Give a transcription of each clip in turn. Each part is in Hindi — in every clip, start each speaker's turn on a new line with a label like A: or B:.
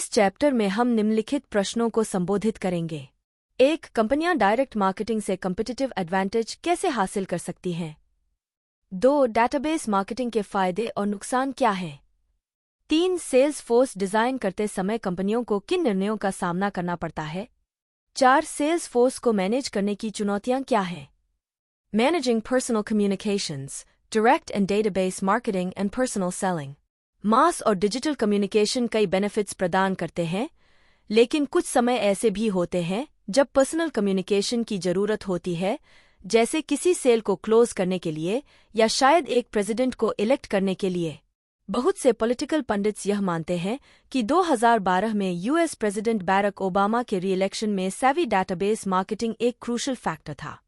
A: इस चैप्टर में हम निम्नलिखित प्रश्नों को संबोधित करेंगे। 1. कंपनियां डायरेक्ट मार्केटिंग से कम्पिटिटिव एडवांटेज कैसे हासिल कर सकती हैं? 2. डेटाबेस मार्केटिंग के फायदे और नुकसान क्या हैं? 3. सेल्स फोर्स डिजाइन करते समय कंपनियों को किन निर्णयों का सामना करना पड़ता है? 4. सेल्स फोर्स को मैनेज करने की चुनौतियां क्या हैं? Managing personal communications, direct and database marketing and personal selling. Mass और डिजिटल कम्युनिकेशन कई बेनिफिट्स प्रदान करते हैं, लेकिन कुछ समय ऐसे भी होते हैं जब पर्सनल कम्युनिकेशन की जरूरत होती है, जैसे किसी सेल को क्लोज करने के लिए या शायद एक प्रेसिडेंट को इलेक्ट करने के लिए। बहुत से पॉलिटिकल पंडित्स यह मानते हैं कि 2012 में यूएस प्रेसिडेंट बैरक ओबामा के री-इलेक्शन में सैवी डेटाबेस मार्केटिंग एक क्रूशल फैक्टर था।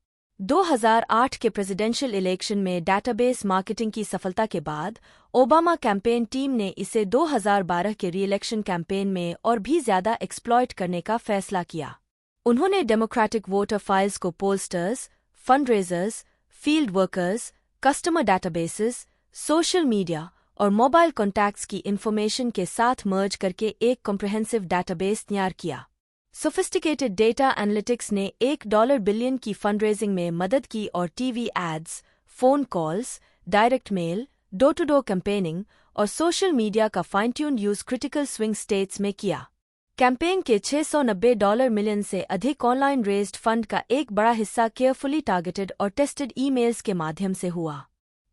A: 2008 के प्रेसिडेंशियल इलेक्शन में डेटाबेस मार्केटिंग की सफलता के बाद ओबामा कैंपेन टीम ने इसे 2012 के री-इलेक्शन कैंपेन में और भी ज्यादा एक्सप्लॉइट करने का फैसला किया। उन्होंने डेमोक्रेटिक वोटर फाइल्स को pollsters, fundraisers, field workers, customer databases, social media और मोबाइल कॉन्टैक्ट्स की इंफॉर्मेशन के साथ मर्ज करके एक कॉम्प्रिहेंसिव डेटाबेस तैयार किया। सोफिस्टिकेटेड डेटा एनालिटिक्स ने $1 बिलियन की फंडरेजिंग में मदद की और TV ads, phone calls, direct mail, door to door campaigning और सोशल मीडिया का fine tune use critical swing states में किया। कैंपेन के $690 मिलियन से अधिक ऑनलाइन रेज्ड फंड का एक बड़ा हिस्सा केयरफुली टारगेटेड और टेस्टेड ईमेल्स के माध्यम से हुआ।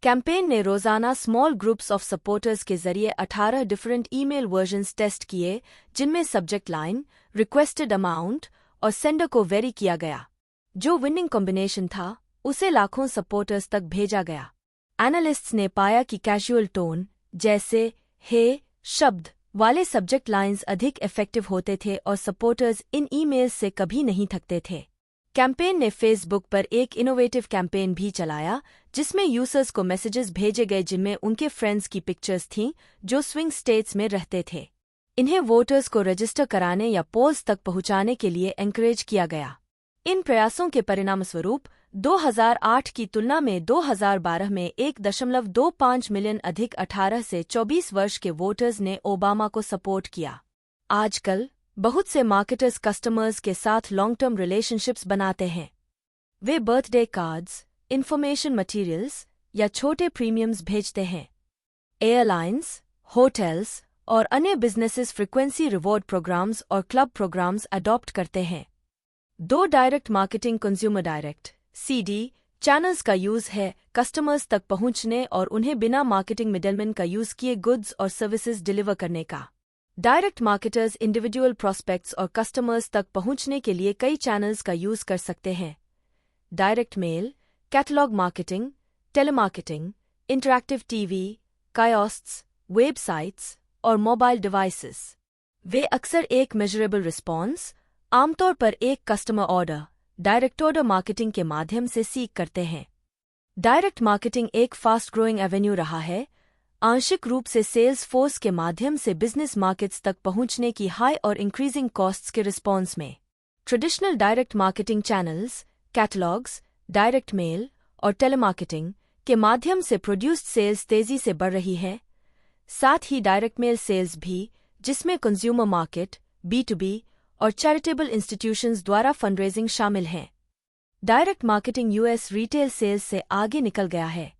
A: कैंपेन ने रोजाना स्मॉल ग्रुप्स ऑफ सपोर्टर्स के जरिए 18 डिफरेंट ईमेल वर्जन्स टेस्ट किए, जिनमें सब्जेक्ट लाइन, रिक्वेस्टेड अमाउंट और सेंडर को वेरी किया गया। जो विनिंग कॉम्बिनेशन था, उसे लाखों सपोर्टर्स तक भेजा गया। एनालिस्ट्स ने पाया कि कैजुअल टोन, जैसे हे शब्द वाले सब्जेक्ट लाइन्स अधिक इफेक्टिव होते थे और सपोर्टर्स इन ईमेल्स से कभी नहीं थकते थे। कैंपेन ने फेसबुक पर एक इनोवेटिव कैंपेन भी चलाया, जिसमें यूजर्स को मैसेजेस भेजे गए जिनमें उनके फ्रेंड्स की पिक्चर्स थीं जो स्विंग स्टेट्स में रहते थे। इन्हें वोटर्स को रजिस्टर कराने या पोल्स तक पहुंचाने के लिए एनकरेज किया गया। इन प्रयासों के परिणामस्वरूप 2008 की तुलना में 2012 में 1.25 मिलियन अधिक 18 से 24 वर्ष के वोटर्स ने ओबामा को सपोर्ट किया। आजकल बहुत से मार्केटर्स कस्टमर्स के साथ लॉन्ग टर्म रिलेशनशिप्स बनाते हैं। वे बर्थडे कार्ड्स, इन्फॉर्मेशन मटेरियल्स या छोटे प्रीमियम्स भेजते हैं। एयरलाइंस, होटल्स और अन्य बिजनेसेस फ्रीक्वेंसी रिवॉर्ड प्रोग्राम्स और क्लब प्रोग्राम्स अडॉप्ट करते हैं। 2. Direct marketing consumer direct (CD) channels का यूज है कस्टमर्स तक पहुंचने और उन्हें बिना मार्केटिंग मिडलमैन का यूज किए गुड्स और सर्विसेज डिलीवर करने का। डायरेक्ट मार्केटर्स इंडिविजुअल प्रोस्पेक्ट्स और कस्टमर्स तक पहुंचने के लिए कई चैनल्स का यूज कर सकते हैं। Direct mail, catalogue marketing, telemarketing, interactive TV, kiosks, websites और मोबाइल डिवाइसेस। वे अक्सर एक मेजरेबल रिस्पॉन्स, आमतौर पर एक customer order, direct order marketing के माध्यम से सीख करते हैं। डायरेक्ट मार्केटिंग एक फास्ट ग्रोइंग एवेन्यू रहा है, आंशिक रूप से सेल्स फोर्स के माध्यम से बिजनेस मार्केट्स तक पहुंचने की हाई और इंक्रीजिंग कॉस्ट्स के रिस्पॉन्स में। Traditional direct marketing channels, catalogues, direct mail और टेलीमार्केटिंग के माध्यम से प्रोड्यूस्ड सेल्स तेजी से बढ़ रही है। साथ ही डायरेक्ट मेल सेल्स भी, जिसमें कंज्यूमर मार्केट, B2B और चैरिटेबल इंस्टीट्यूशंस द्वारा फंडरेजिंग शामिल हैं। Direct marketing US retail sales से आगे निकल गया है।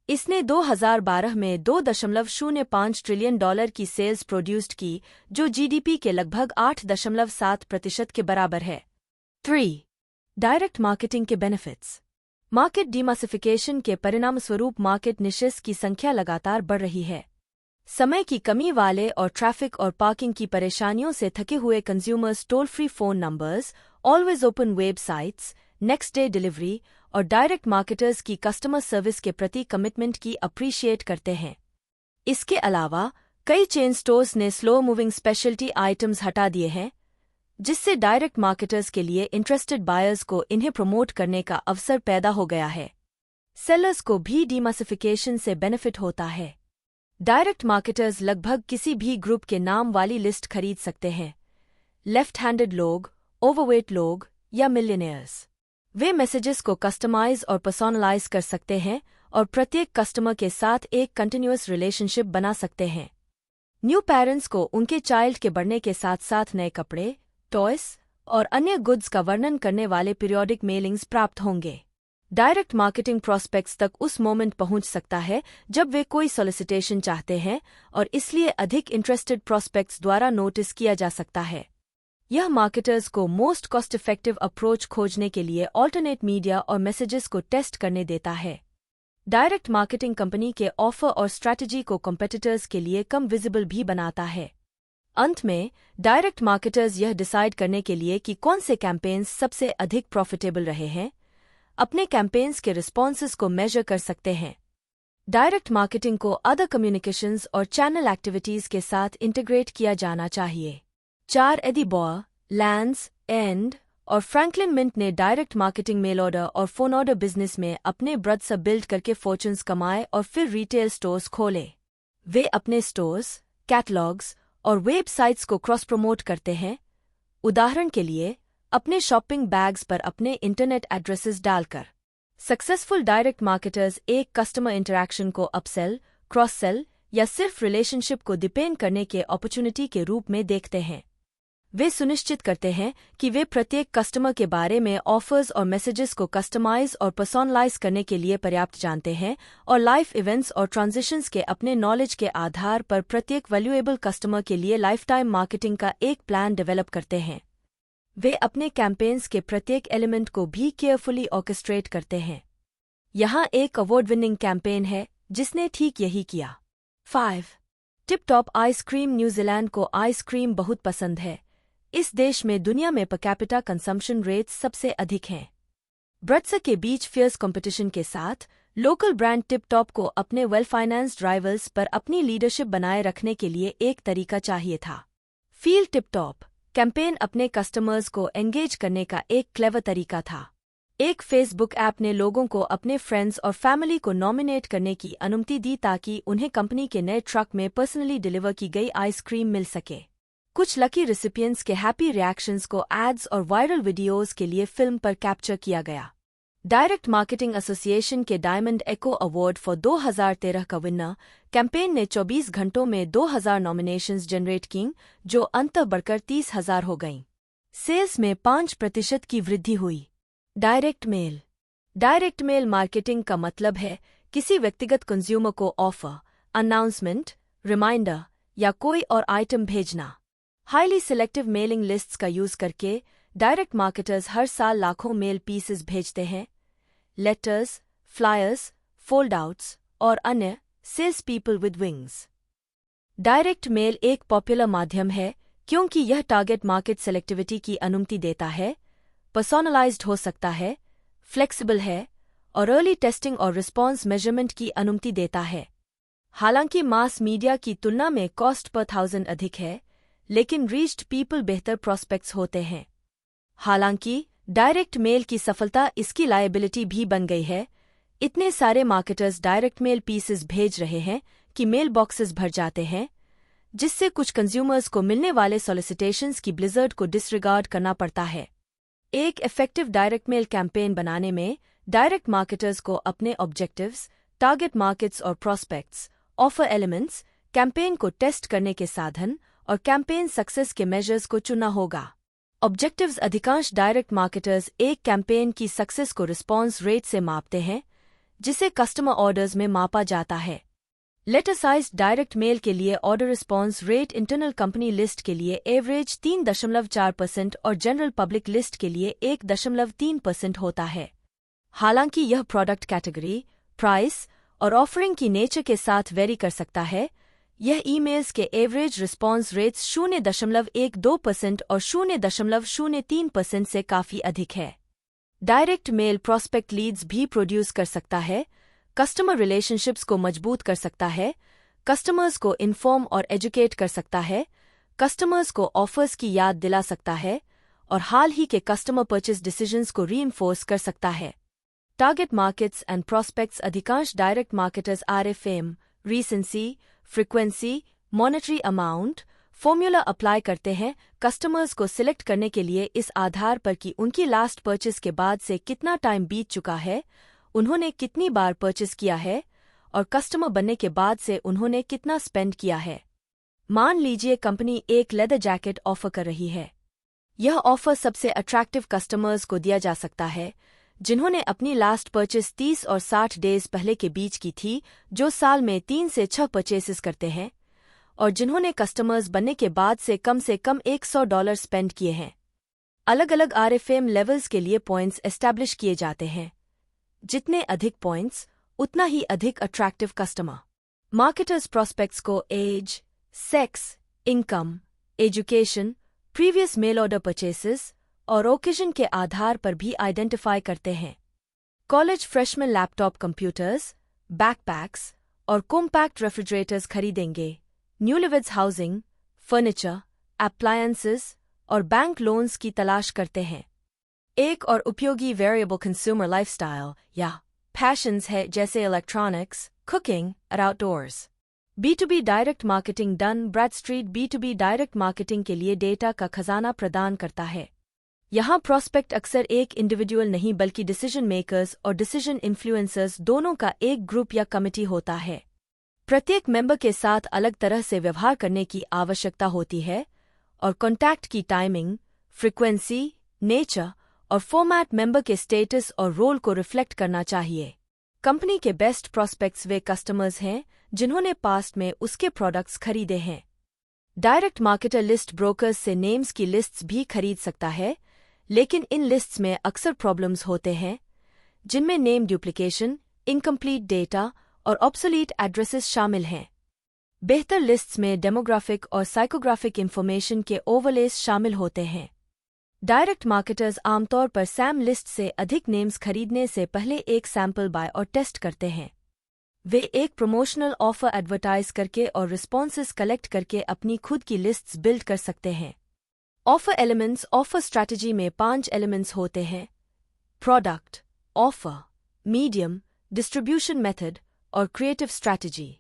A: इसने 2012 में $2.05 ट्रिलियन की सेल्स प्रोड्यूस्ड की, जो जीडीपी के लगभग 8.7% के बराबर है। 3. डायरेक्ट मार्केटिंग के बेनिफिट्स। मार्केट डिमासिफिकेशन के परिणामस्वरूप मार्केट निशेस की संख्या लगातार बढ़ रही है। समय की कमी वाले और ट्रैफिक और पार्किंग की परेशानियों से थके हुए consumers toll free phone numbers, always open websites, next day delivery और डायरेक्ट मार्केटर्स की कस्टमर सर्विस के प्रति कमिटमेंट की अप्रिशिएट करते हैं। इसके अलावा कई चेन स्टोर्स ने स्लो मूविंग स्पेशलिटी आइटम्स हटा दिए हैं, जिससे डायरेक्ट मार्केटर्स के लिए इंटरेस्टेड बायर्स को इन्हें प्रमोट करने का अवसर पैदा हो गया है। सेलर्स को भी डिमासिफिकेशन से बेनिफिट होता है। डायरेक्ट मार्केटर्स लगभग किसी भी ग्रुप के नाम वाली लिस्ट खरीद सकते हैं, लेफ्ट हैंडेड लोग, ओवरवेट लोग या मिलियनेयर्स। वे मैसेजेस को कस्टमाइज और पर्सोनलाइज कर सकते हैं और प्रत्येक कस्टमर के साथ एक कंटिन्यूअस रिलेशनशिप बना सकते हैं। न्यू पेरेंट्स को उनके चाइल्ड के बढ़ने के साथ साथ नए कपड़े, टॉयस और अन्य गुड्स का वर्णन करने वाले पीरियोडिक मेलिंग्स प्राप्त होंगे। डायरेक्ट मार्केटिंग प्रॉस्पेक्ट्स तक उस मोमेंट पहुंच सकता है जब वे कोई सॉलिसिटेशन चाहते हैं और इसलिए अधिक इंटरेस्टेड प्रॉस्पेक्ट्स द्वारा नोटिस किया जा सकता है। यह मार्केटर्स को मोस्ट कॉस्ट इफेक्टिव अप्रोच खोजने के लिए ऑल्टरनेट मीडिया और मैसेजेस को टेस्ट करने देता है। डायरेक्ट मार्केटिंग कंपनी के ऑफर और स्ट्रैटेजी को कॉम्पिटिटर्स के लिए कम विजिबल भी बनाता है। अंत में, डायरेक्ट मार्केटर्स यह डिसाइड करने के लिए कि कौन से कैंपेन्स सबसे अधिक प्रॉफिटेबल रहे हैं, अपने कैंपेन्स के रिस्पॉन्सेस को मेजर कर सकते हैं। डायरेक्ट मार्केटिंग को अदर कम्युनिकेशंस और चैनल एक्टिविटीज के साथ इंटीग्रेट किया जाना चाहिए। 4 एडी बॉयर, लैंस एंड और फ्रैंकलिन मिंट ने डायरेक्ट मार्केटिंग मेल ऑर्डर और फोन ऑर्डर बिजनेस में अपने ब्रद से बिल्ड करके फॉर्चून्स कमाए और फिर रिटेल स्टोर्स खोले। वे अपने स्टोर्स, कैटलॉग्स और वेबसाइट्स को क्रॉस प्रमोट करते हैं, उदाहरण के लिए अपने शॉपिंग बैग्स पर अपने इंटरनेट एड्रेसेस डालकर। सक्सेसफुल डायरेक्ट मार्केटर्स एक कस्टमर इंटरैक्शन को अपसेल, क्रॉस सेल या सिर्फ रिलेशनशिप को डिपेंड करने के अपॉर्चुनिटी के रूप में देखते हैं। वे सुनिश्चित करते हैं कि वे प्रत्येक कस्टमर के बारे में ऑफर्स और मैसेजेस को कस्टमाइज और पर्सनलाइज करने के लिए पर्याप्त जानते हैं और लाइफ इवेंट्स और ट्रांजिशंस के अपने नॉलेज के आधार पर प्रत्येक वैल्यूएबल कस्टमर के लिए लाइफटाइम मार्केटिंग का एक प्लान डेवलप करते हैं। वे अपने कैंपेन्स के प्रत्येक एलिमेंट को भी केयरफुली ऑर्केस्ट्रेट करते हैं। यहाँ एक अवार्ड विनिंग कैंपेन है जिसने ठीक यही किया। 5. Tip top ice cream. न्यूजीलैंड को आइसक्रीम बहुत पसंद है। इस देश में दुनिया में पर कैपिटा कंजम्पशन रेट्स सबसे अधिक हैं। ब्रड्स के बीच फियर्स कंपटीशन के साथ लोकल ब्रांड टिप टॉप को अपने वेल फाइनेंस्ड राइवल्स पर अपनी लीडरशिप बनाए रखने के लिए एक तरीका चाहिए था। फील टिप टॉप कैंपेन अपने कस्टमर्स को एंगेज करने का एक क्लेवर तरीका था। एक फेसबुक ऐप ने लोगों को अपने फ्रेंड्स और फैमिली को नॉमिनेट करने की अनुमति दी ताकि उन्हें कंपनी के नए ट्रक में पर्सनली डिलीवर की गई आइसक्रीम मिल सके। कुछ लकी रिसिपिएंट्स के हैप्पी रिएक्शंस को एड्स और वायरल वीडियोस के लिए फिल्म पर कैप्चर किया गया। डायरेक्ट मार्केटिंग एसोसिएशन के डायमंड एको अवार्ड फॉर 2013 का विनर कैंपेन ने 24 घंटों में 2000 नॉमिनेशंस जनरेट की, जो अंततः बढ़कर 30,000 हो गईं। सेल्स में 5% की वृद्धि हुई। Direct mail. Direct mail marketing का मतलब है किसी व्यक्तिगत कंज्यूमर को ऑफर, अनाउंसमेंट, रिमाइंडर या कोई और आइटम भेजना। हाईली सिलेक्टिव मेलिंग लिस्ट्स का यूज करके डायरेक्ट मार्केटर्स हर साल लाखों मेल पीसेस भेजते हैं। लेटर्स, फ्लायर्स, फोल्डआउट्स और अन्य sales people with wings. Direct mail एक पॉपुलर माध्यम है क्योंकि यह टारगेट मार्केट सेलेक्टिविटी की अनुमति देता है, पर्सोनलाइज्ड हो सकता है, फ्लेक्सिबल है और अर्ली टेस्टिंग और रिस्पॉन्स मेजरमेंट की अनुमति देता है। हालांकि मास मीडिया की तुलना में कॉस्ट पर 1000 अधिक है, लेकिन रीच्ड पीपल बेहतर प्रॉस्पेक्ट्स होते हैं। हालांकि डायरेक्ट मेल की सफलता इसकी लायबिलिटी भी बन गई है। इतने सारे मार्केटर्स डायरेक्ट मेल पीसेस भेज रहे हैं कि मेल बॉक्सेस भर जाते हैं, जिससे कुछ कंज्यूमर्स को मिलने वाले सॉलिसिटेशंस की ब्लिजर्ड को डिसरिगार्ड करना पड़ता है। एक इफेक्टिव डायरेक्ट मेल कैंपेन बनाने में डायरेक्ट मार्केटर्स को अपने ऑब्जेक्टिव्स, टारगेट मार्केट्स और प्रॉस्पेक्ट्स, ऑफर एलिमेंट्स, कैंपेन को टेस्ट करने के साधन और कैंपेन सक्सेस के मेजर्स को चुनना होगा। ऑब्जेक्टिव्स। अधिकांश डायरेक्ट मार्केटर्स एक कैंपेन की सक्सेस को रिस्पॉन्स रेट से मापते हैं, जिसे कस्टमर ऑर्डर्स में मापा जाता है। लेटरसाइज्ड डायरेक्ट मेल के लिए order response rate internal company list के लिए एवरेज 3.4% और जनरल पब्लिक लिस्ट के लिए 1.3% होता है। हालांकि यह प्रोडक्ट कैटेगरी, प्राइस और ऑफरिंग की नेचर के साथ वेरी कर सकता है। यह ईमेल्स के एवरेज रिस्पॉन्स रेट्स 0.12% और 0.03% से काफी अधिक है। डायरेक्ट मेल प्रॉस्पेक्ट लीड्स भी प्रोड्यूस कर सकता है, कस्टमर रिलेशनशिप्स को मजबूत कर सकता है, कस्टमर्स को इन्फॉर्म और एजुकेट कर सकता है, कस्टमर्स को ऑफर्स की याद दिला सकता है और हाल ही के कस्टमर परचेज डिसीजंस को रीइंफोर्स कर सकता है। Target markets and prospects. अधिकांश direct marketers RFM, recency, frequency, monetary amount formula apply करते हैं कस्टमर्स को सिलेक्ट करने के लिए इस आधार पर कि उनकी लास्ट परचेस के बाद से कितना टाइम बीत चुका है, उन्होंने कितनी बार परचेस किया है और कस्टमर बनने के बाद से उन्होंने कितना स्पेंड किया है। मान लीजिए कंपनी एक लेदर जैकेट ऑफर कर रही है। यह ऑफर सबसे अट्रैक्टिव कस्टमर्स को दिया जा सकता है जिन्होंने अपनी लास्ट परचेस 30 और 60 डेज पहले के बीच की थी, जो साल में 3 से 6 परचेसेस करते हैं, और जिन्होंने कस्टमर्स बनने के बाद से कम $100 स्पेंड किए हैं। अलग अलग RFM लेवल्स के लिए पॉइंट्स एस्टैब्लिश किए जाते हैं। जितने अधिक पॉइंट्स, उतना ही अधिक अट्रैक्टिव कस्टमर। मार्केटर्स प्रोस्पेक्ट्स को age, sex, income, education, previous mail order purchases और ओकेजन के आधार पर भी आइडेंटिफाई करते हैं। College freshman laptop computers, backpacks और कॉम्पैक्ट रेफ्रिजरेटर्स खरीदेंगे। न्यूलीवेड्स हाउसिंग, फर्नीचर, अप्लायंसेस और बैंक लोन्स की तलाश करते हैं। एक और उपयोगी वेरिएबल कंज्यूमर लाइफस्टाइल या पैशंस है, जैसे इलेक्ट्रॉनिक्स, कुकिंग और outdoors. B2B direct marketing Dun Bradstreet B2B direct marketing के लिए डेटा का खजाना प्रदान करता है। यहाँ प्रोस्पेक्ट अक्सर एक इंडिविजुअल नहीं बल्कि डिसीजन मेकर्स और डिसीजन इन्फ्लुएंसर्स दोनों का एक ग्रुप या कमिटी होता है। प्रत्येक मेंबर के साथ अलग तरह से व्यवहार करने की आवश्यकता होती है और कॉन्टैक्ट की टाइमिंग, फ्रीक्वेंसी, नेचर और फॉर्मेट मेंबर के स्टेटस और रोल को रिफ्लेक्ट करना चाहिए। कंपनी के बेस्ट प्रोस्पेक्ट्स वे कस्टमर्स हैं जिन्होंने पास्ट में उसके प्रोडक्ट्स खरीदे हैं। डायरेक्ट मार्केटर लिस्ट ब्रोकर्स से नेम्स की लिस्ट्स भी खरीद सकता है, लेकिन इन लिस्ट्स में अक्सर प्रॉब्लम्स होते हैं, जिनमें नेम डुप्लीकेशन, इनकम्प्लीट डेटा और ऑब्सोलीट एड्रेसेस शामिल हैं। बेहतर लिस्ट्स में डेमोग्राफिक और साइकोग्राफिक इंफॉर्मेशन के ओवरलेस शामिल होते हैं। डायरेक्ट मार्केटर्स आमतौर पर सैम लिस्ट से अधिक नेम्स खरीदने से पहले एक सैंपल बाय और टेस्ट करते हैं। वे एक प्रमोशनल ऑफर एडवर्टाइज करके और रिस्पॉन्सेस कलेक्ट करके अपनी खुद की लिस्ट्स बिल्ड कर सकते हैं। ऑफर एलिमेंट्स ऑफर स्ट्रैटेजी में 5 एलिमेंट्स होते हैं: product, offer, medium, distribution method और क्रिएटिव स्ट्रैटेजी।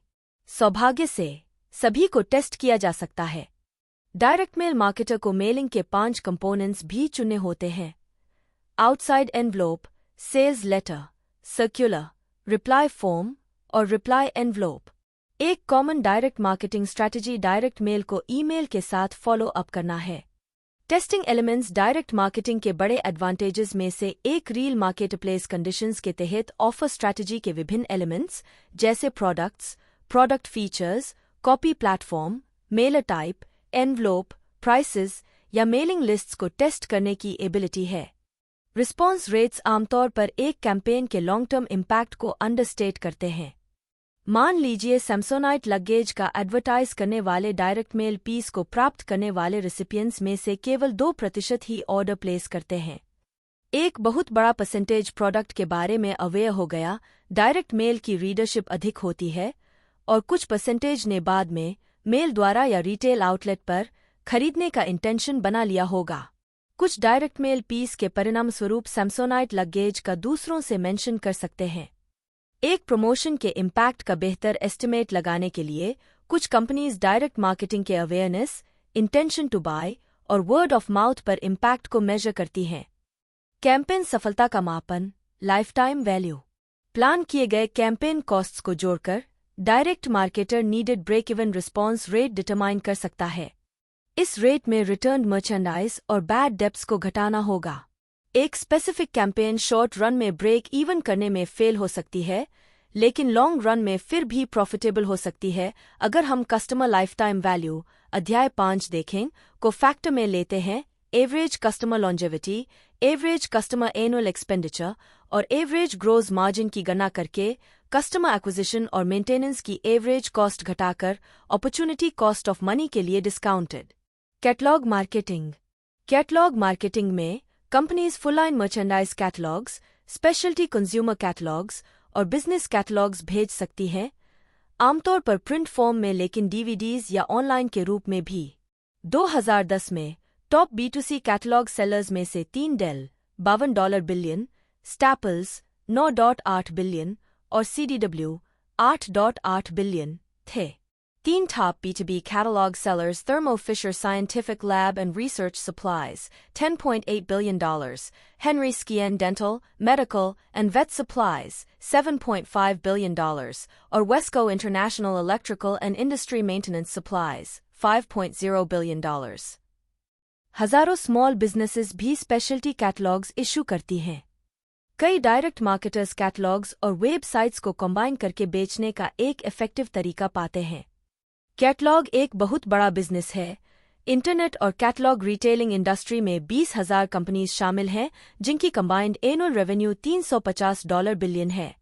A: सौभाग्य से सभी को टेस्ट किया जा सकता है। डायरेक्ट मेल मार्केटर को मेलिंग के 5 कंपोनेंट्स भी चुनने होते हैं: outside envelope, sales letter, circular, reply form और रिप्लाई एनवलोप। एक common direct marketing strategy direct mail को ईमेल के साथ फॉलो अप करना है। टेस्टिंग एलिमेंट्स डायरेक्ट मार्केटिंग के बड़े एडवांटेजेस में से एक रील मार्केटप्लेस कंडीशंस के तहत ऑफर स्ट्रैटेजी के विभिन्न एलिमेंट्स जैसे products, product features, copy platform, Mailer type, envelope, prices या मेलिंग लिस्ट्स को टेस्ट करने की एबिलिटी है। रिस्पॉन्स रेट्स आमतौर पर एक कैंपेन के लॉन्ग टर्म इम्पैक्ट को अंडरस्टेट करते हैं। मान लीजिए सैमसोनाइट लगेज का एडवर्टाइज करने वाले डायरेक्ट मेल पीस को प्राप्त करने वाले रेसिपिएंट्स में से केवल 2% ही ऑर्डर प्लेस करते हैं। एक बहुत बड़ा परसेंटेज प्रोडक्ट के बारे में अवेयर हो गया। डायरेक्ट मेल की रीडरशिप अधिक होती है और कुछ परसेंटेज ने बाद में मेल द्वारा या रिटेल आउटलेट पर खरीदने का इंटेंशन बना लिया होगा। कुछ डायरेक्ट मेल पीस के परिणामस्वरूप सैमसोनाइट लगेज का दूसरों से मेंशन कर सकते हैं। एक प्रमोशन के इम्पैक्ट का बेहतर एस्टिमेट लगाने के लिए कुछ कंपनीज डायरेक्ट मार्केटिंग के अवेयरनेस, इंटेंशन टू बाय और वर्ड ऑफ माउथ पर इम्पैक्ट को मेजर करती हैं। कैंपेन सफलता का मापन, लाइफटाइम वैल्यू। प्लान किए गए कैंपेन कॉस्ट्स को जोड़कर direct marketer needed break even response rate determine कर सकता है। इस रेट में रिटर्न मर्चेंडाइज और बैड डेब्ट्स को घटाना होगा। एक स्पेसिफिक कैंपेन शॉर्ट रन में ब्रेक इवन करने में फेल हो सकती है, लेकिन लॉन्ग रन में फिर भी प्रॉफिटेबल हो सकती है अगर हम कस्टमर लाइफटाइम वैल्यू अध्याय 5 देखें को फैक्टर में लेते हैं। Average customer longevity, average customer annual expenditure और एवरेज ग्रोस मार्जिन की गणना करके कस्टमर एक्विजिशन और मेंटेनेंस की एवरेज कॉस्ट घटाकर अपॉर्चुनिटी कॉस्ट ऑफ मनी के लिए discounted. Catalogue marketing. Catalogue marketing में companies full line merchandise catalogues, speciality consumer catalogues और बिजनेस कैटलॉग्स भेज सकती हैं, आमतौर पर प्रिंट फॉर्म में लेकिन डीवीडीज या ऑनलाइन के रूप में भी। 2010 में टॉप B2C कैटलॉग सेलर्स में से 3 डेल $52 बिलियन, स्टैपल्स 9.8 बिलियन और CDW 8.8 बिलियन थे। 3 top B2B catalog sellers: Thermo Fisher Scientific Lab and Research Supplies, $10.8 billion; Henry Skien Dental, Medical, and Vet Supplies, $7.5 billion; or Wesco International Electrical and Industry Maintenance Supplies, $5.0 billion. हजारों स्मॉल बिजनेसेस भी स्पेशलिटी कैटलॉग्स इशू करती हैं। कई डायरेक्ट मार्केटर्स कैटलॉग्स और वेबसाइट्स को कंबाइन करके बेचने का एक इफेक्टिव तरीका पाते हैं। कैटलॉग एक बहुत बड़ा बिजनेस है। इंटरनेट और कैटलॉग रिटेलिंग इंडस्ट्री में 20,000 कंपनीज शामिल हैं, जिनकी कंबाइंड एनुअल रेवेन्यू $350 बिलियन है।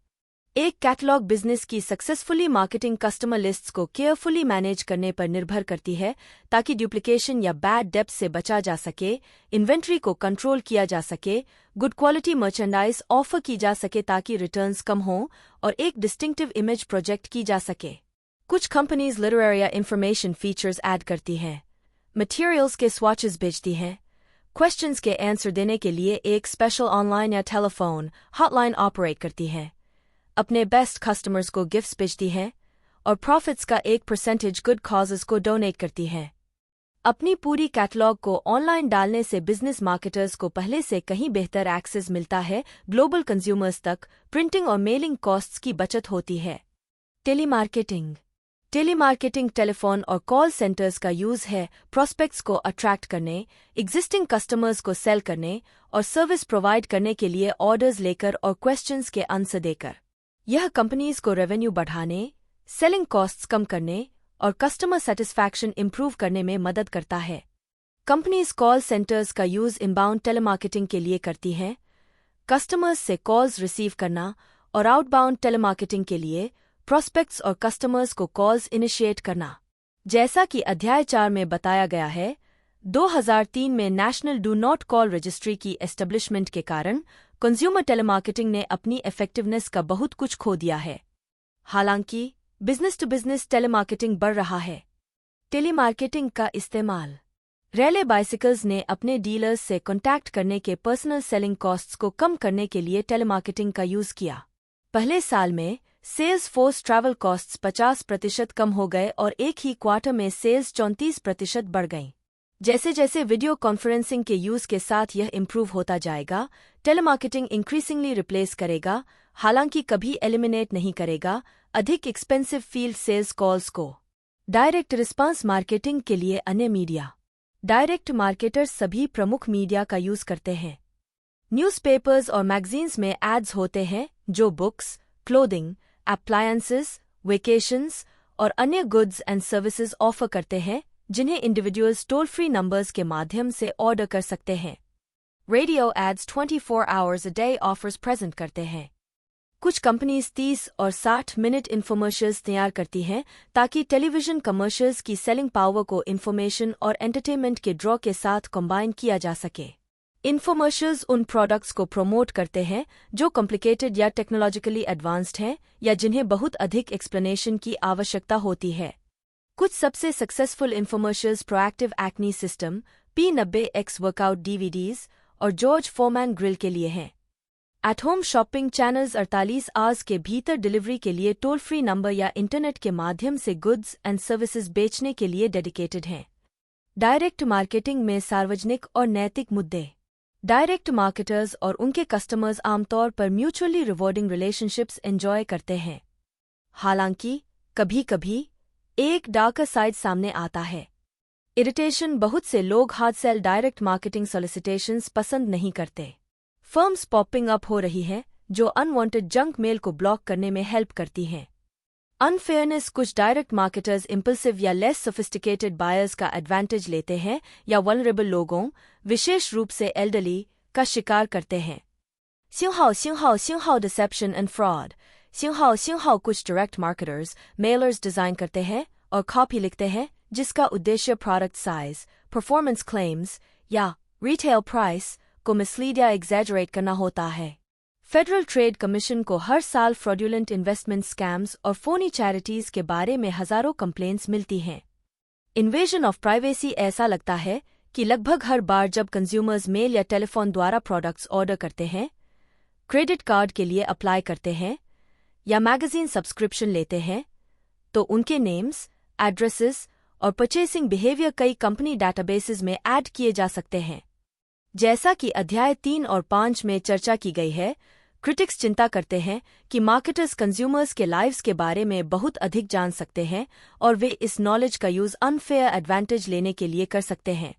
A: एक कैटलॉग बिजनेस की सक्सेसफुली मार्केटिंग कस्टमर लिस्ट्स को केयरफुली मैनेज करने पर निर्भर करती है, ताकि डुप्लीकेशन या बैड डेप्थ से बचा जा सके, इन्वेंट्री को कंट्रोल किया जा सके, गुड क्वालिटी मर्चेंडाइज ऑफर की जा सके ताकि रिटर्न्स कम हों, और एक डिस्टिंक्टिव इमेज प्रोजेक्ट की जा सके। कुछ कंपनीज लिटरेरी या इंफॉर्मेशन फीचर्स ऐड करती हैं, मटेरियल्स के स्वॉचेस बेचती हैं, क्वेश्चंस के आंसर देने के लिए एक स्पेशल ऑनलाइन या टेलीफोन हॉटलाइन ऑपरेट करती हैं, अपने बेस्ट कस्टमर्स को गिफ्ट्स बेचती हैं, और प्रॉफिट्स का एक परसेंटेज गुड कॉजेस को डोनेट करती हैं। अपनी पूरी कैटलॉग को ऑनलाइन डालने से बिजनेस मार्केटर्स को पहले से कहीं बेहतर एक्सेस मिलता है, ग्लोबल कंज्यूमर्स तक प्रिंटिंग और मेलिंग कॉस्ट्स की बचत होती है। टेलीमार्केटिंग टेलीफोन और कॉल सेंटर्स का यूज है प्रोस्पेक्ट्स को अट्रैक्ट करने, एग्जिस्टिंग कस्टमर्स को सेल करने और सर्विस प्रोवाइड करने के लिए ऑर्डर्स लेकर और क्वेश्चंस के आंसर देकर। यह कंपनीज को रेवेन्यू बढ़ाने, सेलिंग कॉस्ट्स कम करने और कस्टमर सेटिस्फैक्शन इंप्रूव करने में मदद करता है। कंपनीज कॉल सेंटर्स का यूज इनबाउंड टेलीमार्केटिंग के लिए करती हैं, कस्टमर्स से कॉल्स रिसीव करना, और आउटबाउंड टेलीमार्केटिंग के लिए प्रोस्पेक्ट्स और कस्टमर्स को कॉल्स इनिशिएट करना। जैसा कि अध्याय 4 में बताया गया है, 2003 में national do not call registry की एस्टेब्लिशमेंट के कारण कंज्यूमर टेलीमार्केटिंग ने अपनी इफेक्टिवनेस का बहुत कुछ खो दिया है। हालांकि बिजनेस टू बिजनेस टेलीमार्केटिंग बढ़ रहा है। टेलीमार्केटिंग का इस्तेमाल रैले बाइसिकल्स ने अपने डीलर्स से कॉन्टैक्ट करने के पर्सनल सेलिंग कॉस्ट्स को कम करने के लिए टेलीमार्केटिंग का यूज किया। पहले साल में सेल्स फोर्स ट्रैवल कॉस्ट्स 50% कम हो गए और एक ही क्वार्टर में सेल्स 34% बढ़ गईं। जैसे जैसे वीडियो कॉन्फ्रेंसिंग के यूज के साथ यह इंप्रूव होता जाएगा, टेलीमार्केटिंग इंक्रीजिंगली रिप्लेस करेगा, हालांकि कभी एलिमिनेट नहीं करेगा, अधिक एक्सपेंसिव फील्ड सेल्स कॉल्स को। डायरेक्ट रिस्पांस मार्केटिंग के लिए अन्य मीडिया। डायरेक्ट मार्केटर्स सभी प्रमुख मीडिया का यूज करते हैं। न्यूज़पेपर्स और मैगजीन्स में एड्स होते हैं जो बुक्स, क्लोथिंग, अप्लायंसेस, वेकेशंस और अन्य गुड्स एंड सर्विसेज ऑफर करते हैं, जिन्हें इंडिविजुअल्स टोल फ्री नंबर्स के माध्यम से ऑर्डर कर सकते हैं। Radio ads 24 hours a day offers present करते हैं। कुछ कंपनीज 30 और 60 मिनट इन्फॉर्मर्शियल्स तैयार करती हैं ताकि टेलीविजन कमर्शियल्स की सेलिंग पावर को इन्फॉर्मेशन और एंटरटेनमेंट के ड्रॉ के साथ कंबाइन किया जा सके। इन्फॉर्मर्शियल्स उन प्रोडक्ट्स को प्रमोट करते हैं जो कॉम्प्लिकेटेड या टेक्नोलॉजिकली एडवांस्ड हैं या जिन्हें बहुत अधिक एक्सप्लेनेशन की आवश्यकता होती है। कुछ सबसे successful infomercials proactive acne system, P90X workout DVDs और जॉर्ज फोरमैन ग्रिल के लिए हैं। At home shopping channels 48 hours के भीतर डिलीवरी के लिए टोल फ्री नंबर या इंटरनेट के माध्यम से गुड्स एंड सर्विसेज बेचने के लिए डेडिकेटेड हैं। डायरेक्ट मार्केटिंग में सार्वजनिक और नैतिक मुद्दे। डायरेक्ट मार्केटर्स और उनके कस्टमर्स आमतौर पर म्यूचुअली रिवॉर्डिंग रिलेशनशिप्स एंजॉय करते हैं। हालांकि कभी कभी एक डार्कर साइड सामने आता है। इरिटेशन। बहुत से लोग हार्ड सेल डायरेक्ट मार्केटिंग सॉलिसिटेशंस पसंद नहीं करते। फर्म्स पॉपिंग अप हो रही हैं जो अनवांटेड जंक मेल को ब्लॉक करने में हेल्प करती हैं। अनफेयरनेस। कुछ डायरेक्ट मार्केटर्स इम्पल्सिव या लेस सोफिस्टिकेटेड बायर्स का एडवांटेज लेते हैं या वल्नरेबल लोगों, विशेष रूप से एल्डरली, का शिकार करते हैं। सिंहाव डिसेप्शन एंड फ्रॉड। सिंहाव कुछ डायरेक्ट मार्केटर्स मेलर्स डिजाइन करते हैं और कॉपी लिखते हैं जिसका उद्देश्य प्रोडक्ट साइज, परफॉर्मेंस क्लेम्स या रिटेल प्राइस को मिसलीड या एग्जैजरेट करना होता है। फेडरल ट्रेड कमीशन को हर साल फ्रॉडुलेंट इन्वेस्टमेंट स्कैम्स और फोनी चैरिटीज के बारे में हजारों कंप्लेंट्स मिलती हैं। Invasion of privacy. ऐसा लगता है कि लगभग हर बार जब कंज्यूमर्स मेल या टेलीफोन द्वारा प्रोडक्ट्स ऑर्डर करते हैं, क्रेडिट कार्ड के लिए अप्लाई करते हैं या मैगजीन सब्सक्रिप्शन लेते हैं, तो उनके नेम्स, एड्रेसेस और परचेसिंग बिहेवियर कई कंपनी डेटाबेसेस में ऐड किए जा सकते हैं। जैसा कि अध्याय 3 और 5 में चर्चा की गई है, क्रिटिक्स चिंता करते हैं कि मार्केटर्स कंज्यूमर्स के लाइव्स के बारे में बहुत अधिक जान सकते हैं और वे इस नॉलेज का यूज अनफेयर एडवांटेज लेने के लिए कर सकते हैं।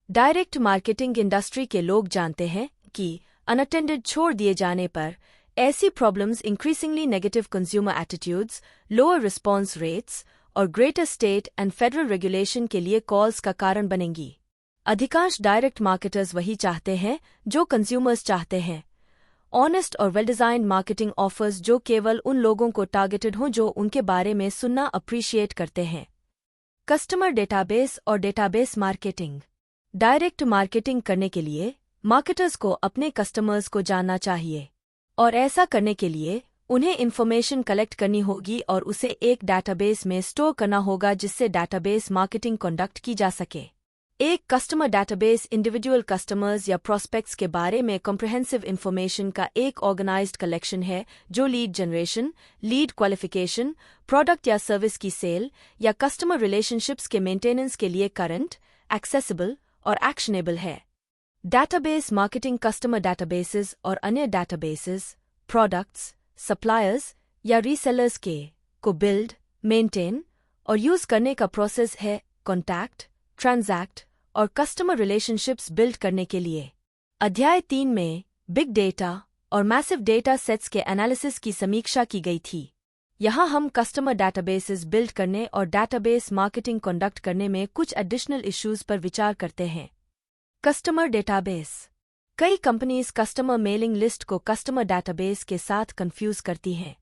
A: डायरेक्ट मार्केटिंग इंडस्ट्री के लोग जानते हैं कि अनअटेंडेड छोड़ दिए जाने पर ऐसी problems increasingly negative consumer attitudes, lower response rates और greater state and federal regulation के लिए कॉल्स का कारण बनेंगी। अधिकांश डायरेक्ट मार्केटर्स वही चाहते हैं जो कंज्यूमर्स चाहते हैं, ऑनेस्ट और वेल डिजाइन्ड मार्केटिंग ऑफर्स जो केवल उन लोगों को टारगेटेड हों जो उनके बारे में सुनना अप्रिशिएट करते हैं। कस्टमर डेटाबेस और डेटाबेस मार्केटिंग। डायरेक्ट मार्केटिंग करने के लिए मार्केटर्स को अपने कस्टमर्स को जानना चाहिए और ऐसा करने के लिए उन्हें इन्फॉर्मेशन कलेक्ट करनी होगी और उसे एक डेटाबेस में स्टोर करना होगा जिससे डेटाबेस मार्केटिंग कंडक्ट की जा सके। एक कस्टमर डेटाबेस इंडिविजुअल कस्टमर्स या प्रोस्पेक्ट्स के बारे में कॉम्प्रिहेंसिव इन्फॉर्मेशन का एक ऑर्गेनाइज्ड कलेक्शन है जो lead generation, lead qualification, product या सर्विस की सेल या कस्टमर रिलेशनशिप्स के मेंटेनेंस के लिए करंट, एक्सेसिबल और एक्शनेबल है। डेटाबेस मार्केटिंग कस्टमर डेटाबेसेस और अन्य डेटाबेसेस, प्रोडक्ट्स, सप्लायर्स या रीसेलर्स को बिल्ड, मेंटेन और यूज करने का प्रोसेस है कॉन्टैक्ट, ट्रांजैक्ट और कस्टमर रिलेशनशिप्स बिल्ड करने के लिए। अध्याय 3 में बिग डेटा और मैसिव डेटा सेट्स के एनालिसिस की समीक्षा की गई थी। यहाँ हम कस्टमर डेटाबेसेस बिल्ड करने और डेटाबेस मार्केटिंग कंडक्ट करने में कुछ एडिशनल इश्यूज पर विचार करते हैं। Customer database. कई कंपनीज कस्टमर मेलिंग लिस्ट को कस्टमर डेटाबेस के साथ कंफ्यूज करती हैं।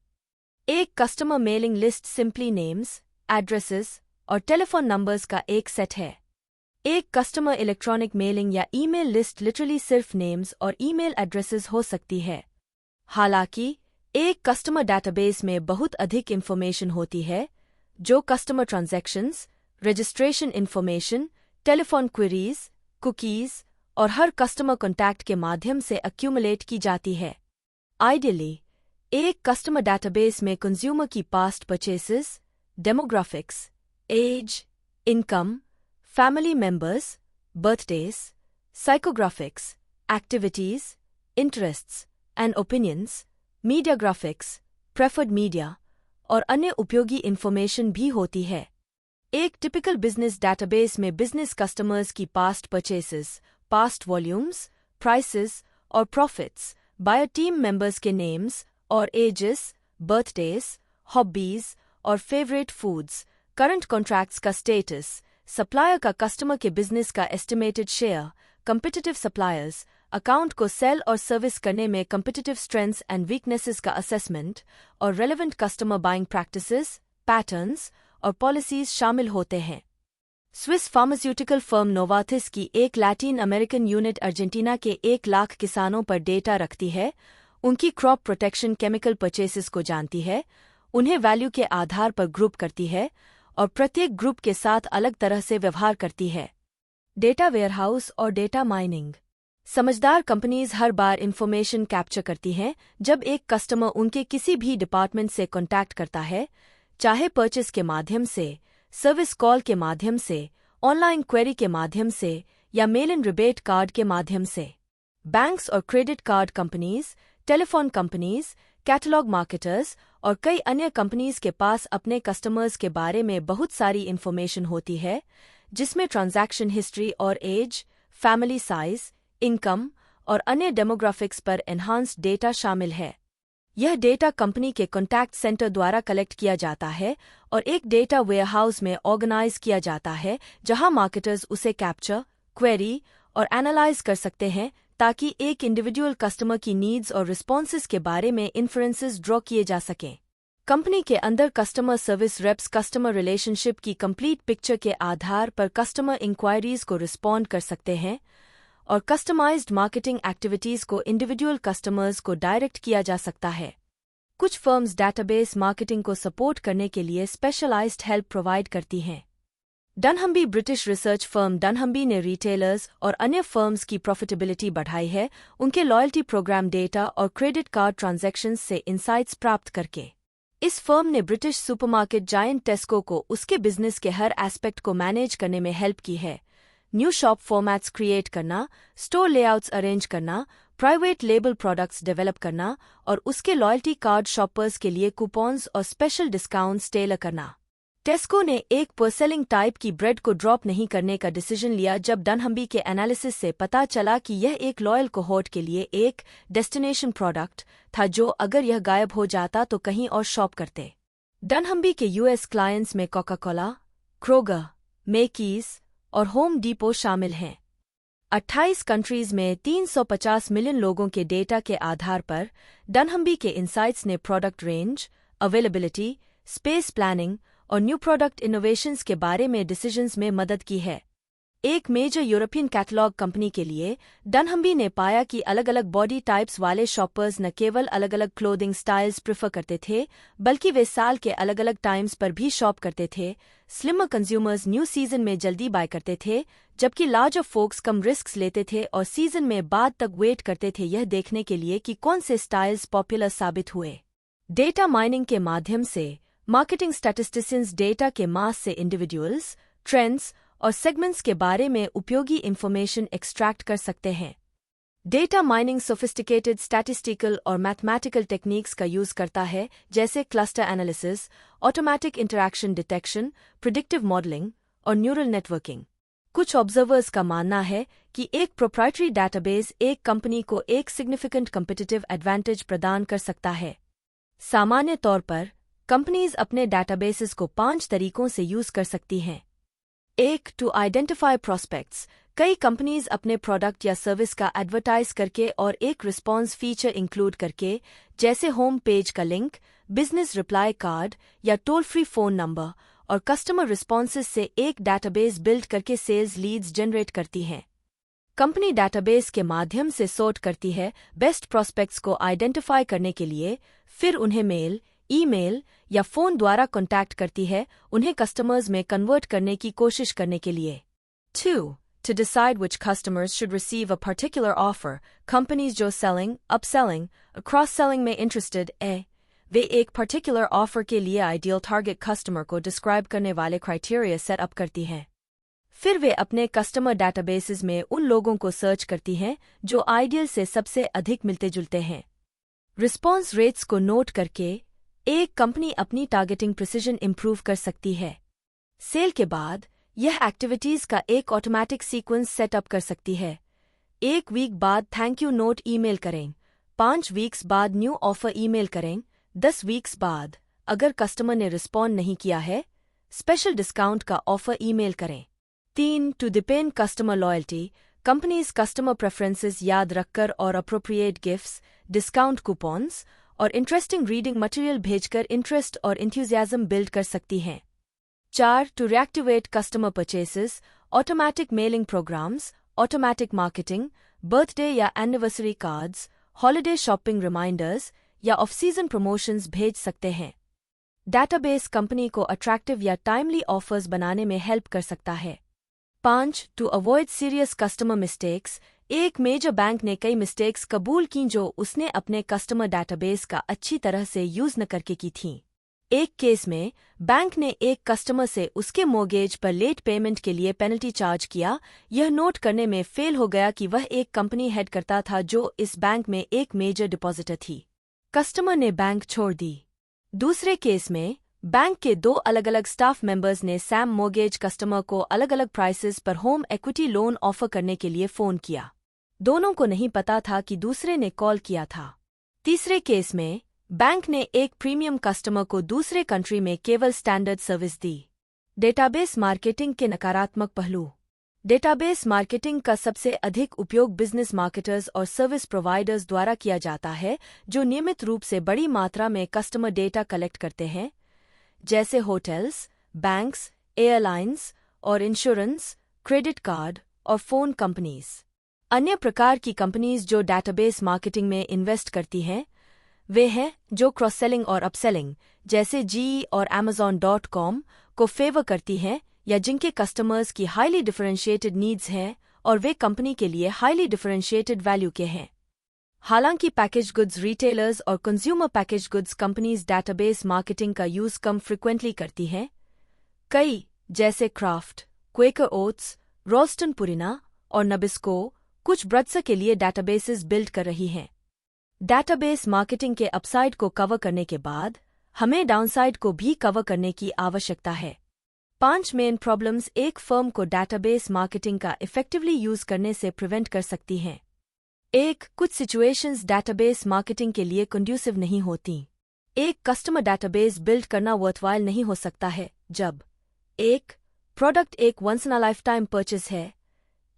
A: एक customer mailing list simply names, addresses और टेलीफोन नंबर्स का एक सेट है। एक कस्टमर इलेक्ट्रॉनिक मेलिंग या ईमेल लिस्ट लिटरली सिर्फ नेम्स और ईमेल एड्रेसेस हो सकती है। हालांकि एक कस्टमर डेटाबेस में बहुत अधिक इन्फॉर्मेशन होती है जो customer transactions, registration information, telephone queries, cookies और हर कस्टमर कॉन्टैक्ट के माध्यम से एक्यूमुलेट की जाती है। आइडियली एक कस्टमर डेटाबेस में कंज्यूमर की past purchases, demographics, age, income, family members, birthdays, psychographics, activities, interests and opinions, media graphics, preferred media और अन्य उपयोगी इन्फॉर्मेशन भी होती है। एक टिपिकल बिजनेस डेटाबेस में बिजनेस कस्टमर्स की past purchases, past volumes, prices और प्रॉफिट्स, बायर टीम मेंबर्स के नेम्स और एजेस, बर्थडेज, हॉबीज और फेवरेट फूड्स, करंट कॉन्ट्रैक्ट्स का स्टेटस, सप्लायर का कस्टमर के बिजनेस का estimated share, competitive suppliers, account को सेल और सर्विस करने में कम्पिटिटिव स्ट्रेंथ्स एंड वीकनेसेस का असेसमेंट और relevant customer buying practices, patterns और पॉलिसीज शामिल होते हैं। स्विस फार्मास्यूटिकल फर्म नोवार्टिस की एक लैटिन अमेरिकन यूनिट अर्जेंटीना के 1 लाख किसानों पर डेटा रखती है, उनकी क्रॉप प्रोटेक्शन केमिकल परचेसेस को जानती है, उन्हें वैल्यू के आधार पर ग्रुप करती है और प्रत्येक ग्रुप के साथ अलग तरह से व्यवहार करती है। डेटा वेयरहाउस और डेटा माइनिंग। समझदार कंपनीज हर बार इन्फॉर्मेशन कैप्चर करती हैं जब एक कस्टमर उनके किसी भी डिपार्टमेंट से कॉन्टैक्ट करता है, चाहे परचेस के माध्यम से, सर्विस कॉल के माध्यम से, ऑनलाइन क्वेरी के माध्यम से या मेल इन रिबेट कार्ड के माध्यम से। बैंक्स और credit card companies, telephone companies, catalogue marketers और कई अन्य कंपनीज के पास अपने कस्टमर्स के बारे में बहुत सारी इन्फॉर्मेशन होती है, जिसमें ट्रांजैक्शन हिस्ट्री और एज, फैमिली साइज, इनकम और अन्य डेमोग्राफिक्स पर एनहांस्ड डेटा शामिल है। यह डेटा कंपनी के कॉन्टैक्ट सेंटर द्वारा कलेक्ट किया जाता है और एक डेटा वेयरहाउस में ऑर्गेनाइज किया जाता है जहां मार्केटर्स उसे कैप्चर, क्वेरी और एनालाइज कर सकते हैं ताकि एक इंडिविजुअल कस्टमर की नीड्स और रिस्पॉन्सेस के बारे में इन्फरेंसेस ड्रॉ किए जा सकें। कंपनी के अंदर customer service reps customer relationship की कंप्लीट पिक्चर के आधार पर कस्टमर इंक्वायरीज को रिस्पॉन्ड कर सकते हैं और कस्टमाइज्ड मार्केटिंग एक्टिविटीज को इंडिविजुअल कस्टमर्स को डायरेक्ट किया जा सकता है। कुछ फर्म्स डेटाबेस मार्केटिंग को सपोर्ट करने के लिए स्पेशलाइज्ड हेल्प प्रोवाइड करती हैं। डनहम्बी ब्रिटिश रिसर्च फर्म डनहम्बी ने रिटेलर्स और अन्य फर्म्स की प्रॉफिटेबिलिटी बढ़ाई है उनके लॉयल्टी प्रोग्राम डेटा और क्रेडिट कार्ड ट्रांजैक्शंस से इंसाइट्स प्राप्त करके। इस फर्म ने ब्रिटिश सुपरमार्केट जायंट टेस्को को उसके बिजनेस के हर एस्पेक्ट को मैनेज करने में हेल्प की है। न्यू शॉप फॉर्मेट्स क्रिएट करना, स्टोर लेआउट्स अरेंज करना, प्राइवेट लेबल प्रोडक्ट्स डेवलप करना और उसके लॉयल्टी कार्ड शॉपर्स के लिए कूपन्स और स्पेशल डिस्काउंट्स टेलर करना। टेस्को ने एक परसेलिंग टाइप की ब्रेड को ड्रॉप नहीं करने का डिसीजन लिया जब डनहम्बी के एनालिसिस से पता चला कि यह एक लॉयल कोहोर्ट के लिए एक डेस्टिनेशन प्रोडक्ट था जो अगर यह गायब हो जाता तो कहीं और शॉप करते। डनहम्बी के यूएस क्लाइंट्स में कोका कोला, क्रोगर, मेकीज और होम डिपो शामिल हैं। 28 कंट्रीज में 350 मिलियन लोगों के डेटा के आधार पर डनहम्बी के इनसाइट्स ने product range, availability, space planning और न्यू प्रोडक्ट इनोवेशंस के बारे में डिसीजंस में मदद की है। एक मेजर यूरोपियन कैटलॉग कंपनी के लिए डनहम्बी ने पाया कि अलग अलग बॉडी टाइप्स वाले शॉपर्स न केवल अलग अलग क्लोथिंग स्टाइल्स प्रेफर करते थे बल्कि वे साल के अलग अलग टाइम्स पर भी शॉप करते थे। स्लिमर कंज्यूमर्स न्यू सीजन में जल्दी बाय करते थे जबकि लार्जर फोक्स कम रिस्क्स लेते थे और सीजन में बाद तक वेट करते थे यह देखने के लिए कि कौन से स्टाइल्स पॉपुलर साबित हुए। डेटा माइनिंग के माध्यम से मार्केटिंग स्टैटिस्टिशियंस डेटा के मास से इंडिविजुअल्स, ट्रेंड्स और सेगमेंट्स के बारे में उपयोगी इंफॉर्मेशन एक्सट्रैक्ट कर सकते हैं। डेटा माइनिंग सोफिस्टिकेटेड स्टैटिस्टिकल और मैथमेटिकल टेक्निक्स का यूज करता है जैसे cluster analysis, automatic interaction detection, predictive modelling और न्यूरल नेटवर्किंग। कुछ ऑब्जर्वर्स का मानना है कि एक प्रोप्राइटरी डेटाबेस एक कंपनी को एक सिग्निफिकेंट कम्पिटिटिव एडवांटेज प्रदान कर सकता है। सामान्य तौर पर कंपनीज अपने डेटाबेसेस को 5 तरीकों से यूज कर सकती हैं। 1. To identify prospects. कई कंपनीज अपने प्रोडक्ट या सर्विस का एडवर्टाइज करके और एक रिस्पॉन्स फीचर इंक्लूड करके, जैसे होम पेज का लिंक, बिजनेस रिप्लाई कार्ड या टोल फ्री फोन नंबर, और कस्टमर रिस्पॉन्सेज से एक डेटाबेस बिल्ड करके सेल्स लीड्स जनरेट करती हैं। कंपनी डेटाबेस के माध्यम से सॉर्ट करती है बेस्ट प्रॉस्पेक्ट्स को आइडेंटिफाई करने के लिए, फिर उन्हें मेल, ईमेल या फोन द्वारा कॉन्टैक्ट करती है उन्हें कस्टमर्स में कन्वर्ट करने की कोशिश करने के लिए। 2. To decide which customers should receive a particular offer, companies जो selling, upselling, cross-selling में interested है, वे एक particular offer के लिए ideal target customer को describe करने वाले criteria set up करती हैं। फिर वे अपने कस्टमर डेटाबेसेस में उन लोगों को सर्च करती हैं जो आइडियल से सबसे अधिक मिलते जुलते हैं। रिस्पॉन्स रेट्स को नोट करके एक कंपनी अपनी टारगेटिंग प्रिसिजन इंप्रूव कर सकती है। सेल के बाद यह एक्टिविटीज का एक ऑटोमैटिक सीक्वेंस सेटअप कर सकती है। 1 वीक बाद थैंक यू नोट ईमेल करें, 5 वीक्स बाद न्यू ऑफर ईमेल करें, 10 वीक्स बाद अगर कस्टमर ने रिस्पॉन्ड नहीं किया है स्पेशल डिस्काउंट का ऑफर ईमेल करें। 3. To depend customer loyalty. Companies customer preferences याद रखकर और अप्रोप्रिएट गिफ्ट्स, डिस्काउंट कूपन्स और इंटरेस्टिंग रीडिंग मटेरियल भेजकर इंटरेस्ट और इंथ्यूजियाज्म बिल्ड कर सकती हैं। 4. To reactivate customer purchases. Automatic mailing programmes, automatic marketing, birthday या anniversary cards, holiday shopping reminders या ऑफ सीजन प्रमोशंस भेज सकते हैं। डेटाबेस कंपनी को अट्रैक्टिव या टाइमली ऑफर्स बनाने में हेल्प कर सकता है। 5. To avoid serious customer mistakes. एक मेजर बैंक ने कई मिस्टेक्स कबूल की जो उसने अपने कस्टमर डेटाबेस का अच्छी तरह से यूज न करके की थीं। एक केस में बैंक ने एक कस्टमर से उसके मोर्गेज पर लेट पेमेंट के लिए पेनल्टी चार्ज किया, यह नोट करने में फेल हो गया कि वह एक कंपनी हेड करता था जो इस बैंक में एक मेजर डिपॉजिटर थी। कस्टमर ने बैंक छोड़ दी। दूसरे केस में बैंक के 2 अलग अलग स्टाफ मेंबर्स ने सैम मोर्गेज कस्टमर को अलग अलग प्राइसेस पर होम इक्विटी लोन ऑफर करने के लिए फोन किया। दोनों को नहीं पता था कि दूसरे ने कॉल किया था। तीसरे केस में बैंक ने एक प्रीमियम कस्टमर को दूसरे कंट्री में केवल स्टैंडर्ड सर्विस दी। डेटाबेस मार्केटिंग के नकारात्मक पहलू। डेटाबेस मार्केटिंग का सबसे अधिक उपयोग बिजनेस मार्केटर्स और सर्विस प्रोवाइडर्स द्वारा किया जाता है जो नियमित रूप से बड़ी मात्रा में कस्टमर डेटा कलेक्ट करते हैं, जैसे होटल्स, बैंक्स, एयरलाइंस और इंश्योरेंस, क्रेडिट कार्ड और फोन कंपनीज। अन्य प्रकार की कंपनीज जो डेटाबेस मार्केटिंग में इन्वेस्ट करती हैं वे हैं जो क्रॉस सेलिंग और अपसेलिंग जैसे GE और Amazon.com को फेवर करती हैं या जिनके कस्टमर्स की हाईली डिफरेंशिएटेड नीड्स हैं और वे कंपनी के लिए हाईली डिफरेंशिएटेड वैल्यू के हैं। हालांकि पैकेज गुड्स रिटेलर्स और consumer package goods companies database marketing का यूज कम फ्रिक्वेंटली करती हैं। कई, जैसे क्राफ्ट, क्वेकर ओट्स, रोल्स्टन पुरीना और नबिस्को, कुछ ब्रड्स के लिए डेटाबेसेस बिल्ड कर रही हैं। डेटाबेस मार्केटिंग के अपसाइड को कवर करने के बाद हमें डाउनसाइड को भी कवर करने की आवश्यकता है। 5 मेन प्रॉब्लम्स एक फर्म को डेटाबेस मार्केटिंग का इफेक्टिवली यूज करने से प्रिवेंट कर सकती हैं। 1. कुछ सिचुएशंस डेटाबेस मार्केटिंग के लिए कंड्यूसिव नहीं होती। एक कस्टमर डेटाबेस बिल्ड करना वर्थवाइल नहीं हो सकता है जब 1. प्रोडक्ट एक once in a lifetime purchase है,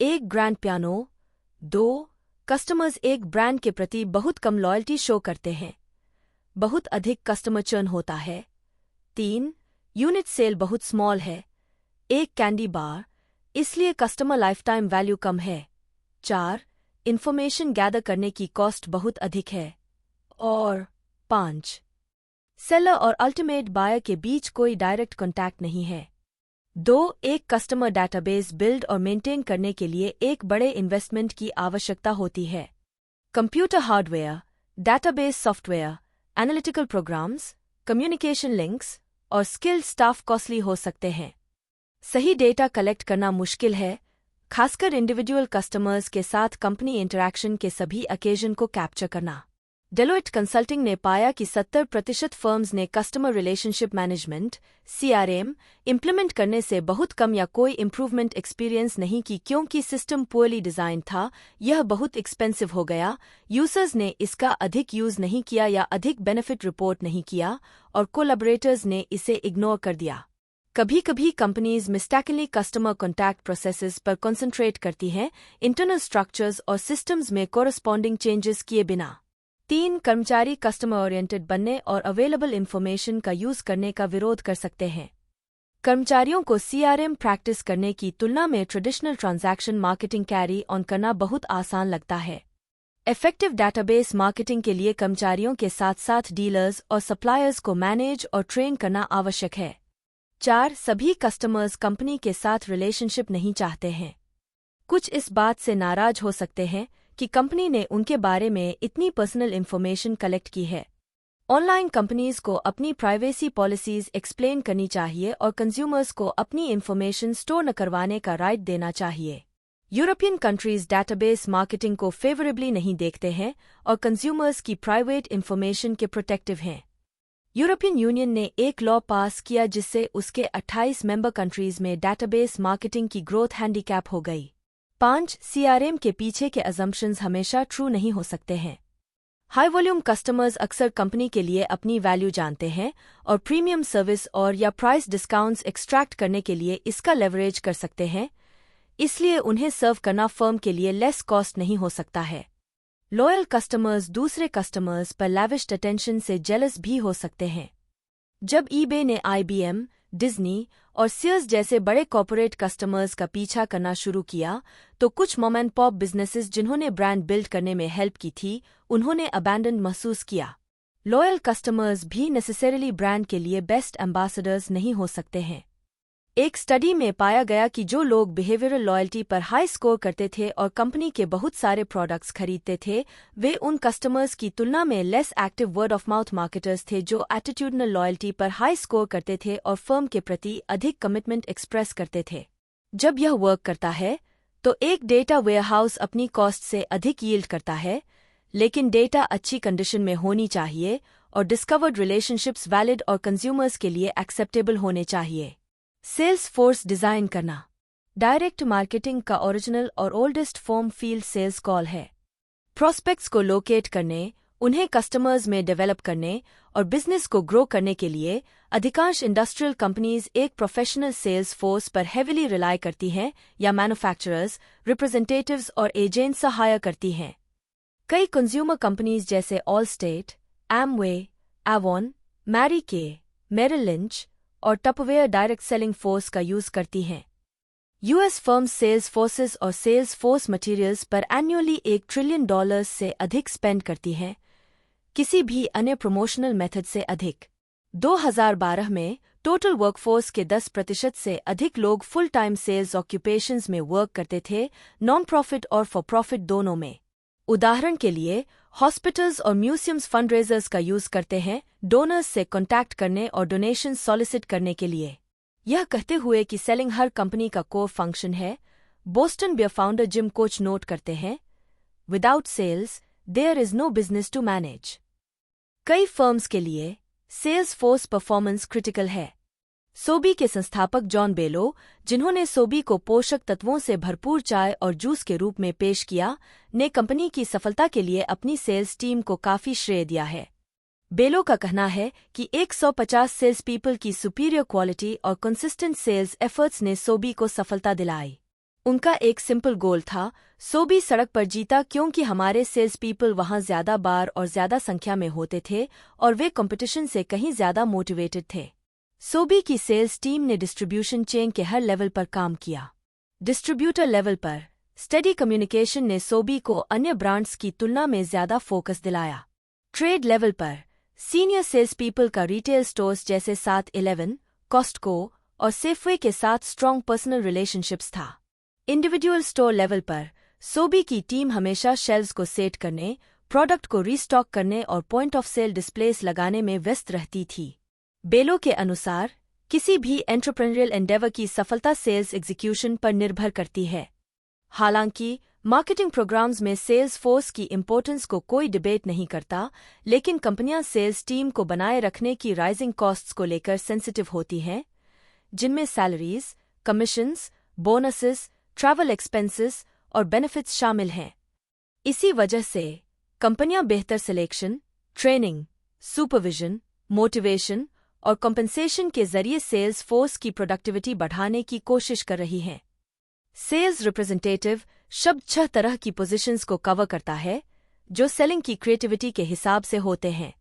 A: एक ग्रैंड पियानो। 2. कस्टमर्स एक ब्रांड के प्रति बहुत कम लॉयल्टी शो करते हैं, बहुत अधिक कस्टमर चर्न होता है। 3. यूनिट सेल बहुत स्मॉल है, एक कैंडी बार, इसलिए कस्टमर लाइफ टाइम वैल्यू कम है। 4. इन्फॉर्मेशन गैदर करने की कॉस्ट बहुत अधिक है। और 5. सेलर और अल्टीमेट बायर के बीच कोई डायरेक्ट कॉन्टैक्ट नहीं है। 2. एक कस्टमर डेटाबेस बिल्ड और मेंटेन करने के लिए एक बड़े इन्वेस्टमेंट की आवश्यकता होती है। Computer hardware, database software, analytical programs, communication links और स्किल्ड स्टाफ कॉस्टली हो सकते हैं। सही डेटा कलेक्ट करना मुश्किल है, खासकर इंडिविजुअल कस्टमर्स के साथ कंपनी इंटरैक्शन के सभी अकेजन को कैप्चर करना। डेलोइट कंसल्टिंग ने पाया कि 70% फर्म्स ने customer relationship management (CRM) implement करने से बहुत कम या कोई इम्प्रूवमेंट एक्सपीरियंस नहीं की क्योंकि सिस्टम पुअरली डिजाइन था, यह बहुत एक्सपेंसिव हो गया, यूजर्स ने इसका अधिक यूज नहीं किया या अधिक बेनिफिट रिपोर्ट नहीं किया, और कोलैबोरेटर्स ने इसे इग्नोर कर दिया। कभी कभी companies mistakenly customer contact processes पर कॉन्सेंट्रेट करती हैं, इंटरनल स्ट्रक्चर्स और सिस्टम्स में कोरस्पॉन्डिंग चेंजेस किए बिना। 3. कर्मचारी कस्टमर ओरिएंटेड बनने और अवेलेबल इन्फॉर्मेशन का यूज करने का विरोध कर सकते हैं। कर्मचारियों को CRM प्रैक्टिस करने की तुलना में traditional transaction marketing carry on करना बहुत आसान लगता है। इफेक्टिव डेटाबेस मार्केटिंग के लिए कर्मचारियों के साथ साथ डीलर्स और सप्लायर्स को मैनेज और ट्रेन करना आवश्यक है। 4. सभी कस्टमर्स कंपनी के साथ रिलेशनशिप नहीं चाहते हैं। कुछ इस बात से नाराज हो सकते हैं कि कंपनी ने उनके बारे में इतनी पर्सनल इन्फॉर्मेशन कलेक्ट की है। ऑनलाइन कंपनीज को अपनी प्राइवेसी पॉलिसीज एक्सप्लेन करनी चाहिए और कंज्यूमर्स को अपनी इन्फॉर्मेशन स्टोर न करवाने का राइट देना चाहिए। यूरोपियन कंट्रीज डेटाबेस मार्केटिंग को फेवरेबली नहीं देखते हैं और कंज्यूमर्स की प्राइवेट इन्फॉर्मेशन के प्रोटेक्टिव हैं। यूरोपियन यूनियन ने एक लॉ पास किया जिससे उसके 28 मेंबर कंट्रीज में डेटाबेस मार्केटिंग की ग्रोथ हैंडीकैप हो गई। 5. CRM के पीछे के अजम्पशंस हमेशा ट्रू नहीं हो सकते हैं। हाई वॉल्यूम कस्टमर्स अक्सर कंपनी के लिए अपनी वैल्यू जानते हैं और प्रीमियम सर्विस और या प्राइस डिस्काउंट्स एक्सट्रैक्ट करने के लिए इसका लेवरेज कर सकते हैं, इसलिए उन्हें सर्व करना फर्म के लिए लेस कॉस्ट नहीं हो सकता है। लॉयल कस्टमर्स दूसरे कस्टमर्स पर लैविश्ड अटेंशन से जेलस भी हो सकते हैं। जब eBay ने IBM, डिज्नी और सीयर्स जैसे बड़े कॉर्पोरेट कस्टमर्स का पीछा करना शुरू किया, तो कुछ मॉम एंड पॉप बिजनेसेस जिन्होंने ब्रांड बिल्ड करने में हेल्प की थी, उन्होंने अबैंडन महसूस किया। लॉयल कस्टमर्स भी नेसेसरीली ब्रांड के लिए बेस्ट एम्बेसडर्स नहीं हो सकते हैं। एक स्टडी में पाया गया कि जो लोग बिहेवियरल लॉयल्टी पर हाई स्कोर करते थे और कंपनी के बहुत सारे प्रोडक्ट्स खरीदते थे, वे उन कस्टमर्स की तुलना में less active word of mouth marketers थे जो एटीट्यूडनल लॉयल्टी पर हाई स्कोर करते थे और फर्म के प्रति अधिक कमिटमेंट एक्सप्रेस करते थे। जब यह वर्क करता है, तो एक डेटा वेयरहाउस अपनी कॉस्ट से अधिक यील्ड करता है, लेकिन डेटा अच्छी कंडीशन में होनी चाहिए और डिस्कवर्ड रिलेशनशिप्स वैलिड और कंज्यूमर्स के लिए एक्सेप्टेबल होने चाहिए। सेल्स फोर्स डिजाइन करना। डायरेक्ट मार्केटिंग का ओरिजिनल और oldest form field sales call है। प्रोस्पेक्ट्स को लोकेट करने, उन्हें कस्टमर्स में डेवलप करने और बिजनेस को ग्रो करने के लिए अधिकांश इंडस्ट्रियल कंपनीज एक प्रोफेशनल सेल्स फोर्स पर हेविली रिलाई करती हैं या मैन्युफैक्चरर्स, रिप्रेजेंटेटिव्स और एजेंट्स हायर करती हैं। कई कंज्यूमर कंपनीज जैसे ऑलस्टेट, एमवे, एवॉन, मैरी के, मेरिल लिंच और टपवेयर डायरेक्ट सेलिंग फोर्स का यूज करती हैं। यूएस फर्म्स सेल्स फोर्सेस और सेल्स फोर्स मटेरियल्स पर एनुअली $1 ट्रिलियन से अधिक स्पेंड करती हैं, किसी भी अन्य प्रमोशनल मेथड से अधिक। 2012 में टोटल वर्कफोर्स के 10% से अधिक लोग फुल टाइम सेल्स ऑक्यूपेशंस में वर्क करते थे, नॉन प्रॉफिट और फॉर प्रॉफिट दोनों में। उदाहरण के लिए, हॉस्पिटल्स और म्यूजियम्स फंडरेजर्स का यूज करते हैं डोनर्स से कॉन्टैक्ट करने और डोनेशन सॉलिसिट करने के लिए। यह कहते हुए कि सेलिंग हर कंपनी का कोर फंक्शन है, Boston Beer founder Jim Koch note करते हैं, without sales there is no business to manage. कई फर्म्स के लिए सेल्स फोर्स परफॉर्मेंस क्रिटिकल है। सोबी के संस्थापक जॉन बेलो, जिन्होंने सोबी को पोषक तत्वों से भरपूर चाय और जूस के रूप में पेश किया, ने कंपनी की सफलता के लिए अपनी सेल्स टीम को काफी श्रेय दिया है। बेलो का कहना है कि 150 सेल्स पीपल की सुपीरियर क्वालिटी और कंसिस्टेंट सेल्स एफर्ट्स ने सोबी को सफलता दिलाई। उनका एक सिंपल गोल था, सोबी सड़क पर जीता क्योंकि हमारे सेल्स पीपल वहां ज्यादा बार और ज्यादा संख्या में होते थे और वे कंपटीशन से कहीं ज्यादा मोटिवेटेड थे। सोबी की सेल्स टीम ने डिस्ट्रीब्यूशन चेन के हर लेवल पर काम किया। डिस्ट्रीब्यूटर लेवल पर स्टेडी कम्युनिकेशन ने सोबी को अन्य ब्रांड्स की तुलना में ज्यादा फोकस दिलाया। ट्रेड लेवल पर सीनियर सेल्स पीपल का रिटेल स्टोर्स जैसे 7-Eleven, कॉस्टको और सेफवे के साथ स्ट्रॉन्ग पर्सनल रिलेशनशिप्स था। इंडिविजुअल स्टोर लेवल पर सोबी की टीम हमेशा शेल्व्स को सेट करने, प्रोडक्ट को रीस्टॉक करने और पॉइंट ऑफ सेल डिस्प्लेस लगाने में व्यस्त रहती थी। बेलो के अनुसार किसी भी एंटरप्रेन्योरियल एंडेवर की सफलता सेल्स एग्जीक्यूशन पर निर्भर करती है। हालांकि मार्केटिंग प्रोग्राम्स में सेल्स फोर्स की इंपॉर्टेंस को कोई डिबेट नहीं करता, लेकिन कंपनियां सेल्स टीम को बनाए रखने की राइजिंग कॉस्ट्स को लेकर सेंसिटिव होती हैं, जिनमें salaries, commissions, bonuses, travel expenses और बेनिफिट्स शामिल हैं। इसी वजह से कंपनियां बेहतर सिलेक्शन, ट्रेनिंग, सुपरविजन, मोटिवेशन और कॉम्पेंसेशन के जरिए सेल्स फोर्स की प्रोडक्टिविटी बढ़ाने की कोशिश कर रही हैं। सेल्स रिप्रेजेंटेटिव शब्द 6 तरह की पोजीशंस को कवर करता है, जो सेलिंग की क्रिएटिविटी के हिसाब से होते हैं।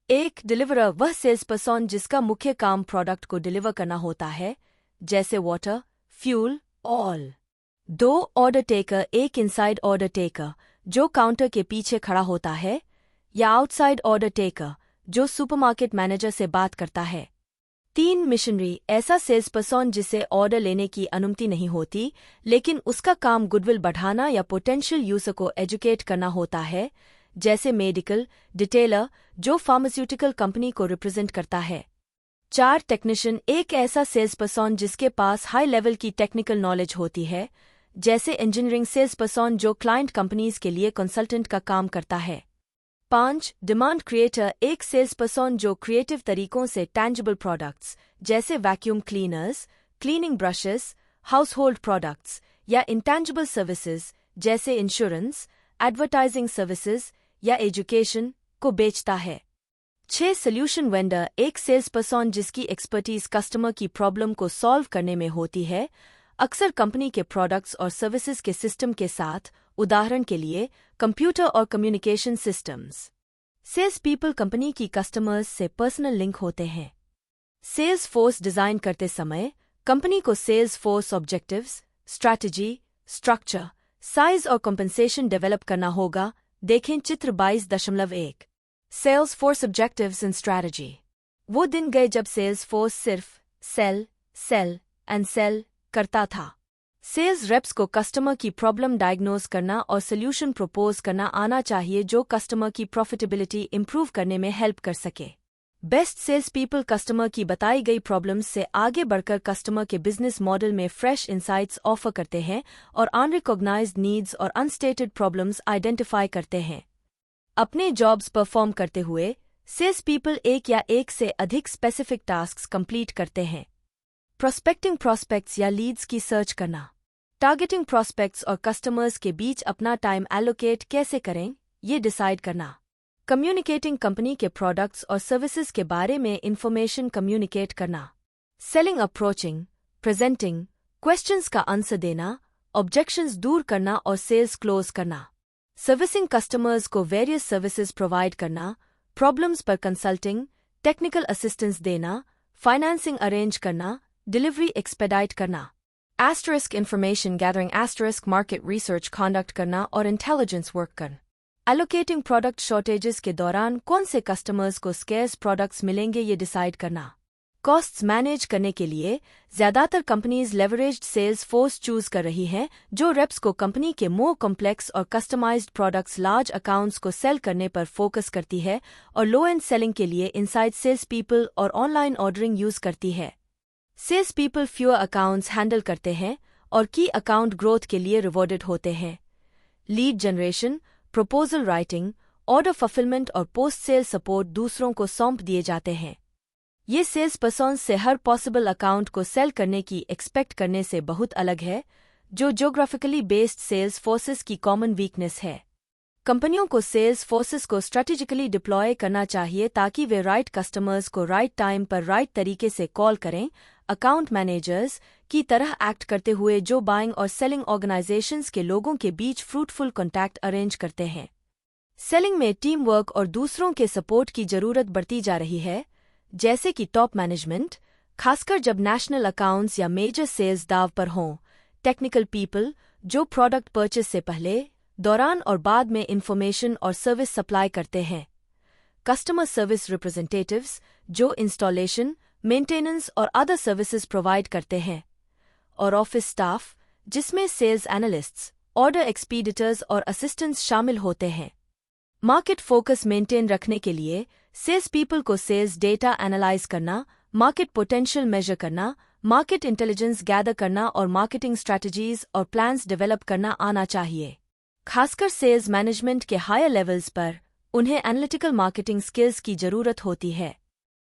A: 1. डिलीवरर, वह सेल्स पर्सन जिसका मुख्य काम प्रोडक्ट को डिलीवर करना होता है, जैसे water, fuel, oil. 2. Order taker, एक इनसाइड ऑर्डर टेकर जो काउंटर के पीछे खड़ा होता है, या आउटसाइड ऑर्डर टेकर जो सुपरमार्केट मैनेजर से बात करता है। 3. मिशनरी, ऐसा सेल्स पर्सन जिसे ऑर्डर लेने की अनुमति नहीं होती, लेकिन उसका काम गुडविल बढ़ाना या पोटेंशियल यूजर को एजुकेट करना होता है, जैसे मेडिकल डिटेलर जो फार्मास्यूटिकल कंपनी को रिप्रेजेंट करता है। 4. टेक्नीशियन, एक ऐसा सेल्स पर्सन जिसके पास हाई लेवल की टेक्निकल नॉलेज होती है, जैसे इंजीनियरिंग सेल्स पर्सन जो क्लाइंट कंपनीज के लिए कंसल्टेंट का काम करता है। 5. डिमांड क्रिएटर, एक सेल्स पर्सन जो क्रिएटिव तरीकों से टैंजिबल प्रोडक्ट्स जैसे vacuum cleaners, cleaning brushes, house hold products या इंटैंजिबल सर्विसेज जैसे इंश्योरेंस, एडवर्टाइजिंग सर्विसेज या एजुकेशन को बेचता है। 6. सोल्यूशन वेंडर, एक सेल्स पर्सन जिसकी एक्सपर्टीज कस्टमर की प्रॉब्लम को सॉल्व करने में होती है, अक्सर कंपनी के प्रोडक्ट्स और सर्विसेज के सिस्टम के साथ, उदाहरण के लिए कंप्यूटर और communication systems. Sales people company की कस्टमर्स से पर्सनल लिंक होते हैं। सेल्स फोर्स डिजाइन करते समय कंपनी को sales force objectives, strategy, structure, size और कॉम्पेंसेशन डेवलप करना होगा। देखें चित्र 22.1। Sales force objectives and strategy. वो दिन गए जब सेल्स फोर्स सिर्फ सेल, सेल एंड सेल करता था। सेल्स रेप्स को कस्टमर की प्रॉब्लम डायग्नोज करना और सोल्यूशन प्रपोज करना आना चाहिए जो कस्टमर की प्रॉफिटेबिलिटी इंप्रूव करने में हेल्प कर सके। बेस्ट सेल्स पीपल कस्टमर की बताई गई प्रॉब्लम्स से आगे बढ़कर कस्टमर के बिजनेस मॉडल में फ्रेश इंसाइट्स ऑफर करते हैं और अनरिकॉग्नाइज्ड नीड्स और अनस्टेटेड प्रॉब्लम्स आइडेंटिफाई करते हैं। अपने जॉब्स परफॉर्म करते हुए सेल्स पीपल एक या एक से अधिक स्पेसिफिक टास्क्स कंप्लीट करते हैं। प्रोस्पेक्टिंग प्रॉस्पेक्ट्स या लीड्स की सर्च करना। टारगेटिंग प्रॉस्पेक्ट्स और कस्टमर्स के बीच अपना टाइम एलोकेट कैसे करें, ये डिसाइड करना। कम्युनिकेटिंग कंपनी के प्रोडक्ट्स और सर्विसेज के बारे में इंफॉर्मेशन कम्युनिकेट करना। सेलिंग अप्रोचिंग, प्रेजेंटिंग, क्वेश्चंस का आंसर देना, ऑब्जेक्शंस दूर करना और सेल्स क्लोज करना। सर्विसिंग कस्टमर्स को वेरियस सर्विसेज प्रोवाइड करना, प्रॉब्लम्स पर कंसल्टिंग, टेक्निकल असिस्टेंस देना, फाइनेंसिंग अरेंज करना, डिलीवरी एक्सपेडाइट करना। Asterisk information gathering, asterisk market research conduct करना और इंटेलिजेंस वर्क करना। एलोकेटिंग प्रोडक्ट शॉर्टेजेस के दौरान कौन से कस्टमर्स को स्केर्स प्रोडक्ट्स मिलेंगे ये डिसाइड करना। कॉस्ट्स मैनेज करने के लिए ज्यादातर companies leveraged sales force choose कर रही हैं जो रेप्स को कंपनी के मोर कॉम्प्लेक्स और कस्टमाइज्ड प्रोडक्ट्स लार्ज अकाउंट्स को सेल करने पर फोकस करती है और लो एंड सेलिंग के लिए इनसाइड सेल्स पीपल और ऑनलाइन ऑर्डरिंग यूज करती है। Sales people fewer accounts handle करते हैं और की अकाउंट ग्रोथ के लिए रिवॉर्डेड होते हैं। Lead generation, proposal writing, order fulfilment और पोस्ट सेल सपोर्ट दूसरों को सौंप दिए जाते हैं। ये सेल्स पर्सन से हर पॉसिबल अकाउंट को सेल करने की एक्सपेक्ट करने से बहुत अलग है, जो ज्योग्राफिकली बेस्ड सेल्स फोर्सेस की कॉमन वीकनेस है। कंपनियों को सेल्स फोर्सेस को स्ट्रैटेजिकली डिप्लॉय करना चाहिए ताकि वे राइट कस्टमर्स को राइट टाइम पर राइट तरीके से कॉल करें, अकाउंट मैनेजर्स की तरह एक्ट करते हुए जो बाइंग और सेलिंग ऑर्गेनाइजेशंस के लोगों के बीच फ्रूटफुल कॉन्टैक्ट अरेंज करते हैं। सेलिंग में टीम वर्क और दूसरों के सपोर्ट की जरूरत बढ़ती जा रही है, जैसे कि टॉप मैनेजमेंट, खासकर जब नेशनल अकाउंट्स या मेजर सेल्स दाव पर हों, टेक्निकल पीपल जो प्रोडक्ट परचेस से पहले, दौरान और बाद में इंफॉर्मेशन और सर्विस सप्लाई करते हैं, कस्टमर सर्विस रिप्रेजेंटेटिव्स जो इंस्टॉलेशन, मेंटेनेंस और अदर सर्विसेज प्रोवाइड करते हैं, और ऑफिस स्टाफ जिसमें सेल्स एनालिस्ट्स, ऑर्डर एक्सपीडिटर्स और असिस्टेंट्स शामिल होते हैं। मार्केट फोकस मेंटेन रखने के लिए सेल्स पीपल को सेल्स डेटा एनालाइज करना, मार्केट पोटेंशियल मेजर करना, मार्केट इंटेलिजेंस गैदर करना और मार्केटिंग स्ट्रैटेजीज और प्लान्स डेवलप करना आना चाहिए। खासकर सेल्स मैनेजमेंट के हायर लेवल्स पर उन्हें एनालिटिकल मार्केटिंग स्किल्स की जरूरत होती है।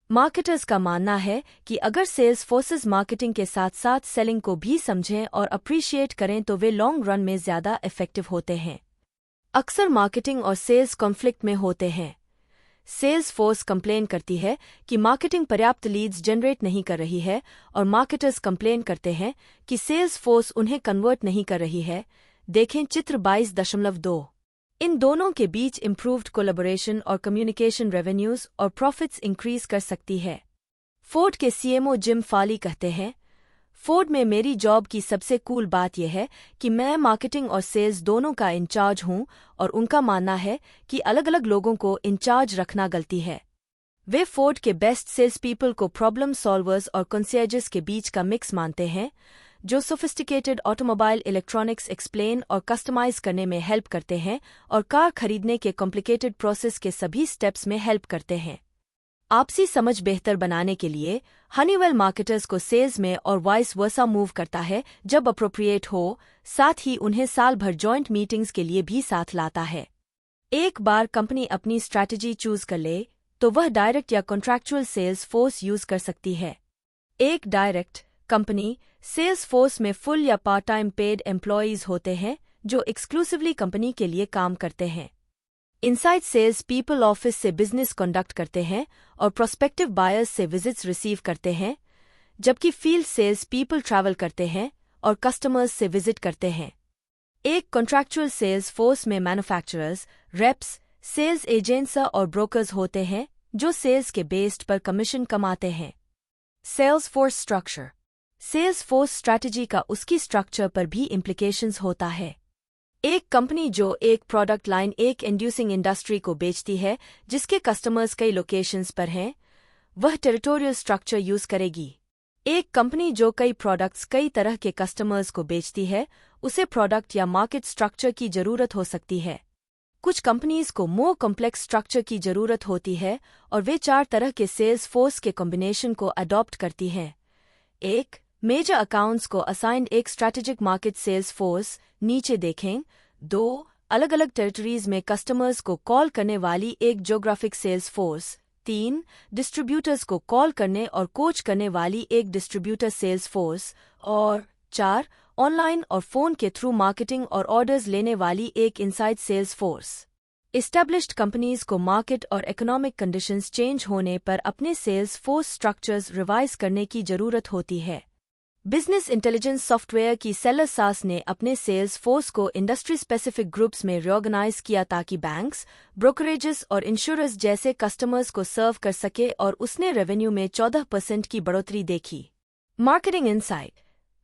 A: मार्केटर्स का मानना है कि अगर सेल्स फोर्सेस मार्केटिंग के साथ साथ सेलिंग को भी समझें और अप्रिशिएट करें तो वे लॉन्ग रन में ज्यादा इफेक्टिव होते हैं। अक्सर मार्केटिंग और सेल्स कॉन्फ्लिक्ट में होते हैं। सेल्स फोर्स कंप्लेन करती है कि मार्केटिंग पर्याप्त लीड्स जनरेट नहीं कर रही है और मार्केटर्स कंप्लेन करते हैं कि सेल्स फोर्स उन्हें कन्वर्ट नहीं कर रही है। देखें चित्र 22.2। इन दोनों के बीच इम्प्रूव्ड कोलैबोरेशन और कम्युनिकेशन रेवेन्यूज और प्रॉफिट्स इंक्रीज कर सकती है। फोर्ड के सीएमओ जिम फाली कहते हैं, फोर्ड में मेरी जॉब की सबसे कूल बात यह है कि मैं मार्केटिंग और सेल्स दोनों का इंचार्ज हूं और उनका मानना है कि अलग अलग लोगों को इंचार्ज रखना गलती है। वे फोर्ड के बेस्ट सेल्स पीपल को प्रॉब्लम सॉल्वर्स और कंसियर्जेस के बीच का मिक्स मानते हैं, जो सोफिस्टिकेटेड ऑटोमोबाइल इलेक्ट्रॉनिक्स एक्सप्लेन और कस्टमाइज करने में हेल्प करते हैं और कार खरीदने के कॉम्प्लिकेटेड प्रोसेस के सभी स्टेप्स में हेल्प करते हैं। आपसी समझ बेहतर बनाने के लिए हनीवेल मार्केटर्स को सेल्स में और वाइस वर्सा मूव करता है जब अप्रोप्रिएट हो, साथ ही उन्हें साल भर जॉइंट मीटिंग्स के लिए भी साथ लाता है। एक बार कंपनी अपनी स्ट्रैटेजी चूज कर ले तो वह डायरेक्ट या कॉन्ट्रैक्चुअल सेल्स फोर्स यूज कर सकती है। एक डायरेक्ट कंपनी सेल्स फोर्स में फुल या पार्ट टाइम पेड एम्प्लॉयज होते हैं जो एक्सक्लूसिवली कंपनी के लिए काम करते हैं। इनसाइड सेल्स पीपल ऑफिस से बिजनेस कंडक्ट करते हैं और प्रोस्पेक्टिव बायर्स से विजिट्स रिसीव करते हैं, जबकि फील्ड सेल्स पीपल ट्रैवल करते हैं और कस्टमर्स से विजिट करते हैं। एक कॉन्ट्रैक्चुअल सेल्स फोर्स में मैन्युफैक्चरर्स, रेप्स, सेल्स एजेंट्स और ब्रोकर्स होते हैं जो सेल्स के बेस्ड पर कमीशन कमाते हैं। Sales force structure, sales force strategy का उसकी स्ट्रक्चर पर भी इम्प्लीकेशंस होता है। एक कंपनी जो एक प्रोडक्ट लाइन एक इंड्यूसिंग इंडस्ट्री को बेचती है जिसके कस्टमर्स कई लोकेशंस पर हैं, वह टेरिटोरियल स्ट्रक्चर यूज करेगी। एक कंपनी जो कई प्रोडक्ट्स कई तरह के कस्टमर्स को बेचती है, उसे प्रोडक्ट या मार्केट स्ट्रक्चर की जरूरत हो सकती है। कुछ कंपनीज को मोर कॉम्प्लेक्स स्ट्रक्चर की जरूरत होती है और वे 4 तरह के सेल्स फोर्स के कॉम्बिनेशन को अडॉप्ट करती हैं। 1. मेजर अकाउंट्स को असाइंड एक स्ट्रैटेजिक मार्केट सेल्स फोर्स, नीचे देखें। 2. अलग अलग टेरिटरीज में कस्टमर्स को कॉल करने वाली एक ज्योग्राफिक सेल्स फोर्स। 3. डिस्ट्रीब्यूटर्स को कॉल करने और कोच करने वाली एक डिस्ट्रीब्यूटर सेल्स फोर्स। और 4. ऑनलाइन और फोन के थ्रू मार्केटिंग और ऑर्डर्स लेने वाली एक inside sales force. Established companies को मार्केट और इकोनॉमिक कंडीशंस चेंज होने पर अपने सेल्स फोर्स स्ट्रक्चर्स रिवाइज करने की जरूरत होती है। बिजनेस इंटेलिजेंस सॉफ्टवेयर की सेलर सास ने अपने सेल्स फोर्स को इंडस्ट्री स्पेसिफिक ग्रुप्स में रिऑर्गेनाइज किया ताकि बैंक्स, ब्रोकरेजेस और इंश्योरर्स जैसे कस्टमर्स को सर्व कर सके और उसने रेवेन्यू में 14% की बढ़ोतरी देखी। Marketing insight,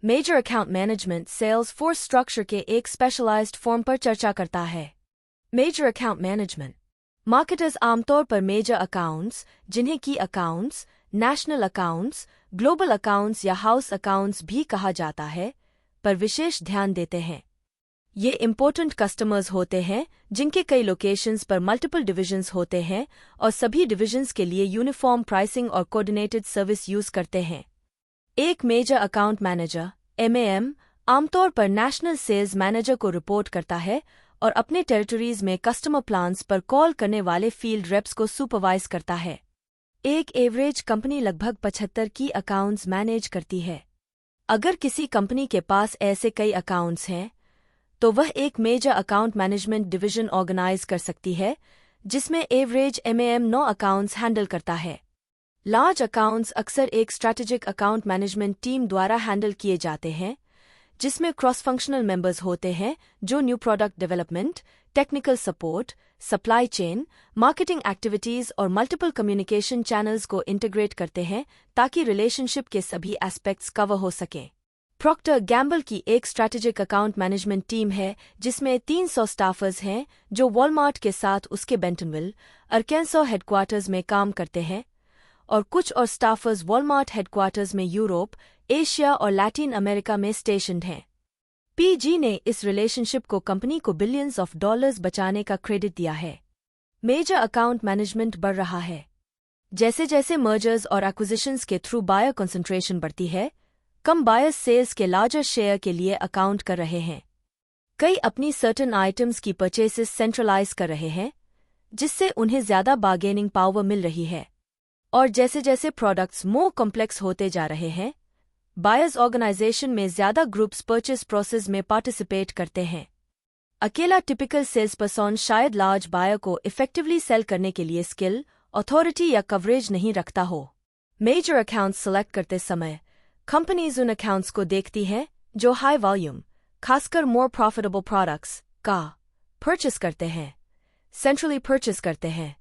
A: major account management sales force structure के एक स्पेशलाइज्ड फॉर्म पर चर्चा करता है। मेजर अकाउंट मैनेजमेंट, मार्केटर्स आमतौर पर मेजर अकाउंट्स, जिन्हें की accounts, national accounts, global accounts या हाउस अकाउंट्स भी कहा जाता है, पर विशेष ध्यान देते हैं। ये इम्पोर्टेंट कस्टमर्स होते हैं जिनके कई लोकेशंस पर मल्टीपल डिविजन्स होते हैं और सभी डिविजन्स के लिए यूनिफॉर्म प्राइसिंग और कोऑर्डिनेटेड सर्विस यूज करते हैं। एक मेजर अकाउंट मैनेजर (MAM) आमतौर पर नेशनल सेल्स मैनेजर को रिपोर्ट करता है और अपने टेरिटरीज में कस्टमर प्लान्स पर कॉल करने वाले फील्ड रेप्स को सुपरवाइज करता है। एक एवरेज कंपनी लगभग 75 की अकाउंट्स मैनेज करती है। अगर किसी कंपनी के पास ऐसे कई अकाउंट्स हैं, तो वह एक major account management division organize कर सकती है, जिसमें एवरेज MAM 9 अकाउंट्स हैंडल करता है। लार्ज अकाउंट्स अक्सर एक स्ट्रैटेजिक अकाउंट मैनेजमेंट टीम द्वारा हैंडल किए जाते हैं, जिसमें क्रॉस फंक्शनल मेंबर्स होते हैं जो new product development, technical support, supply chain, marketing activities और मल्टीपल कम्युनिकेशन चैनल्स को इंटीग्रेट करते हैं ताकि रिलेशनशिप के सभी एस्पेक्ट्स कवर हो सकें। प्रॉक्टर गैम्बल की एक स्ट्रैटेजिक अकाउंट मैनेजमेंट टीम है जिसमें 300 स्टाफर्स हैं जो वॉलमार्ट के साथ उसके बेंटनविल, अर्केंसो हेडक्वार्टर्स में काम करते हैं, और कुछ और स्टाफर्स वॉलमार्ट हेडक्वार्टर्स में यूरोप, एशिया और लैटिन अमेरिका में स्टेशन्ड हैं। PG ने इस रिलेशनशिप को कंपनी को बिलियंस ऑफ डॉलर्स बचाने का क्रेडिट दिया है। मेजर अकाउंट मैनेजमेंट बढ़ रहा है। जैसे जैसे मर्जर्स और एक्विजिशंस के थ्रू बायर कंसंट्रेशन बढ़ती है, कम बायर्स सेल्स के लार्जर शेयर के लिए अकाउंट कर रहे हैं। कई अपनी सर्टेन आइटम्स की परचेसेस सेंट्रलाइज कर रहे हैं, जिससे उन्हें ज्यादा बार्गेनिंग पावर मिल रही है। और जैसे जैसे प्रोडक्ट्स मोर कॉम्प्लेक्स होते जा रहे हैं, बायर्स ऑर्गेनाइजेशन में ज्यादा ग्रुप्स परचेस प्रोसेस में पार्टिसिपेट करते हैं। अकेला टिपिकल सेल्स पर्सन शायद लार्ज बायर को इफेक्टिवली सेल करने के लिए स्किल, अथॉरिटी या कवरेज नहीं रखता हो। मेजर अकाउंट्स सेलेक्ट करते समय कंपनीज उन अकाउंट्स को देखती हैं जो हाई वॉल्यूम, खासकर मोर प्रॉफिटेबल प्रोडक्ट्स का परचेस करते हैं, सेंट्रली परचेस करते हैं,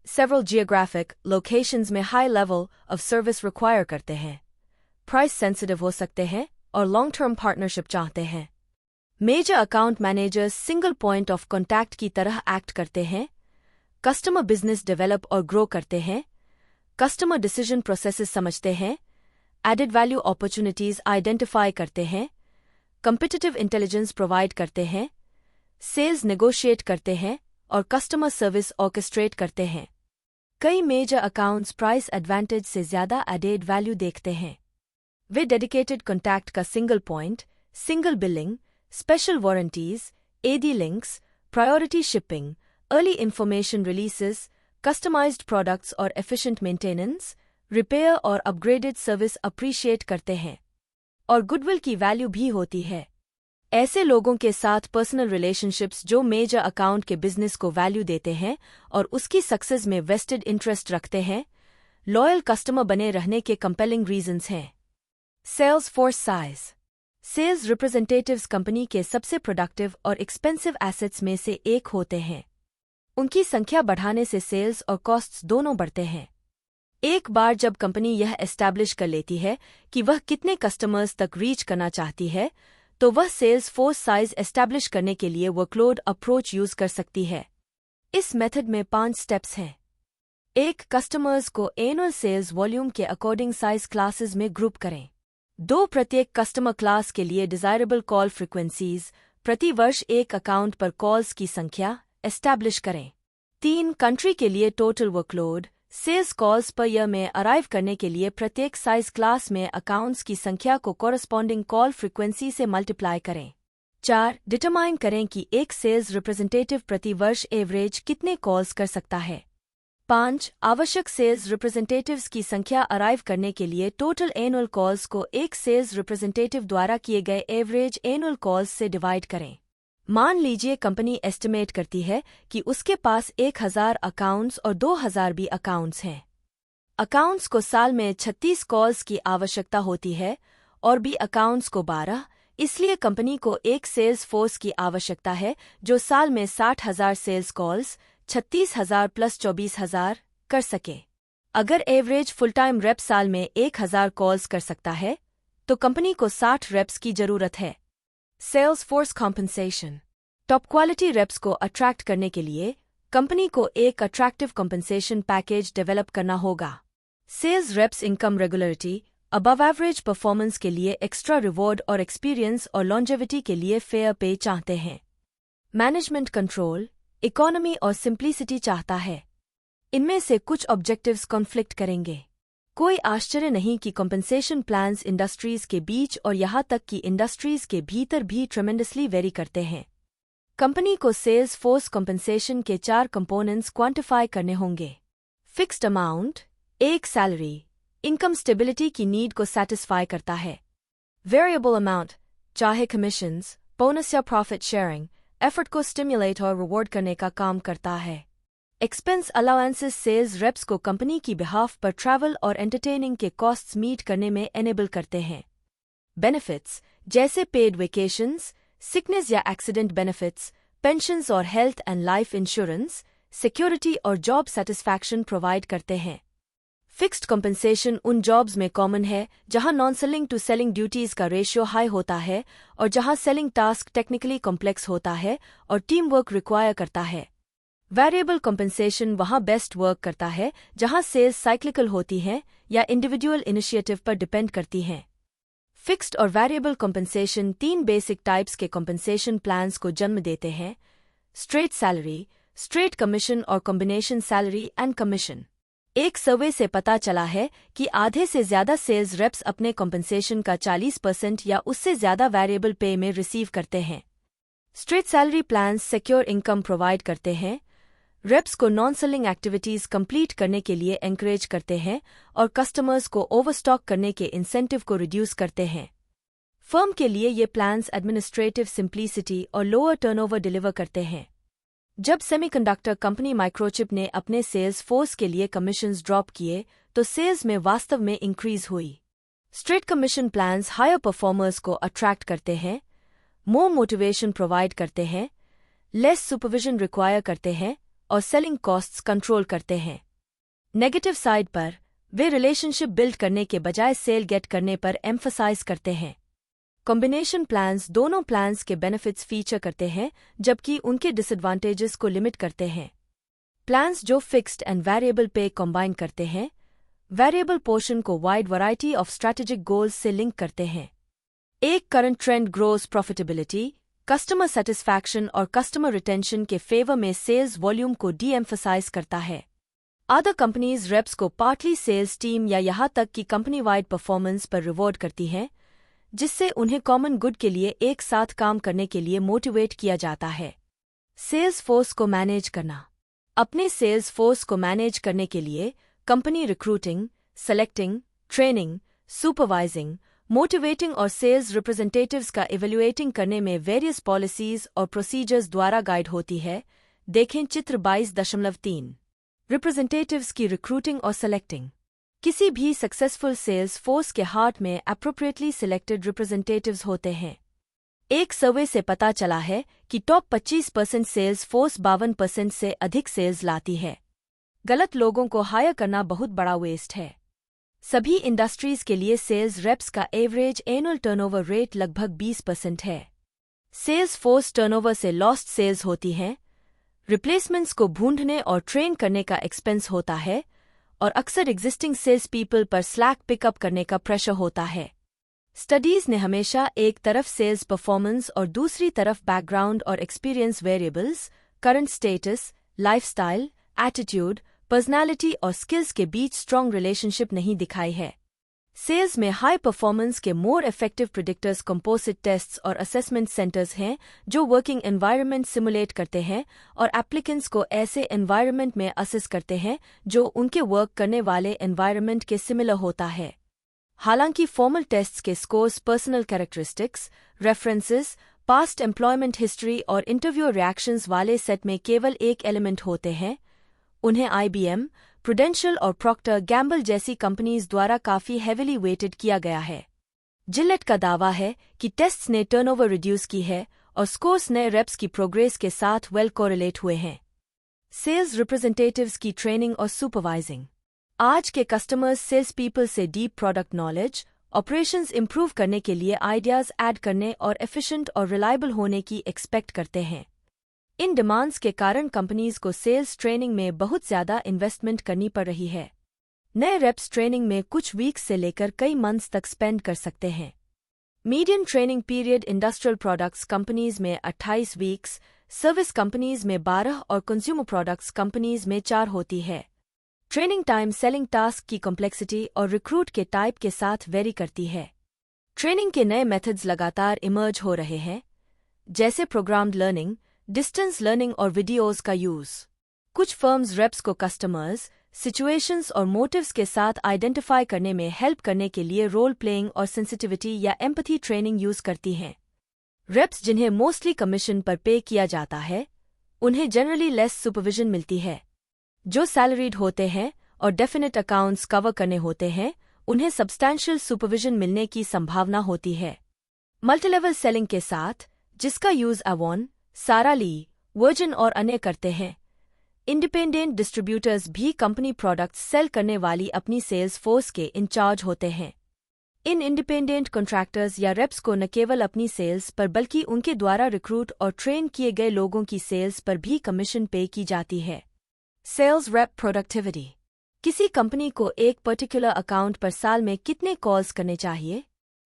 A: सेवरल जियोग्राफिक लोकेशंस में high level of service require करते हैं, प्राइस सेंसिटिव हो सकते हैं और लॉन्ग टर्म पार्टनरशिप चाहते हैं। Major account managers single point of contact की तरह एक्ट करते हैं, कस्टमर बिजनेस डेवलप और ग्रो करते हैं, कस्टमर डिसीजन प्रोसेसेस समझते हैं, एडेड वैल्यू अपॉर्चुनिटीज आइडेंटिफाई करते हैं, कम्पिटिटिव इंटेलिजेंस प्रोवाइड करते हैं, सेल्स नेगोशिएट करते हैं और कस्टमर सर्विस ऑर्केस्ट्रेट करते हैं। कई मेजर अकाउंट्स प्राइस एडवांटेज से ज्यादा एडेड वैल्यू देखते हैं। वे डेडिकेटेड कॉन्टैक्ट का single point, single billing, special warranties, AD links, priority shipping, early information releases, customized products और एफिशिएंट मेंटेनेंस, रिपेयर और अपग्रेडेड सर्विस अप्रिशिएट करते हैं। और गुडविल की वैल्यू भी होती है। ऐसे लोगों के साथ पर्सनल रिलेशनशिप्स जो मेजर अकाउंट के बिजनेस को वैल्यू देते हैं और उसकी सक्सेस में वेस्टेड इंटरेस्ट रखते हैं, लॉयल कस्टमर बने रहने के कंपेलिंग रीजंस हैं। Sales force size. Sales representatives company के सबसे प्रोडक्टिव और एक्सपेंसिव एसेट्स में से एक होते हैं। उनकी संख्या बढ़ाने से सेल्स और कॉस्ट्स दोनों बढ़ते हैं। एक बार जब कंपनी यह एस्टैब्लिश कर लेती है कि वह कितने कस्टमर्स तक रीच करना चाहती है, तो वह सेल्स फोर्स साइज एस्टैब्लिश करने के लिए वर्कलोड अप्रोच यूज कर सकती है। इस मेथड में 5 स्टेप्स हैं। 1. कस्टमर्स को एनुअल सेल्स वॉल्यूम के अकॉर्डिंग साइज क्लासेस में ग्रुप करें। 2. प्रत्येक कस्टमर क्लास के लिए डिजायरेबल कॉल फ्रीक्वेंसीज, प्रति वर्ष एक अकाउंट पर कॉल्स की संख्या एस्टैब्लिश करें। 3. कंट्री के लिए टोटल वर्कलोड, सेल्स कॉल्स पर ईयर में अराइव करने के लिए प्रत्येक साइज क्लास में अकाउंट्स की संख्या को कॉरस्पॉन्डिंग कॉल फ्रीक्वेंसी से मल्टीप्लाई करें। 4. डिटरमाइन करें कि एक सेल्स रिप्रेजेंटेटिव प्रति वर्ष एवरेज कितने कॉल्स कर सकता है। 5. आवश्यक सेल्स रिप्रेजेंटेटिव्स की संख्या अराइव करने के लिए टोटल एनुअल कॉल्स को एक सेल्स रिप्रेजेंटेटिव द्वारा किए गए एवरेज एनुअल कॉल्स से डिवाइड करें। मान लीजिए कंपनी एस्टिमेट करती है कि उसके पास 1000 अकाउंट्स और 2000 भी अकाउंट्स हैं। अकाउंट्स को साल में 36 कॉल्स की आवश्यकता होती है और भी अकाउंट्स को 12, इसलिए कंपनी को एक सेल्स फोर्स की आवश्यकता है जो साल में 60,000 सेल्स कॉल्स, 36,000 प्लस 24,000 कर सके। अगर एवरेज फुल टाइम रेप साल में 1000 कॉल्स कर सकता है, तो कंपनी को 60 रेप्स की जरूरत है। Sales force compensation. Top quality reps को अट्रैक्ट करने के लिए कंपनी को एक अट्रैक्टिव कॉम्पनसेशन पैकेज डेवलप करना होगा। Sales reps income regularity, above average performance के लिए एक्स्ट्रा रिवॉर्ड और एक्सपीरियंस और लॉन्जेविटी के लिए फेयर पे चाहते हैं। मैनेजमेंट कंट्रोल, इकोनॉमी और सिंप्लिसिटी चाहता है। इनमें से कुछ ऑब्जेक्टिव्स कॉन्फ्लिक्ट करेंगे। कोई आश्चर्य नहीं कि कॉम्पेंसेशन प्लान्स इंडस्ट्रीज के बीच और यहाँ तक कि इंडस्ट्रीज के भीतर भी ट्रेमेंडसली वेरी करते हैं। कंपनी को सेल्स फोर्स कॉम्पेंसेशन के 4 कंपोनेंट्स क्वांटिफाई करने होंगे। फिक्स्ड अमाउंट, एक सैलरी, इनकम स्टेबिलिटी की नीड को सेटिस्फाई करता है। वेरिएबल अमाउंट, चाहे कमीशंस, बोनस या प्रॉफिट शेयरिंग, एफर्ट को स्टिमुलेट और रिवॉर्ड करने का काम करता है। एक्सपेंस अलाउंसेस सेल्स रेप्स को कंपनी की बिहाफ पर ट्रैवल और एंटरटेनिंग के कॉस्ट्स मीट करने में एनेबल करते हैं। बेनिफिट्स, जैसे पेड वेकेशंस, सिकनेस या एक्सीडेंट बेनिफिट्स, पेंशन्स और health and life insurance, security और जॉब सेटिस्फैक्शन प्रोवाइड करते हैं। फिक्स्ड कॉम्पेंसेशन उन जॉब्स में कॉमन है जहां non selling to selling duties का रेशियो हाई होता है और जहां सेलिंग टास्क टेक्निकली कॉम्प्लेक्स होता है और टीम वर्क रिक्वायर करता है। वेरिएबल कॉम्पेंसेशन वहां बेस्ट वर्क करता है जहां सेल्स साइक्लिकल होती हैं या इंडिविजुअल इनिशिएटिव पर डिपेंड करती हैं। फिक्स्ड और वेरिएबल कॉम्पेंसेशन 3 बेसिक टाइप्स के कॉम्पेंसेशन प्लान्स को जन्म देते हैं: स्ट्रेट सैलरी, स्ट्रेट कमीशन और कॉम्बिनेशन सैलरी एंड कमीशन। एक सर्वे से पता चला है कि आधे से ज्यादा सेल्स रेप्स अपने कॉम्पेंसेशन का 40% या उससे ज्यादा वेरिएबल पे में रिसीव करते हैं। Straight salary plans secure income provide करते हैं, रेप्स को नॉन सेलिंग एक्टिविटीज कंप्लीट करने के लिए एनकरेज करते हैं और कस्टमर्स को ओवरस्टॉक करने के इंसेंटिव को रिड्यूस करते हैं। फर्म के लिए ये प्लान्स एडमिनिस्ट्रेटिव सिंप्लिसिटी और लोअर टर्नओवर डिलीवर करते हैं। जब सेमीकंडक्टर कंपनी माइक्रोचिप ने अपने सेल्स फोर्स के लिए कमीशंस ड्रॉप किए तो सेल्स में वास्तव में इंक्रीज हुई। Straight commission plans higher performers को अट्रैक्ट करते हैं, मोर मोटिवेशन प्रोवाइड करते हैं, लेस सुपरविजन रिक्वायर करते हैं और सेलिंग कॉस्ट्स कंट्रोल करते हैं। नेगेटिव साइड पर वे रिलेशनशिप बिल्ड करने के बजाय सेल गेट करने पर एम्फसाइज करते हैं। कॉम्बिनेशन प्लान्स दोनों प्लान्स के बेनिफिट्स फीचर करते हैं जबकि उनके डिसएडवांटेजेस को लिमिट करते हैं। प्लान्स जो fixed and variable pay combine करते हैं, वेरिएबल पोर्शन को wide variety of strategic goals से लिंक करते हैं। एक current trend gross profitability, customer satisfaction और कस्टमर रिटेंशन के फेवर में सेल्स वॉल्यूम को डी एम्फसाइज करता है। अदर कंपनीज रेप्स को पार्टली सेल्स टीम या यहाँ तक कि कंपनी वाइड परफॉर्मेंस पर रिवॉर्ड करती हैं, जिससे उन्हें कॉमन गुड के लिए एक साथ काम करने के लिए मोटिवेट किया जाता है। सेल्स फोर्स को मैनेज करना। अपने सेल्स फोर्स को मैनेज करने के लिए company recruiting, selecting, training, supervising, motivating और सेल्स रिप्रेजेंटेटिव्स का इवैल्यूएटिंग करने में वेरियस पॉलिसीज और प्रोसीजर्स द्वारा गाइड होती है। देखें चित्र 22.3। रिप्रेजेंटेटिव्स की रिक्रूटिंग और सेलेक्टिंग। किसी भी सक्सेसफुल सेल्स फोर्स के हार्ट में एप्रोप्रिएटली सिलेक्टेड रिप्रेजेंटेटिव्स होते हैं। एक सर्वे से पता चला है कि टॉप 25% सेल्स फोर्स 52% से अधिक सेल्स लाती है। गलत लोगों को हायर करना बहुत बड़ा वेस्ट है। सभी इंडस्ट्रीज के लिए सेल्स रेप्स का एवरेज एनुअल टर्नओवर रेट लगभग 20% है। सेल्स फोर्स टर्नओवर से लॉस्ट सेल्स होती हैं, रिप्लेसमेंट्स को ढूंढने और ट्रेन करने का एक्सपेंस होता है और अक्सर एग्जिस्टिंग सेल्स पीपल पर स्लैक पिकअप करने का प्रेशर होता है। स्टडीज ने हमेशा एक तरफ सेल्स परफॉर्मेंस और दूसरी तरफ बैकग्राउंड और experience variables, current status, lifestyle, attitude, personality और स्किल्स के बीच स्ट्रॉन्ग रिलेशनशिप नहीं दिखाई है। सेल्स में हाई परफॉर्मेंस के more effective predictors composite tests और असेसमेंट सेंटर्स हैं जो वर्किंग एनवायरनमेंट सिमुलेट करते हैं और एप्लीकेंट्स को ऐसे एनवायरनमेंट में असेस करते हैं जो उनके वर्क करने वाले एनवायरनमेंट के सिमिलर होता है। हालांकि फॉर्मल टेस्ट्स के scores personal characteristics, references, past employment history और इंटरव्यू रिएक्शंस वाले सेट में केवल एक एलिमेंट होते हैं, उन्हें IBM, प्रूडेंशियल और प्रॉक्टर गैम्बल जैसी कंपनीज द्वारा काफी हेविली वेटेड किया गया है। जिलेट का दावा है कि टेस्ट्स ने टर्नओवर रिड्यूस की है और स्कोर्स नए रेप्स की प्रोग्रेस के साथ वेल कोरिलेट हुए हैं। सेल्स रिप्रेजेंटेटिव्स की ट्रेनिंग और सुपरवाइजिंग। आज के कस्टमर्स सेल्स पीपल से deep product knowledge, operations improve करने के लिए आइडियाज ऐड करने और एफिशिएंट और रिलायबल होने की एक्सपेक्ट करते हैं। इन डिमांड्स के कारण कंपनीज को सेल्स ट्रेनिंग में बहुत ज्यादा इन्वेस्टमेंट करनी पड़ रही है। नए रेप्स ट्रेनिंग में कुछ वीक्स से लेकर कई मंथ्स तक स्पेंड कर सकते हैं। Medium training period industrial products companies में 28 वीक्स, सर्विस कंपनीज में 12 और कंज्यूमर प्रोडक्ट्स कंपनीज में 4 होती है। ट्रेनिंग टाइम सेलिंग टास्क की कॉम्प्लेक्सिटी और रिक्रूट के टाइप के साथ वेरी करती है। ट्रेनिंग के नए मेथड्स लगातार इमर्ज हो रहे हैं, जैसे प्रोग्राम्ड लर्निंग, डिस्टेंस लर्निंग और वीडियोज का यूज। कुछ फर्म्स रेप्स को कस्टमर्स, सिचुएशंस और मोटिव्स के साथ आइडेंटिफाई करने में हेल्प करने के लिए रोल प्लेइंग और सेंसिटिविटी या एम्पैथी ट्रेनिंग यूज करती हैं। रेप्स जिन्हें मोस्टली कमीशन पर पे किया जाता है, उन्हें जनरली लेस सुपरविजन मिलती है। जो सैलरीड होते हैं और डेफिनेट अकाउंट्स कवर करने होते हैं, उन्हें सब्सटैंशियल सुपरविजन मिलने की संभावना होती है। मल्टीलेवल सेलिंग के साथ, जिसका यूज एवॉन, सारा ली, वर्जिन और अन्य करते हैं, इंडिपेंडेंट डिस्ट्रीब्यूटर्स भी कंपनी प्रोडक्ट्स सेल करने वाली अपनी सेल्स फोर्स के इंचार्ज होते हैं। इन इंडिपेंडेंट कॉन्ट्रैक्टर्स या रेप्स को न केवल अपनी सेल्स पर बल्कि उनके द्वारा रिक्रूट और ट्रेन किए गए लोगों की सेल्स पर भी कमीशन पे की जाती है। Sales rep productivity. किसी कंपनी को एक पर्टिकुलर अकाउंट पर साल में कितने कॉल्स करने चाहिए?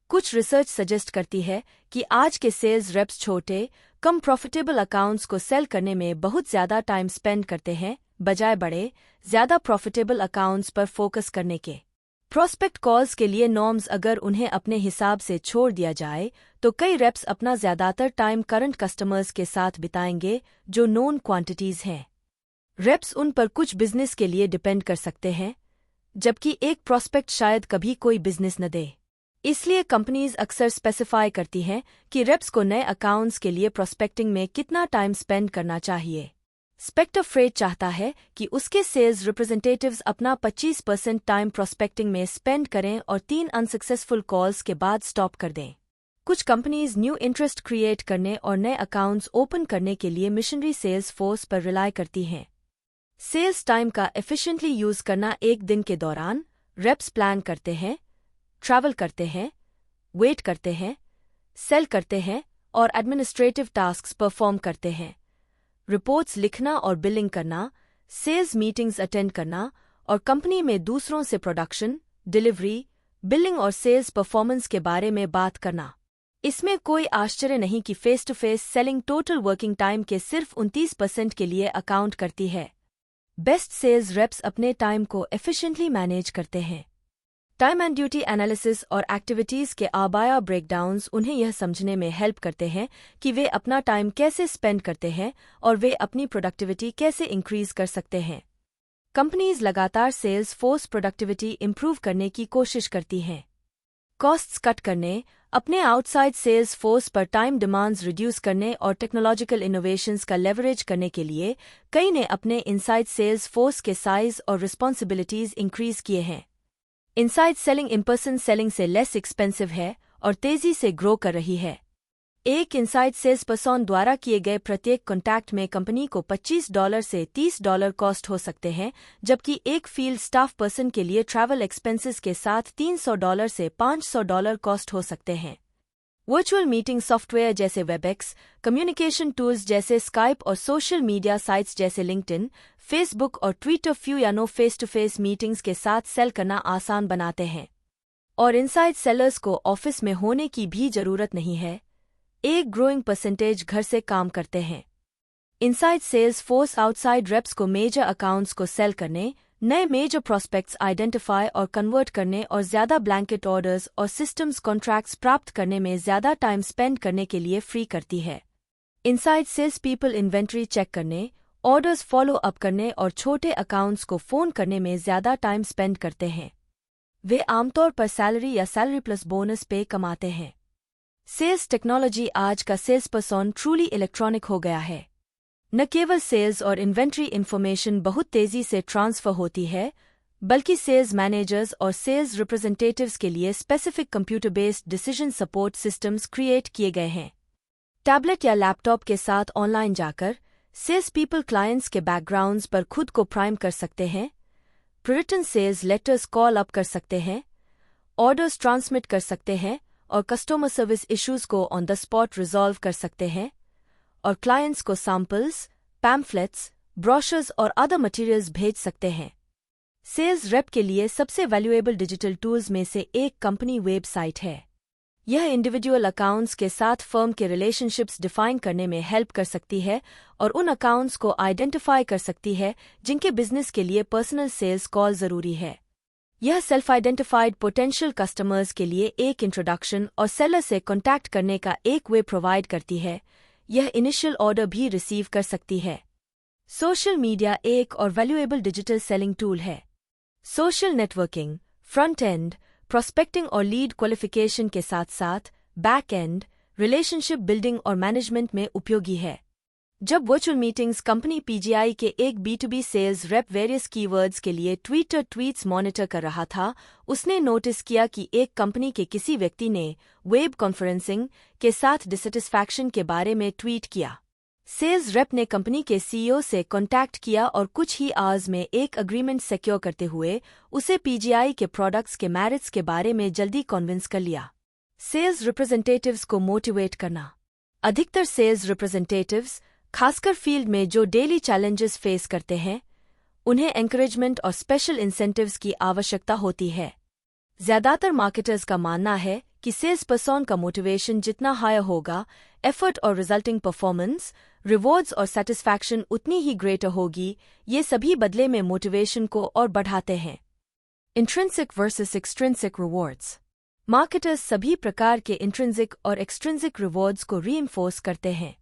A: कुछ रिसर्च सजेस्ट करती है कि आज के सेल्स रेप्स छोटे, कम प्रॉफिटेबल अकाउंट्स को सेल करने में बहुत ज्यादा टाइम स्पेंड करते हैं, बजाय बड़े, ज्यादा प्रॉफिटेबल अकाउंट्स पर फोकस करने के। प्रोस्पेक्ट कॉल्स के लिए नॉर्म्स अगर उन्हें अपने हिसाब से छोड़ दिया जाए, तो कई रेप्स अपना ज्यादातर टाइम करंट कस्टमर्स के साथ बिताएंगे जो नोन क्वांटिटीज हैं। रेप्स उन पर कुछ बिजनेस के लिए डिपेंड कर सकते हैं, जबकि एक प्रोस्पेक्ट शायद कभी कोई बिजनेस न दे। इसलिए कंपनीज अक्सर स्पेसिफाई करती हैं कि रेप्स को नए अकाउंट्स के लिए प्रोस्पेक्टिंग में कितना टाइम स्पेंड करना चाहिए। स्पेक्टर फ्रेड चाहता है कि उसके सेल्स रिप्रेजेंटेटिव्स अपना 25% टाइम प्रोस्पेक्टिंग में स्पेंड करें और 3 अनसक्सेसफुल कॉल्स के बाद स्टॉप कर दें। कुछ कंपनीज न्यू इंटरेस्ट क्रिएट करने और नए अकाउंट्स ओपन करने के लिए मिशनरी सेल्स फोर्स पर रिलाई करती हैं। सेल्स टाइम का एफिशिएंटली यूज करना। एक दिन के दौरान रेप्स प्लान करते हैं, ट्रैवल करते हैं, वेट करते हैं, सेल करते हैं और एडमिनिस्ट्रेटिव टास्क्स परफॉर्म करते हैं। रिपोर्ट्स लिखना और बिलिंग करना, सेल्स मीटिंग्स अटेंड करना और कंपनी में दूसरों से प्रोडक्शन, डिलीवरी, बिलिंग और सेल्स परफॉर्मेंस के बारे में बात करना। इसमें कोई आश्चर्य नहीं कि face to face selling total working time के सिर्फ 29% के लिए अकाउंट करती है। बेस्ट सेल्स रेप्स अपने टाइम को एफिशिएंटली मैनेज करते हैं। टाइम एंड ड्यूटी एनालिसिस और एक्टिविटीज के आबाया ब्रेकडाउन्स उन्हें यह समझने में हेल्प करते हैं कि वे अपना टाइम कैसे स्पेंड करते हैं और वे अपनी प्रोडक्टिविटी कैसे इंक्रीज कर सकते हैं। कंपनीज लगातार सेल्स फोर्स प्रोडक्टिविटी इंप्रूव करने की कोशिश करती हैं। कॉस्ट्स कट करने, अपने आउटसाइड सेल्स फोर्स पर टाइम डिमांड्स रिड्यूस करने और टेक्नोलॉजिकल इनोवेशंस का लेवरेज करने के लिए कई ने अपने इनसाइड सेल्स फोर्स के साइज और रिस्पॉन्सिबिलिटीज इंक्रीज किए हैं। इनसाइड सेलिंग इन-पर्सन सेलिंग से लेस एक्सपेंसिव है और तेजी से ग्रो कर रही है। एक इनसाइड सेल्स पर्सन द्वारा किए गए प्रत्येक कॉन्टैक्ट में कंपनी को $25 से $30 कॉस्ट हो सकते हैं, जबकि एक फील्ड स्टाफ पर्सन के लिए ट्रैवल एक्सपेंसेस के साथ $300 से $500 कॉस्ट हो सकते हैं। वर्चुअल मीटिंग सॉफ्टवेयर जैसे वेबएक्स, कम्युनिकेशन टूल्स जैसे स्काइप और सोशल मीडिया साइट्स जैसे लिंक्डइन, फेसबुक और ट्विटर फ्यू या no face to face meetings के साथ सेल करना आसान बनाते हैं। और इनसाइड सेलर्स को ऑफिस में होने की भी जरूरत नहीं है। एक ग्रोइंग परसेंटेज घर से काम करते हैं। Inside sales force outside reps को मेजर अकाउंट्स को सेल करने, नए मेजर प्रोस्पेक्ट्स आइडेंटिफाई और कन्वर्ट करने और ज्यादा ब्लैंकेट ऑर्डर्स और सिस्टम्स कॉन्ट्रैक्ट्स प्राप्त करने में ज्यादा टाइम स्पेंड करने के लिए फ्री करती है। Inside sales people inventory check करने, ऑर्डर्स फॉलो अप करने और छोटे अकाउंट्स को फोन करने में ज्यादा टाइम स्पेंड करते हैं। वे आमतौर पर सैलरी या सैलरी प्लस बोनस पे कमाते हैं। Sales technology. आज का सेल्स पर्सन ट्रूली इलेक्ट्रॉनिक हो गया है। न केवल सेल्स और इन्वेंट्री इंफॉर्मेशन बहुत तेजी से ट्रांसफर होती है, बल्कि सेल्स मैनेजर्स और सेल्स रिप्रेजेंटेटिव्स के लिए specific computer based decision support systems create किए गए हैं। टैबलेट या लैपटॉप के साथ ऑनलाइन जाकर सेल्स पीपल क्लाइंट्स के बैकग्राउंड्स पर खुद को प्राइम कर सकते हैं, प्रिटन सेल्स लेटर्स कॉल अप कर सकते हैं, ऑर्डर्स ट्रांसमिट कर सकते हैं और कस्टमर सर्विस इश्यूज को ऑन द स्पॉट रिजॉल्व कर सकते हैं, और क्लाइंट्स को सैंपल्स, पैम्फलेट्स, ब्रोशर्स और अदर मटेरियल्स भेज सकते हैं। सेल्स रेप के लिए सबसे वैल्यूएबल डिजिटल टूल्स में से एक कंपनी वेबसाइट है। यह इंडिविजुअल अकाउंट्स के साथ फर्म के रिलेशनशिप्स डिफाइन करने में हेल्प कर सकती है और उन अकाउंट्स को आइडेंटिफाई कर सकती है जिनके बिजनेस के लिए पर्सनल सेल्स कॉल जरूरी है। यह सेल्फ आइडेंटिफाइड पोटेंशियल कस्टमर्स के लिए एक इंट्रोडक्शन और सेलर से कॉन्टैक्ट करने का एक वे प्रोवाइड करती है। यह इनिशियल ऑर्डर भी रिसीव कर सकती है। सोशल मीडिया एक और वैल्यूएबल डिजिटल सेलिंग टूल है। Social networking, front end, prospecting और लीड क्वालिफिकेशन के साथ साथ बैक एंड, रिलेशनशिप बिल्डिंग और मैनेजमेंट में उपयोगी है। जब वर्चुअल मीटिंग्स कंपनी पीजीआई के एक B2B sales rape various keywords के लिए ट्विटर ट्वीट्स मॉनिटर कर रहा था, उसने नोटिस किया कि एक कंपनी के किसी व्यक्ति ने वेब कॉन्फ्रेंसिंग के साथ डिसैटिस्फैक्शन के बारे में ट्वीट किया। सेल्स रेप ने कंपनी के CEO से कॉन्टैक्ट किया और कुछ ही आवर्स में एक अग्रीमेंट सिक्योर करते हुए उसे पीजीआई के प्रोडक्ट्स के मेरिट्स के बारे में जल्दी कन्विंस कर लिया। सेल्स रिप्रेजेंटेटिव्स को मोटिवेट करना। अधिकतर सेल्स रिप्रेजेंटेटिव्स, खासकर फील्ड में जो डेली चैलेंजेस फेस करते हैं, उन्हें एनकरेजमेंट और स्पेशल इंसेंटिव्स की आवश्यकता होती है। ज्यादातर मार्केटर्स का मानना है कि सेल्स पर्सन का मोटिवेशन जितना हायर होगा, एफर्ट और रिजल्टिंग परफॉर्मेंस, रिवॉर्ड्स और सेटिस्फैक्शन उतनी ही ग्रेटर होगी। ये सभी बदले में मोटिवेशन को और बढ़ाते हैं। Intrinsic versus extrinsic rewards. Marketers सभी प्रकार के इंट्रिंसिक और एक्सट्रिंसिक रिवॉर्ड्स को रीइंफोर्स करते हैं।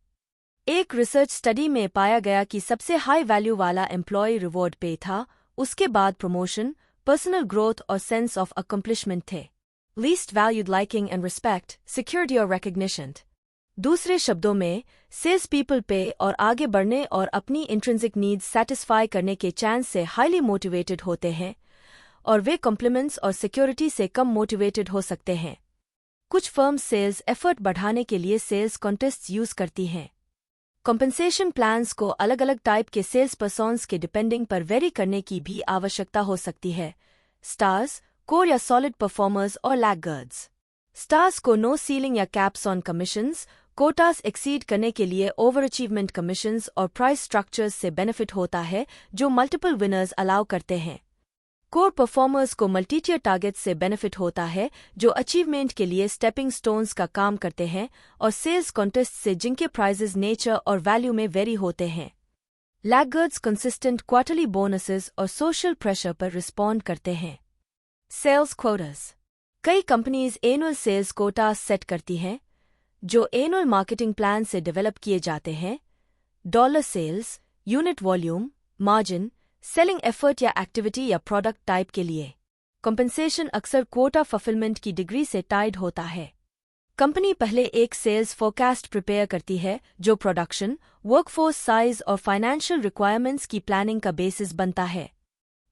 A: एक रिसर्च स्टडी में पाया गया कि सबसे हाई वैल्यू वाला एम्प्लॉय रिवॉर्ड पे था, उसके बाद प्रमोशन, पर्सनल ग्रोथ और सेंस ऑफ अकम्प्लिशमेंट थे। Least valued liking and respect, security और रिकग्निशन। दूसरे शब्दों में, सेल्स पीपल पे और आगे बढ़ने और अपनी इंट्रिंसिक नीड्स सेटिस्फाई करने के चांस से हाईली मोटिवेटेड होते हैं और वे कॉम्प्लीमेंट्स और सिक्योरिटी से कम मोटिवेटेड हो सकते हैं। कुछ फर्म्स सेल्स एफर्ट बढ़ाने के लिए सेल्स कॉन्टेस्ट्स यूज करती हैं। कॉम्पेंसेशन प्लान्स को अलग अलग टाइप के सेल्स पर्सन्स के डिपेंडिंग पर वेरी करने की भी आवश्यकता हो सकती है। स्टार्स, कोर या सॉलिड परफॉर्मर्स और लैगर्ड्स। स्टार्स को नो सीलिंग या caps on commissions, quotas exceed करने के लिए ओवर अचीवमेंट कमीशंस और प्राइस स्ट्रक्चर्स से बेनिफिट होता है जो मल्टीपल विनर्स अलाउ करते हैं। कोर परफॉर्मर्स को मल्टीटियर टारगेट्स से बेनिफिट होता है जो अचीवमेंट के लिए स्टेपिंग स्टोन्स का काम करते हैं और सेल्स कॉन्टेस्ट से जिनके प्राइजेस नेचर और वैल्यू में वेरी होते हैं। लैगर्ड्स कंसिस्टेंट क्वार्टरली बोनसेस और सोशल प्रेशर पर रिस्पॉन्ड करते हैं। Sales quotas. कई companies annual sales quotas set करती हैं जो एनुअल मार्केटिंग प्लान से डेवलप किए जाते हैं। Dollar sales, unit volume, margin, selling effort या एक्टिविटी या प्रोडक्ट टाइप के लिए। कॉम्पेंसेशन अक्सर क्वोटा फुलफिलमेंट की डिग्री से टाइड होता है। कंपनी पहले एक सेल्स फोरकास्ट प्रिपेयर करती है जो प्रोडक्शन, वर्कफोर्स साइज और फाइनेंशियल रिक्वायरमेंट्स की प्लानिंग का बेसिस बनता है।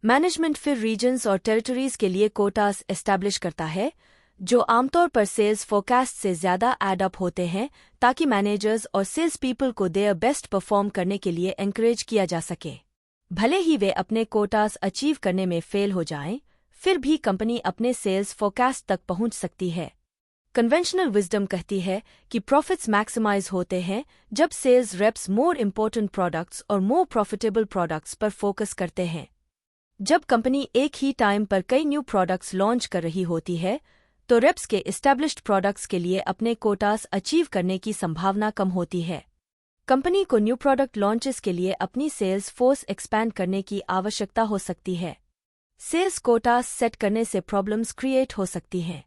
A: मैनेजमेंट फिर रीजन्स और टेरिटरीज के लिए कोटास एस्टैब्लिश करता है जो आमतौर पर सेल्स फोरकास्ट से ज्यादा एड अप होते हैं ताकि मैनेजर्स और सेल्स पीपल को देयर बेस्ट परफॉर्म करने के लिए एनकरेज किया जा सके। भले ही वे अपने कोटास अचीव करने में फेल हो जाएं, फिर भी कंपनी अपने सेल्स फोरकास्ट तक पहुंच सकती है। कन्वेंशनल विजडम कहती है कि प्रॉफिट्स मैक्सिमाइज होते हैं जब sales reps more important products और मोर प्रॉफिटेबल प्रोडक्ट्स पर फोकस करते हैं। जब कंपनी एक ही टाइम पर कई न्यू प्रोडक्ट्स लॉन्च कर रही होती है तो रेप्स के एस्टैब्लिश्ड प्रोडक्ट्स के लिए अपने कोटास अचीव करने की संभावना कम होती है। कंपनी को न्यू प्रोडक्ट लॉन्चेस के लिए अपनी सेल्स फोर्स एक्सपैंड करने की आवश्यकता हो सकती है। सेल्स कोटास सेट करने से प्रॉब्लम्स क्रिएट हो सकती हैं।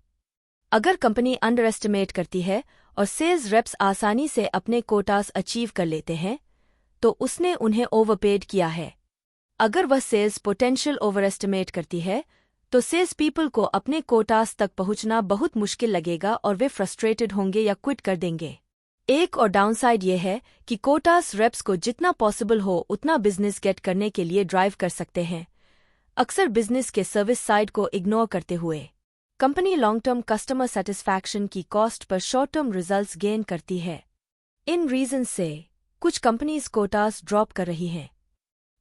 A: अगर कंपनी अंडर एस्टिमेट करती है और सेल्स रेप्स आसानी से अपने कोटास अचीव कर लेते हैं तो उसने उन्हें ओवरपेड किया है। अगर वह सेल्स पोटेंशियल ओवर एस्टिमेट करती है तो सेल्स पीपल को अपने कोटास तक पहुंचना बहुत मुश्किल लगेगा और वे फ्रस्ट्रेटेड होंगे या क्विट कर देंगे। एक और डाउनसाइड ये है कि कोटास रेप्स को जितना पॉसिबल हो उतना बिजनेस गेट करने के लिए ड्राइव कर सकते हैं, अक्सर बिजनेस के सर्विस साइड को इग्नोर करते हुए। Company long term customer satisfaction की कॉस्ट पर शॉर्ट टर्म रिजल्ट्स गेन करती है। इन रीजन से कुछ कंपनीज कोटास ड्रॉप कर रही हैं।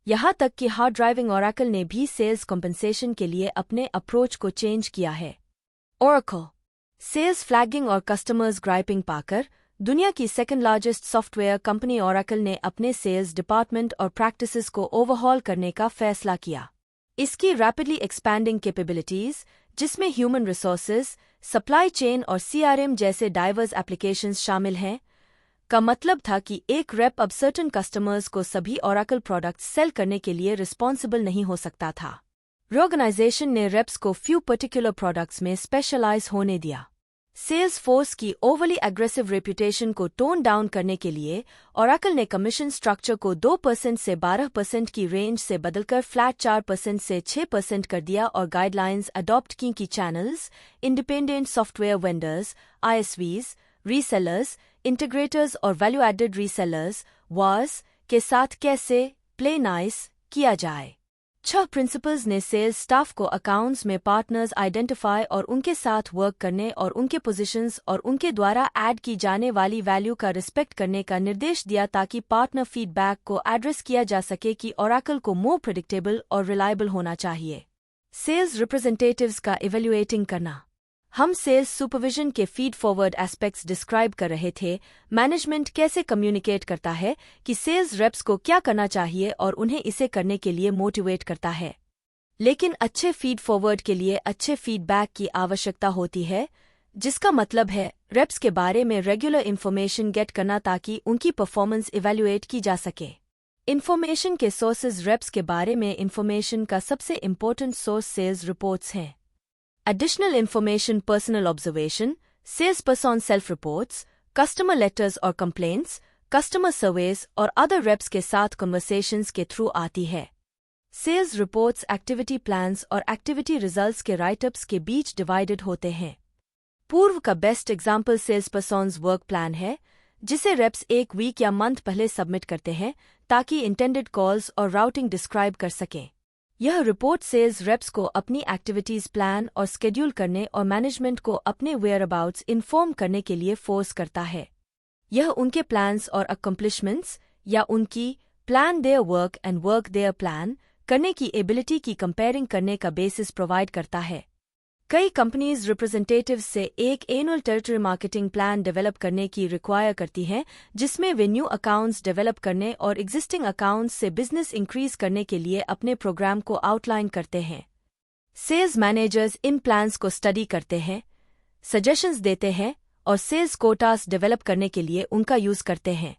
A: यहाँ तक कि हार्ड ड्राइविंग ओरेकल ने भी सेल्स कॉम्पेंसेशन के लिए अपने अप्रोच को चेंज किया है। ओरेकल सेल्स फ्लैगिंग और कस्टमर्स ग्राइपिंग पाकर दुनिया की second largest software company Oracle ने अपने सेल्स डिपार्टमेंट और प्रैक्टिसेस को ओवरहॉल करने का फैसला किया। इसकी रैपिडली एक्सपैंडिंग कैपेबिलिटीज, जिसमें ह्यूमन रिसोर्सेज, सप्लाई चेन और CRM जैसे डाइवर्स एप्लीकेशंस शामिल हैं, का मतलब था कि एक रेप अब सर्टेन कस्टमर्स को सभी ओरेकल प्रोडक्ट्स सेल करने के लिए रिस्पॉन्सिबल नहीं हो सकता था। ऑर्गेनाइजेशन ने रेप्स को फ्यू पर्टिकुलर प्रोडक्ट्स में स्पेशलाइज होने दिया। सेल्स फोर्स की ओवरली एग्रेसिव रेपुटेशन को टोन डाउन करने के लिए ओरेकल ने कमीशन स्ट्रक्चर को 2% से 12% की रेंज से बदलकर फ्लैट 4% से 6% कर दिया और गाइडलाइंस अडॉप्ट की कि channels, independent software vendors, ISVs, resellers, integrators और वैल्यू एडेड रीसेलर्स वार्स के साथ कैसे प्ले नाइस किया जाए। 6 प्रिंसिपल्स ने सेल्स स्टाफ को अकाउंट्स में पार्टनर्स आइडेंटिफाई और उनके साथ वर्क करने और उनके पोजीशंस और उनके द्वारा ऐड की जाने वाली वैल्यू का रिस्पेक्ट करने का निर्देश दिया ताकि पार्टनर फीडबैक को एड्रेस किया जा सके कि ओरेकल को मोर प्रेडिक्टेबल और रिलायबल होना चाहिए। सेल्स रिप्रेजेंटेटिव्स का इवैल्यूएटिंग करना। हम सेल्स सुपरविजन के फीड फॉरवर्ड एस्पेक्ट्स डिस्क्राइब कर रहे थे। मैनेजमेंट कैसे कम्युनिकेट करता है कि सेल्स रेप्स को क्या करना चाहिए और उन्हें इसे करने के लिए मोटिवेट करता है। लेकिन अच्छे फीड फॉरवर्ड के लिए अच्छे फीडबैक की आवश्यकता होती है, जिसका मतलब है रेप्स के बारे में रेगुलर इन्फॉर्मेशन गेट करना ताकि उनकी परफॉर्मेंस इवैल्यूएट की जा सके। इन्फॉर्मेशन के सोर्सेज। रेप्स के बारे में इन्फॉर्मेशन का सबसे इम्पोर्टेंट सोर्स सेल्स रिपोर्ट्स हैं। Additional information, personal observation, salesperson self-reports, customer letters और complaints, customer surveys और other reps के साथ conversations के थ्रू आती है। Sales reports activity plans और activity results के write-ups के बीच divided होते हैं। पूर्व का best example salesperson's work plan है, जिसे reps एक week या month पहले submit करते हैं ताकि intended calls और routing describe कर सकें। यह रिपोर्ट सेल्स रेप्स को अपनी एक्टिविटीज प्लान और स्केड्यूल करने और मैनेजमेंट को अपने वेयरअबाउट्स इन्फॉर्म करने के लिए फोर्स करता है। यह उनके प्लान्स और अकम्प्लिशमेंट्स या उनकी plan their work and work their plan करने की एबिलिटी की कंपेयरिंग करने का बेसिस प्रोवाइड करता है। कई कंपनीज रिप्रेजेंटेटिव्स से एक annual territory marketing plan develop करने की रिक्वायर करती हैं, जिसमें वे न्यू अकाउंट्स डेवलप करने और एग्जिस्टिंग अकाउंट्स से बिजनेस इंक्रीज करने के लिए अपने प्रोग्राम को आउटलाइन करते हैं। सेल्स मैनेजर्स इन प्लान्स को स्टडी करते हैं, सजेशंस देते हैं और सेल्स कोटास डेवलप करने के लिए उनका यूज करते हैं।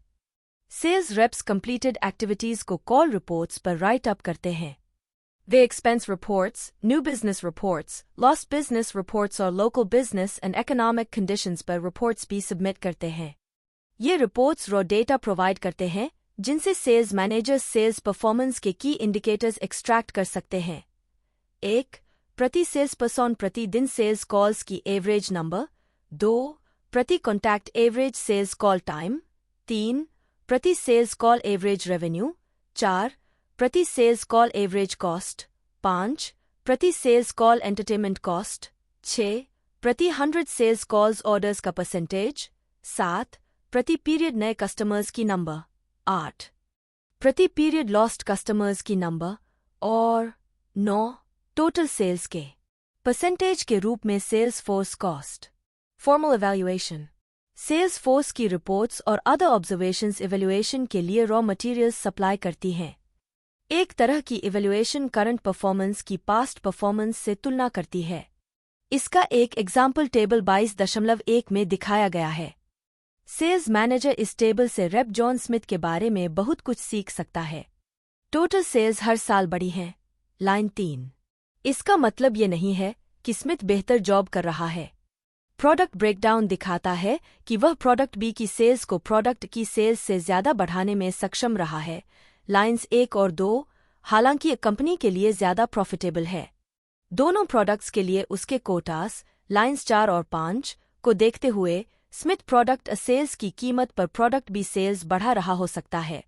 A: सेल्स रेप्स कंप्लीटेड एक्टिविटीज को कॉल रिपोर्ट्स पर राइट अप करते हैं। वे expense reports, new business reports, lost business reports और local business and economic conditions पर रिपोर्ट्स भी सबमिट करते हैं। ये रिपोर्ट्स रॉ डेटा प्रोवाइड करते हैं, जिनसे सेल्स मैनेजर्स सेल्स परफॉर्मेंस के की इंडिकेटर्स एक्सट्रैक्ट कर सकते हैं। 1. प्रति सेल्स पर्सन प्रति दिन सेल्स कॉल्स की एवरेज नंबर। 2. प्रति contact average sales call time. 3. प्रति सेल्स कॉल एवरेज रेवेन्यू। 4. प्रति सेल्स कॉल एवरेज कॉस्ट। 5. प्रति सेल्स कॉल एंटरटेनमेंट कॉस्ट। 6. प्रति 100 सेल्स कॉल्स ऑर्डर्स का परसेंटेज। 7. प्रति पीरियड नए कस्टमर्स की नंबर। 8. प्रति पीरियड लॉस्ट कस्टमर्स की नंबर। और 9. टोटल सेल्स के परसेंटेज के रूप में sales force cost. Formal evaluation. Sales force की रिपोर्ट्स और अदर ऑब्जर्वेशंस इवैल्यूएशन के लिए रॉ मटेरियल्स सप्लाई करती हैं। एक तरह की इवैल्यूएशन करंट परफॉर्मेंस की पास्ट परफॉर्मेंस से तुलना करती है। इसका एक एग्जाम्पल टेबल 22.1 में दिखाया गया है। सेल्स मैनेजर इस टेबल से रेप जॉन स्मिथ के बारे में बहुत कुछ सीख सकता है। टोटल सेल्स हर साल बढ़ी हैं। लाइन 3। इसका मतलब ये नहीं है कि स्मिथ बेहतर जॉब कर रहा है। प्रोडक्ट ब्रेकडाउन दिखाता है कि वह प्रोडक्ट बी की सेल्स को प्रोडक्ट की सेल्स से ज्यादा बढ़ाने में सक्षम रहा है। लाइन्स 1 और 2, हालांकि कंपनी के लिए ज्यादा प्रॉफिटेबल है। दोनों प्रोडक्ट्स के लिए उसके कोटास, लाइन्स 4 और 5 को देखते हुए स्मिथ प्रोडक्ट सेल्स की कीमत पर प्रोडक्ट बी सेल्स बढ़ा रहा हो सकता है।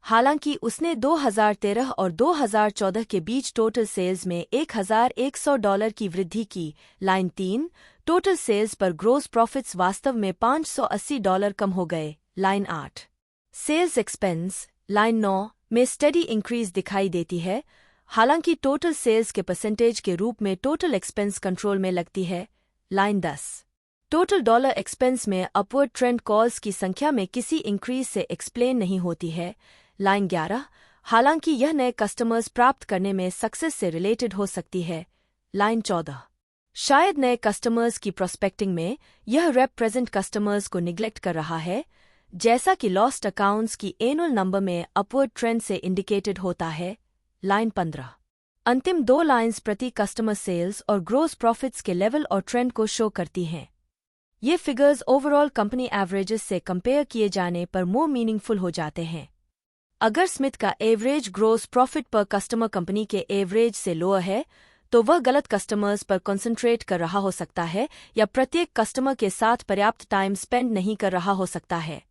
A: हालांकि उसने 2013 और 2014 के बीच टोटल सेल्स में $1,100 की वृद्धि की। लाइन 3, टोटल सेल्स पर ग्रोस प्रॉफिट्स वास्तव में $580 कम हो गए। लाइन 8, सेल्स एक्सपेंस, लाइन 9 में स्टेडी इंक्रीज दिखाई देती है, हालांकि टोटल सेल्स के परसेंटेज के रूप में टोटल एक्सपेंस कंट्रोल में लगती है। लाइन 10, टोटल डॉलर एक्सपेंस में अपवर्ड ट्रेंड कॉल्स की संख्या में किसी इंक्रीज से एक्सप्लेन नहीं होती है। लाइन 11, हालांकि यह नए कस्टमर्स प्राप्त करने में सक्सेस से रिलेटेड हो सकती है। लाइन 14, शायद नए कस्टमर्स की प्रोस्पेक्टिंग में यह रेप प्रेजेंट कस्टमर्स को निग्लेक्ट कर रहा है, जैसा कि लॉस्ट अकाउंट्स की एनुअल नंबर में अपवर्ड ट्रेंड से इंडिकेटेड होता है। लाइन 15। अंतिम 2 लाइन्स प्रति कस्टमर सेल्स और ग्रोस प्रॉफिट्स के लेवल और ट्रेंड को शो करती हैं। ये फिगर्स ओवरऑल कंपनी एवरेजेस से कंपेयर किए जाने पर मोर मीनिंगफुल हो जाते हैं। अगर स्मिथ का एवरेज ग्रोस प्रॉफिट पर कस्टमर कंपनी के एवरेज से लोअर है, तो वह गलत कस्टमर्स पर कंसंट्रेट कर रहा हो सकता है या प्रत्येक कस्टमर के साथ पर्याप्त टाइम स्पेंड नहीं कर रहा हो सकता है।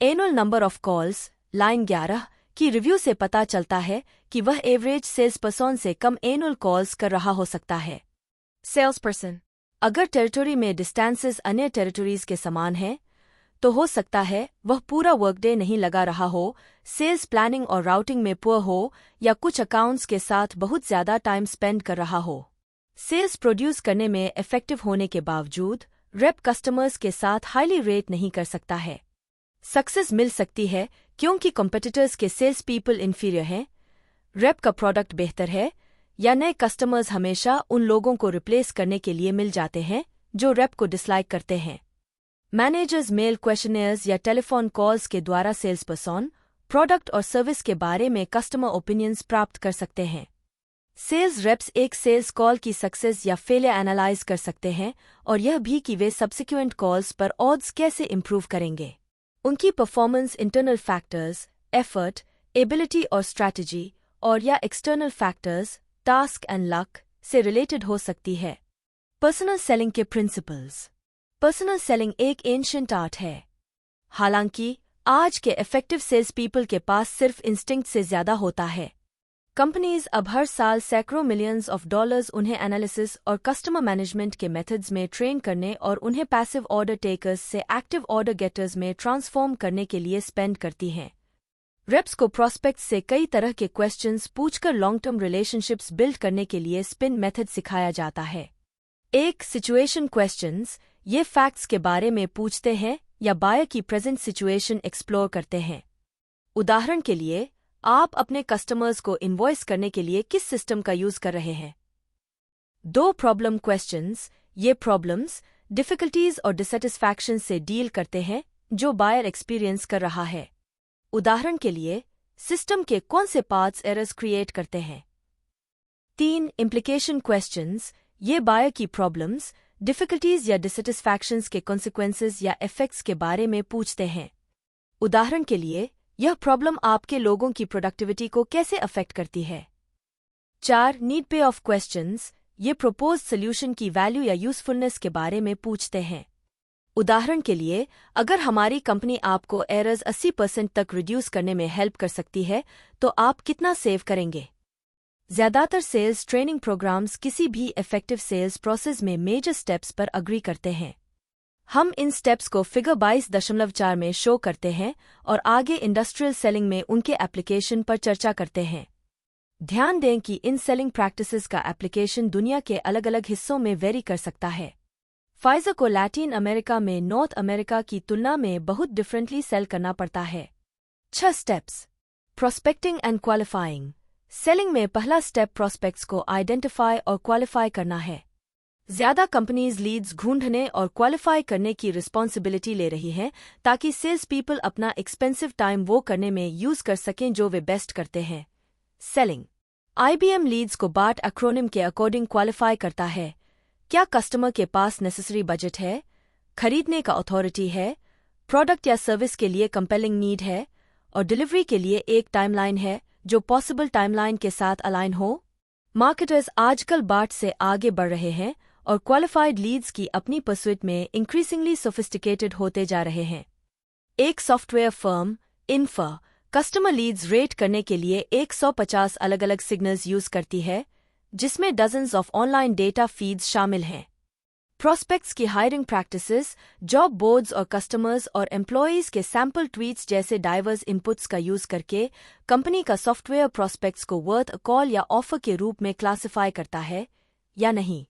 A: Annual number of calls, line 11 की रिव्यू से पता चलता है कि वह एवरेज सेल्स पर्सन से कम एनुअल कॉल्स कर रहा हो सकता है। सेल्स पर्सन अगर टेरिटरी में डिस्टेंसेस अन्य टेरिटरीज के समान हैं, तो हो सकता है वह पूरा वर्कडे नहीं लगा रहा हो, सेल्स प्लानिंग और राउटिंग में पुअर हो या कुछ अकाउंट्स के साथ बहुत ज्यादा टाइम स्पेंड कर रहा हो। सेल्स प्रोड्यूस करने में इफेक्टिव होने के बावजूद रेप कस्टमर्स के साथ हाईली रेट नहीं कर सकता है। सक्सेस मिल सकती है क्योंकि कॉम्पिटिटर्स के सेल्स पीपल इन्फीरियर हैं, रेप का प्रोडक्ट बेहतर है, या नए कस्टमर्स हमेशा उन लोगों को रिप्लेस करने के लिए मिल जाते हैं जो रेप को डिसलाइक करते हैं। मैनेजर्स मेल क्वेश्चनेयर्स या टेलीफोन कॉल्स के द्वारा सेल्स पर्सन, प्रोडक्ट और सर्विस के बारे में कस्टमर ओपिनियंस प्राप्त कर सकते हैं। सेल्स रेप्स एक सेल्स कॉल की सक्सेस या फेलियर एनालाइज कर सकते हैं और यह भी कि वे सब्सिक्वेंट कॉल्स पर ऑड्स कैसे इंप्रूव करेंगे। उनकी performance internal factors, effort, ability और स्ट्रैटेजी और या external factors, task and luck से रिलेटेड हो सकती है। पर्सनल सेलिंग के प्रिंसिपल्स। पर्सनल सेलिंग एक एंशिएंट आर्ट है। हालांकि आज के इफेक्टिव सेल्स पीपल के पास सिर्फ इंस्टिंक्ट से ज्यादा होता है। कंपनीज अब हर साल सैकड़ों मिलियंस ऑफ डॉलर्स उन्हें एनालिसिस और कस्टमर मैनेजमेंट के मेथड्स में ट्रेन करने और उन्हें पैसिव ऑर्डर टेकर्स से एक्टिव ऑर्डर गेटर्स में ट्रांसफॉर्म करने के लिए स्पेंड करती हैं। रेप्स को प्रोस्पेक्ट्स से कई तरह के क्वेश्चंस पूछकर लॉन्ग टर्म रिलेशनशिप्स बिल्ड करने के लिए स्पिन मेथड सिखाया जाता है। एक सिचुएशन क्वेश्चंस ये फैक्ट्स के बारे में पूछते हैं या बायर की प्रेजेंट सिचुएशन एक्सप्लोर करते हैं। उदाहरण के लिए, आप अपने कस्टमर्स को इनवॉइस करने के लिए किस सिस्टम का यूज कर रहे हैं। 2 प्रॉब्लम क्वेश्चंस ये प्रॉब्लम्स, डिफिकल्टीज और डिसैटिस्फैक्शन से डील करते हैं जो बायर एक्सपीरियंस कर रहा है। उदाहरण के लिए, सिस्टम के कौन से पार्ट्स एरर्स क्रिएट करते हैं। 3 इम्प्लीकेशन क्वेश्चंस ये बायर की प्रॉब्लम्स, डिफिकल्टीज या डिसैटिस्फैक्शंस के कॉन्सिक्वेंसेस या इफेक्ट्स के बारे में पूछते हैं। उदाहरण के लिए, यह प्रॉब्लम आपके लोगों की प्रोडक्टिविटी को कैसे अफेक्ट करती है। 4 नीड पे ऑफ क्वेश्चंस ये प्रपोज्ड सॉल्यूशन की वैल्यू या यूजफुलनेस के बारे में पूछते हैं। उदाहरण के लिए, अगर हमारी कंपनी आपको एरर्स 80% तक रिड्यूस करने में हेल्प कर सकती है, तो आप कितना सेव करेंगे। ज्यादातर सेल्स ट्रेनिंग प्रोग्राम्स किसी भी इफेक्टिव सेल्स प्रोसेस में मेजर स्टेप्स पर अग्री करते हैं। हम इन स्टेप्स को फिगर 22.4 में शो करते हैं और आगे इंडस्ट्रियल सेलिंग में उनके एप्लीकेशन पर चर्चा करते हैं। ध्यान दें कि इन सेलिंग प्रैक्टिसेस का एप्लीकेशन दुनिया के अलग अलग हिस्सों में वेरी कर सकता है। फाइजर को लैटिन अमेरिका में नॉर्थ अमेरिका की तुलना में बहुत डिफरेंटली सेल करना पड़ता है। 6 steps. Prospecting and qualifying. Selling में पहला स्टेप प्रोस्पेक्ट्स को आइडेंटिफाई और क्वालिफाई करना है। ज्यादा कंपनीज लीड्स ढूंढने और क्वालिफाई करने की रिस्पॉन्सिबिलिटी ले रही हैं ताकि सेल्स पीपल अपना एक्सपेंसिव टाइम वो करने में यूज कर सकें जो वे बेस्ट करते हैं। सेलिंग IBM लीड्स को BART एक्रोनिम के अकॉर्डिंग क्वालिफाई करता है। क्या कस्टमर के पास नेसेसरी बजट है, खरीदने का अथॉरिटी है, प्रोडक्ट या सर्विस के लिए कंपेलिंग नीड है और डिलीवरी के लिए एक टाइमलाइन है जो पॉसिबल टाइमलाइन के साथ अलाइन हो। मार्केटर्स आजकल BART से आगे बढ़ रहे हैं और क्वालिफाइड लीड्स की अपनी परस्यूट में इंक्रीजिंगली सोफिस्टिकेटेड होते जा रहे हैं। एक software firm, Infer, customer leads rate करने के लिए 150 अलग अलग सिग्नल्स यूज करती है, जिसमें dozens of online data feeds शामिल हैं। प्रोस्पेक्ट्स की हायरिंग प्रैक्टिसेस, जॉब बोर्ड्स और कस्टमर्स और एम्प्लॉयज के सैम्पल ट्वीट्स जैसे डाइवर्स इनपुट्स का यूज करके कंपनी का सॉफ्टवेयर प्रोस्पेक्ट्स को वर्थ अ कॉल या ऑफर के रूप में क्लासिफाई करता है या नहीं।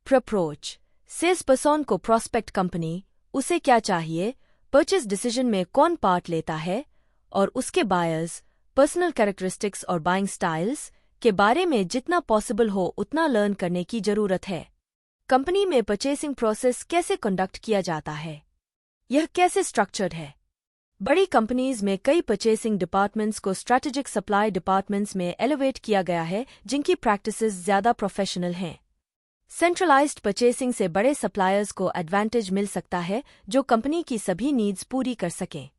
A: अप्रोच। सेल्स पर्सन को प्रोस्पेक्ट कंपनी, उसे क्या चाहिए, परचेज डिसीजन में कौन पार्ट लेता है और उसके बायर्स, पर्सनल कैरेक्टरिस्टिक्स और बाइंग स्टाइल्स के बारे में जितना पॉसिबल हो उतना लर्न करने की जरूरत है। कंपनी में परचेसिंग प्रोसेस कैसे कंडक्ट किया जाता है, यह कैसे स्ट्रक्चर्ड है। बड़ी कंपनीज में कई परचेसिंग डिपार्टमेंट्स को स्ट्रैटेजिक सप्लाई डिपार्टमेंट्स में एलिवेट किया गया है, जिनकी प्रैक्टिसेस ज्यादा प्रोफेशनल हैं। सेंट्रलाइज्ड परचेसिंग से बड़े सप्लायर्स को एडवांटेज मिल सकता है जो कंपनी की सभी नीड्स पूरी कर सकें।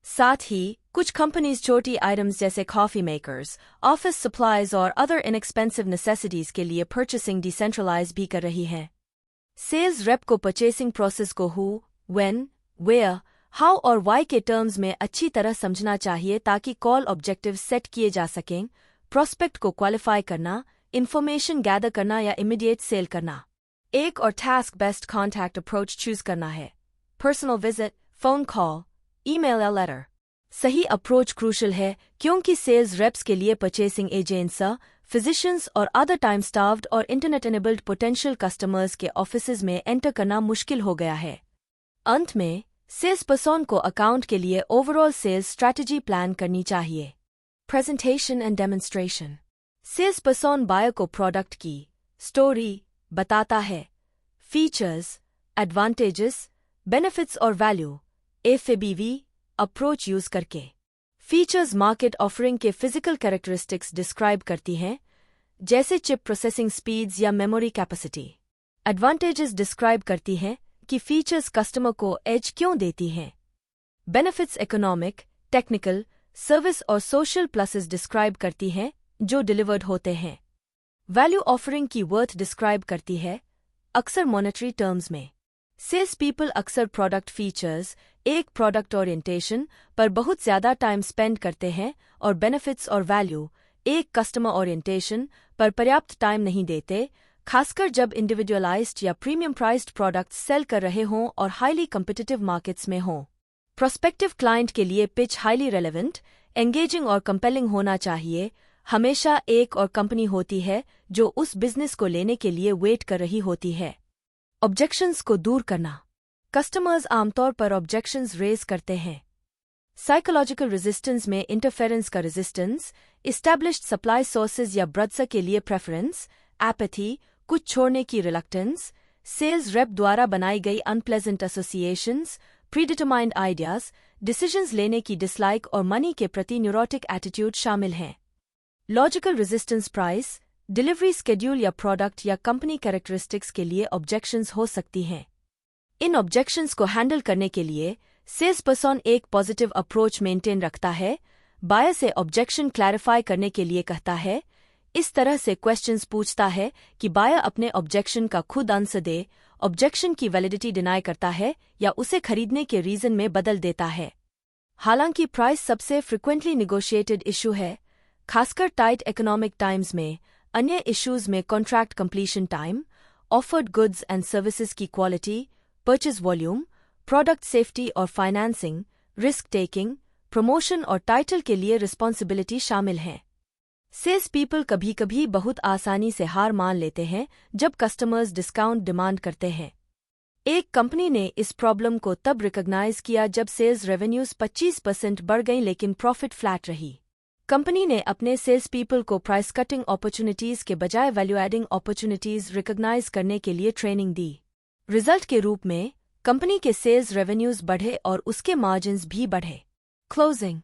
A: साथ ही कुछ कंपनीज छोटी आइटम्स जैसे कॉफी मेकर्स, ऑफिस सप्लाईज और अदर इनएक्सपेंसिव नेसेसिटीज के लिए परचेसिंग डिसेंट्रलाइज भी कर रही है। सेल्स रेप को परचेसिंग प्रोसेस को हु, व्हेन, वेयर, हाउ और वाई के टर्म्स में अच्छी तरह समझना चाहिए ताकि कॉल ऑब्जेक्टिव सेट किए जा सकें। प्रोस्पेक्ट को क्वालिफाई करना, इंफॉर्मेशन गैदर करना या इमीडिएट सेल करना। एक और task based contact approach choose करना है। Personal visit, phone call, email या लेटर। सही अप्रोच क्रूशल है क्योंकि सेल्स रेप्स के लिए परचेसिंग एजेंट्स, फिजिशियंस और अदर टाइम स्टाफ्ड और इंटरनेट एनेबल्ड पोटेंशियल कस्टमर्स के ऑफिसेज में एंटर करना मुश्किल हो गया है। अंत में सेल्स पर्सन को अकाउंट के लिए ओवरऑल सेल्स स्ट्रैटेजी प्लान करनी चाहिए। Presentation and demonstration. Sales person buyer को प्रोडक्ट की स्टोरी बताता है, फीचर्स, एडवांटेजेस, बेनिफिट्स और वैल्यू एफएबीवी अप्रोच यूज करके। फीचर्स मार्केट ऑफरिंग के फिजिकल कैरेक्टरिस्टिक्स डिस्क्राइब करती हैं, जैसे चिप प्रोसेसिंग स्पीड्स या मेमोरी कैपेसिटी। एडवांटेजेस डिस्क्राइब करती हैं कि फीचर्स कस्टमर को एज क्यों देती हैं। बेनिफिट्स इकोनॉमिक, टेक्निकल, सर्विस और सोशल प्लसेस डिस्क्राइब करती हैं जो डिलीवर्ड होते हैं। वैल्यू ऑफरिंग की वर्थ डिस्क्राइब करती है, अक्सर मॉनेटरी टर्म्स में। सेल्स पीपल अक्सर प्रोडक्ट फीचर्स, एक प्रोडक्ट ओरिएंटेशन पर बहुत ज्यादा टाइम स्पेंड करते हैं और बेनिफिट्स और वैल्यू, एक कस्टमर ओरिएंटेशन पर पर्याप्त टाइम नहीं देते, खासकर जब इंडिविजुअलाइज्ड या प्रीमियम प्राइस्ड प्रोडक्ट्स सेल कर रहे हों और हाईली कम्पिटिटिव मार्केट्स में हों। प्रोस्पेक्टिव क्लाइंट के लिए पिच हाईली रेलेवेंट, एंगेजिंग और कंपेलिंग होना चाहिए। हमेशा एक और कंपनी होती है जो उस बिजनेस को लेने के लिए वेट कर रही होती है। ऑब्जेक्शंस को दूर करना। कस्टमर्स आमतौर पर ऑब्जेक्शंस रेज करते हैं। साइकोलॉजिकल रेजिस्टेंस में इंटरफेरेंस का रेजिस्टेंस, इस्टेब्लिश्ड सप्लाई सोर्सेज या ब्रदसा के लिए प्रेफरेंस, एपैथी, कुछ छोड़ने की रिलक्टेंस, सेल्स रेप द्वारा बनाई गई unpleasant associations, predetermined ideas, decisions लेने की डिसलाइक और मनी के प्रति न्यूरोटिक एटीट्यूड शामिल हैं। Logical resistance price, delivery schedule या प्रोडक्ट या कंपनी कैरेक्टरिस्टिक्स के लिए ऑब्जेक्शंस हो सकती हैं। इन ऑब्जेक्शंस को हैंडल करने के लिए सेल्स पर्सन एक पॉजिटिव अप्रोच मेंटेन रखता है, बायर से ऑब्जेक्शन क्लैरिफाई करने के लिए कहता है, इस तरह से क्वेश्चंस पूछता है कि बायर अपने ऑब्जेक्शन का खुद आंसर दे, ऑब्जेक्शन की वैलिडिटी डिनाई करता है या उसे खरीदने के रीजन में बदल देता है। हालांकि प्राइस सबसे फ्रिक्वेंटली निगोशिएटेड इशू है, खासकर टाइट इकोनॉमिक टाइम्स में। अन्य इश्यूज में contract completion time, offered goods and services की quality, purchase volume, product safety और फाइनेंसिंग, रिस्क टेकिंग, प्रमोशन और टाइटल के लिए रिस्पॉन्सिबिलिटी शामिल हैं। सेल्स पीपल कभी कभी बहुत आसानी से हार मान लेते हैं जब कस्टमर्स डिस्काउंट डिमांड करते हैं। एक कंपनी ने इस प्रॉब्लम को तब रिकॉग्नाइज किया जब सेल्स रेवेन्यूज 25% बढ़ गईं लेकिन प्रॉफिट फ्लैट रही। कंपनी ने अपने सेल्स पीपल को प्राइस कटिंग अपॉर्चुनिटीज के बजाय वैल्यू एडिंग अपॉर्चुनिटीज रिकॉग्नाइज करने के लिए ट्रेनिंग दी। रिजल्ट के रूप में कंपनी के सेल्स रेवेन्यूज बढ़े और उसके मार्जिन्स भी बढ़े। क्लोजिंग।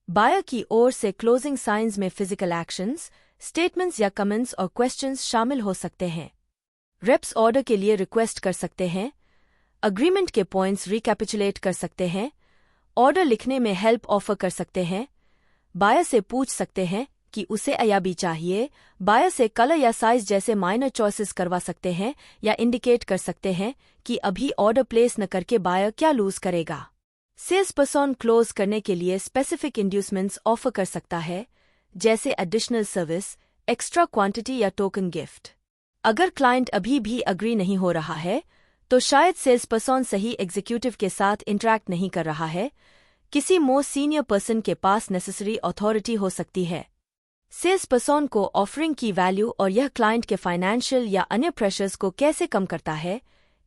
A: बायर की ओर से क्लोजिंग साइंस में फिजिकल एक्शंस, स्टेटमेंट्स या कमेंट्स और क्वेश्चंस शामिल हो सकते हैं। रेप्स ऑर्डर के लिए रिक्वेस्ट कर सकते हैं, अग्रीमेंट के पॉइंट्स रिकैपिचुलेट कर सकते हैं, ऑर्डर लिखने में हेल्प ऑफर कर सकते हैं, बायर से पूछ सकते हैं कि उसे अयाबी चाहिए, बायर से कलर या साइज जैसे माइनर चॉइसेस करवा सकते हैं या इंडिकेट कर सकते हैं कि अभी ऑर्डर प्लेस न करके बायर क्या लूज करेगा। सेल्स पर्सन क्लोज करने के लिए स्पेसिफिक इंड्यूसमेंट्स ऑफर कर सकता है, जैसे एडिशनल सर्विस, एक्स्ट्रा क्वांटिटी या टोकन गिफ्ट। अगर क्लाइंट अभी भी अग्री नहीं हो रहा है तो शायद सेल्स पर्सन सही एग्जीक्यूटिव के साथ इंटरैक्ट नहीं कर रहा है, किसी मोर सीनियर पर्सन के पास नेसेसरी अथॉरिटी हो सकती है। सेल्स पर्सन को ऑफरिंग की वैल्यू और यह क्लाइंट के फाइनेंशियल या अन्य प्रेशर्स को कैसे कम करता है,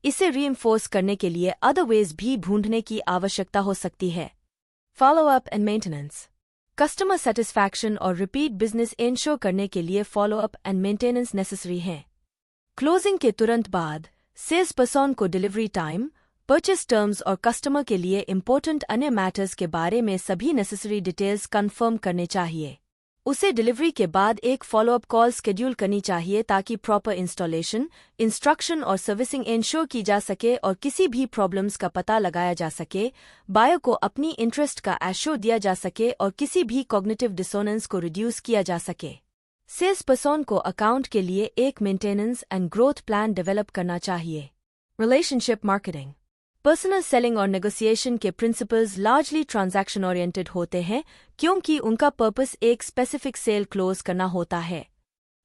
A: इसे रीइंफोर्स करने के लिए अदर वेज भी ढूंढने की आवश्यकता हो सकती है। Follow up and maintenance. Customer satisfaction और रिपीट बिजनेस इंश्योर करने के लिए follow up and maintenance necessary है। क्लोजिंग के तुरंत बाद सेल्स पर्सन को डिलीवरी टाइम, परचेस टर्म्स और कस्टमर के लिए इम्पोर्टेंट अन्य मैटर्स के बारे में सभी नेसेसरी डिटेल्स कंफर्म करने चाहिए। उसे डिलीवरी के बाद एक फॉलोअप कॉल शेड्यूल करनी चाहिए ताकि प्रॉपर इंस्टॉलेशन, इंस्ट्रक्शन और सर्विसिंग इंश्योर की जा सके और किसी भी प्रॉब्लम्स का पता लगाया जा सके, बायर को अपनी इंटरेस्ट का एश्योर दिया जा सके और किसी भी कॉग्निटिव डिसोनेंस को रिड्यूस किया जा सके। सेल्स पर्सन को अकाउंट के लिए एक maintenance and growth plan develop करना चाहिए। रिलेशनशिप मार्केटिंग, पर्सनल सेलिंग और नेगोशिएशन के प्रिंसिपल्स लार्जली ट्रांजैक्शन ओरिएंटेड होते हैं क्योंकि उनका पर्पस एक स्पेसिफिक सेल क्लोज करना होता है।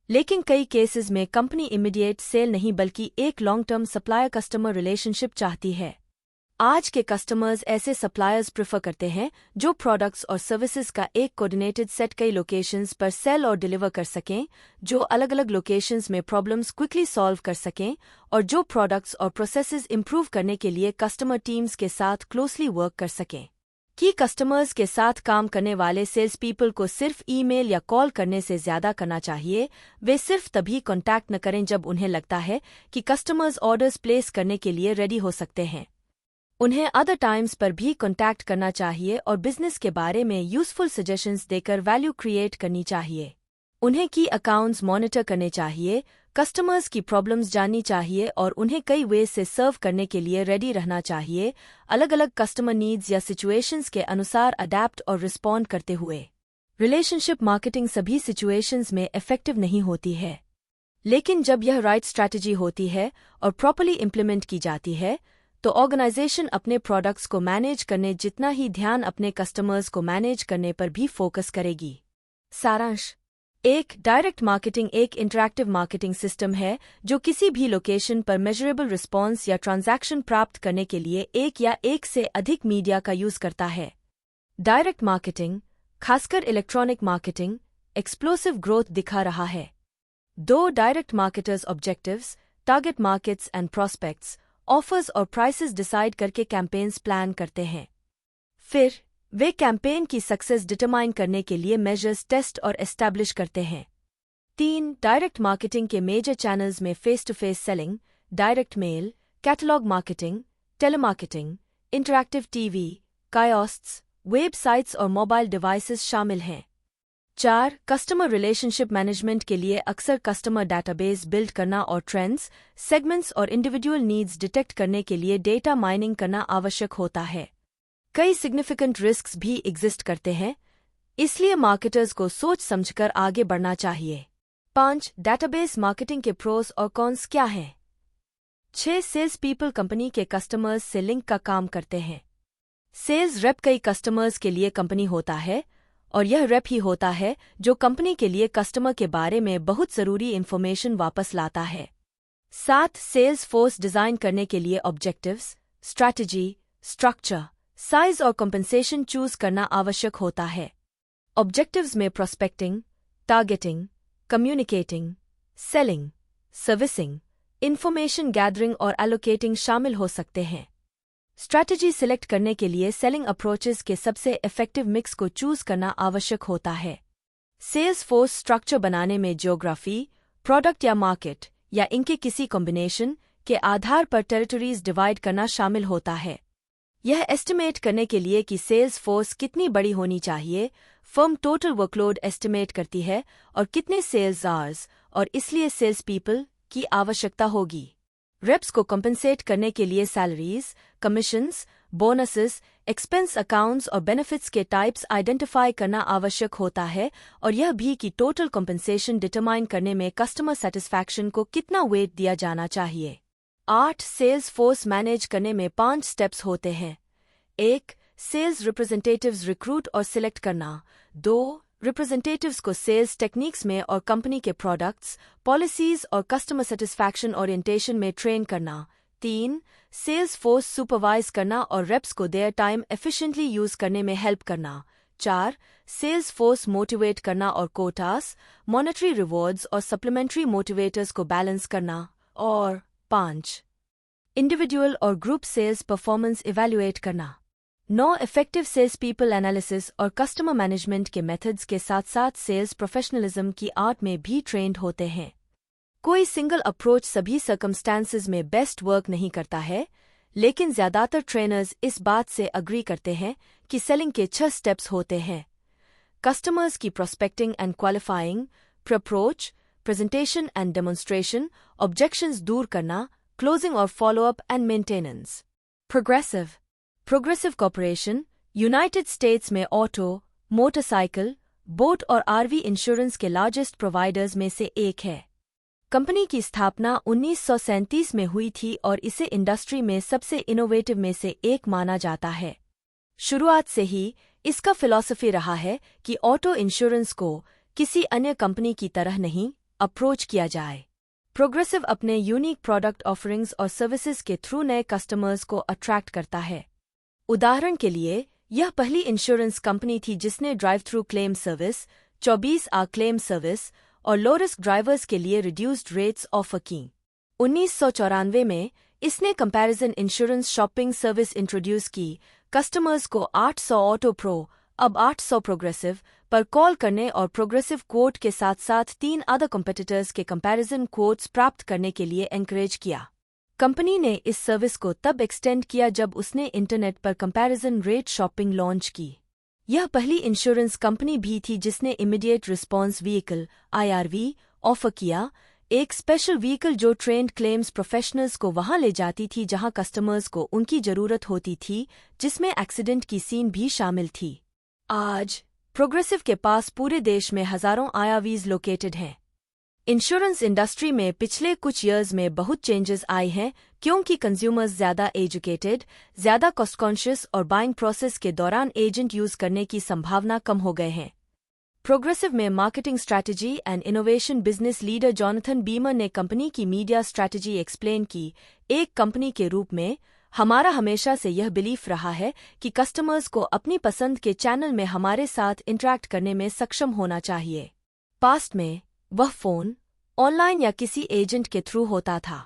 A: लेकिन कई केसेस में कंपनी इमीडिएट सेल नहीं बल्कि एक long term supplier customer relationship चाहती है। आज के कस्टमर्स ऐसे सप्लायर्स प्रेफर करते हैं जो प्रोडक्ट्स और सर्विसेज का एक कोऑर्डिनेटेड सेट कई लोकेशंस पर सेल और डिलीवर कर सकें, जो अलग अलग लोकेशंस में प्रॉब्लम्स क्विकली सॉल्व कर सकें और जो प्रोडक्ट्स और प्रोसेसेस इंप्रूव करने के लिए कस्टमर टीम्स के साथ क्लोजली वर्क कर सकें। कि कस्टमर्स के साथ काम करने वाले सेल्स पीपल को सिर्फ ईमेल या कॉल करने से ज्यादा करना चाहिए। वे सिर्फ तभी कॉन्टैक्ट न करें जब उन्हें लगता है कि कस्टमर्स ऑर्डर्स प्लेस करने के लिए रेडी हो सकते हैं। उन्हें अदर टाइम्स पर भी कॉन्टैक्ट करना चाहिए और बिजनेस के बारे में यूजफुल सजेशंस देकर वैल्यू क्रिएट करनी चाहिए। उन्हें की अकाउंट्स मॉनिटर करने चाहिए, कस्टमर्स की प्रॉब्लम्स जाननी चाहिए और उन्हें कई वेज से सर्व करने के लिए रेडी रहना चाहिए, अलग अलग कस्टमर नीड्स या सिचुएशंस के अनुसार अडैप्ट और रिस्पॉन्ड करते हुए। रिलेशनशिप मार्केटिंग सभी सिचुएशंस में इफेक्टिव नहीं होती है, लेकिन जब यह राइट स्ट्रैटेजी होती है और प्रॉपर्ली इम्प्लीमेंट की जाती है तो ऑर्गेनाइजेशन अपने प्रोडक्ट्स को मैनेज करने जितना ही ध्यान अपने कस्टमर्स को मैनेज करने पर भी फोकस करेगी। सारांश, एक डायरेक्ट मार्केटिंग एक इंटरैक्टिव मार्केटिंग सिस्टम है जो किसी भी लोकेशन पर मेजरेबल रिस्पॉन्स या ट्रांजैक्शन प्राप्त करने के लिए एक या एक से अधिक मीडिया का यूज करता है। डायरेक्ट मार्केटिंग, खासकर इलेक्ट्रॉनिक मार्केटिंग, एक्सप्लोसिव ग्रोथ दिखा रहा है। 2 direct marketers objectives, target markets and prospects, offers और प्राइसेस डिसाइड करके कैंपेन्स प्लान करते हैं। फिर वे कैंपेन की सक्सेस डिटरमाइन करने के लिए मेजर्स टेस्ट और एस्टैब्लिश करते हैं। 3 डायरेक्ट मार्केटिंग के मेजर चैनल्स में face to face selling, direct mail, catalogue marketing, telemarketing, interactive TV, kiosks, websites और मोबाइल डिवाइसेस शामिल हैं। 4 कस्टमर रिलेशनशिप मैनेजमेंट के लिए अक्सर कस्टमर डाटाबेस बिल्ड करना और ट्रेंड्स, सेगमेंट्स और इंडिविजुअल नीड्स डिटेक्ट करने के लिए डेटा माइनिंग करना आवश्यक होता है। कई सिग्निफिकेंट रिस्क्स भी एग्जिस्ट करते हैं, इसलिए मार्केटर्स को सोच समझकर आगे बढ़ना चाहिए। 5 डाटाबेस मार्केटिंग के प्रोस और कॉन्स क्या हैं? 6 सेल्स पीपल कंपनी के कस्टमर्स से लिंक का काम करते हैं। सेल्स रेप कई कस्टमर्स के लिए कंपनी होता है और यह रेप ही होता है जो कंपनी के लिए कस्टमर के बारे में बहुत जरूरी इंफॉर्मेशन वापस लाता है। 7 सेल्स फोर्स डिजाइन करने के लिए ऑब्जेक्टिव्स, स्ट्रैटेजी, स्ट्रक्चर, साइज और कंपनसेशन चूज करना आवश्यक होता है। ऑब्जेक्टिव्स में prospecting, targeting, communicating, selling, servicing, information gathering और एलोकेटिंग शामिल हो सकते हैं। स्ट्रैटेजी सिलेक्ट करने के लिए सेलिंग अप्रोचेस के सबसे इफेक्टिव मिक्स को चूज करना आवश्यक होता है। सेल्स फोर्स स्ट्रक्चर बनाने में ज्योग्राफी, प्रोडक्ट या मार्केट या इनके किसी कॉम्बिनेशन के आधार पर टेरिटरीज डिवाइड करना शामिल होता है। यह एस्टिमेट करने के लिए कि सेल्स फोर्स कितनी बड़ी होनी चाहिए, फर्म टोटल वर्कलोड एस्टिमेट करती है और कितने सेल्स आवर्स और इसलिए सेल्स पीपल की आवश्यकता होगी। रेप्स को कंपनसेट करने के लिए salaries, commissions, bonuses, expense accounts और बेनिफिट्स के टाइप्स आइडेंटिफाई करना आवश्यक होता है और यह भी कि टोटल कंपनसेशन डिटरमाइन करने में कस्टमर सेटिस्फैक्शन को कितना वेट दिया जाना चाहिए। 8 सेल्स फोर्स मैनेज करने में 5 स्टेप्स होते हैं। 1 सेल्स रिप्रेजेंटेटिव्स रिक्रूट और सिलेक्ट करना। 2 रिप्रेजेंटेटिव्स को सेल्स टेक्निक्स में और कंपनी के प्रोडक्ट्स, पॉलिसीज और कस्टमर सेटिस्फैक्शन ओरिएंटेशन में ट्रेन करना। 3 सेल्स फोर्स सुपरवाइज करना और रेप्स को देयर टाइम एफिशिएंटली यूज करने में हेल्प करना। 4 सेल्स फोर्स मोटिवेट करना और कोटास, मॉनेटरी रिवॉर्ड्स और सप्लीमेंट्री मोटिवेटर्स को बैलेंस करना। और 5 इंडिविजुअल और ग्रुप सेल्स परफॉर्मेंस इवैल्यूएट करना। 9 इफेक्टिव सेल्स पीपल एनालिसिस और कस्टमर मैनेजमेंट के मेथड्स के साथ साथ सेल्स प्रोफेशनलिज्म की आर्ट में भी ट्रेंड होते हैं। कोई सिंगल अप्रोच सभी सर्कमस्टांसेस में बेस्ट वर्क नहीं करता है, लेकिन ज्यादातर ट्रेनर्स इस बात से अग्री करते हैं कि सेलिंग के 6 स्टेप्स होते हैं। कस्टमर्स की prospecting and qualifying, approach, presentation and demonstration, objections दूर करना, क्लोजिंग और follow up and maintenance. Progressive corporation United states में ऑटो, मोटरसाइकिल, बोट और आरवी इंश्योरेंस के लार्जेस्ट प्रोवाइडर्स में से एक है। कंपनी की स्थापना 1937 में हुई थी और इसे इंडस्ट्री में सबसे इनोवेटिव में से एक माना जाता है। शुरुआत से ही इसका फिलॉसफी रहा है कि ऑटो इंश्योरेंस को किसी अन्य कंपनी की तरह नहीं अप्रोच किया जाए। प्रोग्रेसिव अपने यूनिक प्रोडक्ट ऑफरिंग्स और सर्विसेज के थ्रू नए कस्टमर्स को अट्रैक्ट करता है। उदाहरण के लिए, यह पहली इंश्योरेंस कंपनी थी जिसने drive through claim service, 24 claim service और लो रिस्क ड्राइवर्स के लिए रिड्यूस्ड रेट्स ऑफर की। 1994 में इसने comparison insurance shopping service introduce की। कस्टमर्स को 800 ऑटो प्रो, अब 800 प्रोग्रेसिव पर कॉल करने और प्रोग्रेसिव कोट के साथ साथ 3 अदर कॉम्पिटिटर्स के कंपैरिजन कोट्स प्राप्त करने के लिए एनकरेज किया। कंपनी ने इस सर्विस को तब एक्सटेंड किया जब उसने इंटरनेट पर कंपैरिजन रेट शॉपिंग लॉन्च की। यह पहली इंश्योरेंस कंपनी भी थी जिसने immediate response vehicle (IRV) offer किया, एक स्पेशल व्हीकल जो ट्रेंड क्लेम्स प्रोफेशनल्स को वहां ले जाती थी जहां कस्टमर्स को उनकी जरूरत होती थी, जिसमें एक्सीडेंट की सीन भी शामिल थी। आज प्रोग्रेसिव के पास पूरे देश में हजारों IRVs लोकेटेड हैं। इंश्योरेंस इंडस्ट्री में पिछले कुछ ईयर्स में बहुत चेंजेस आए हैं क्योंकि कंज्यूमर्स ज्यादा एजुकेटेड, ज्यादा कॉस्ट कॉन्शियस और बाइंग प्रोसेस के दौरान एजेंट यूज करने की संभावना कम हो गए हैं। प्रोग्रेसिव में marketing strategy and innovation business leader Jonathan Beamer ने कंपनी की मीडिया स्ट्रैटेजी एक्सप्लेन की। एक कंपनी के रूप में हमारा हमेशा से यह बिलीफ रहा है कि कस्टमर्स को अपनी पसंद के चैनल में हमारे साथ इंटरैक्ट करने में सक्षम होना चाहिए। पास्ट में वह फोन, ऑनलाइन या किसी एजेंट के थ्रू होता था।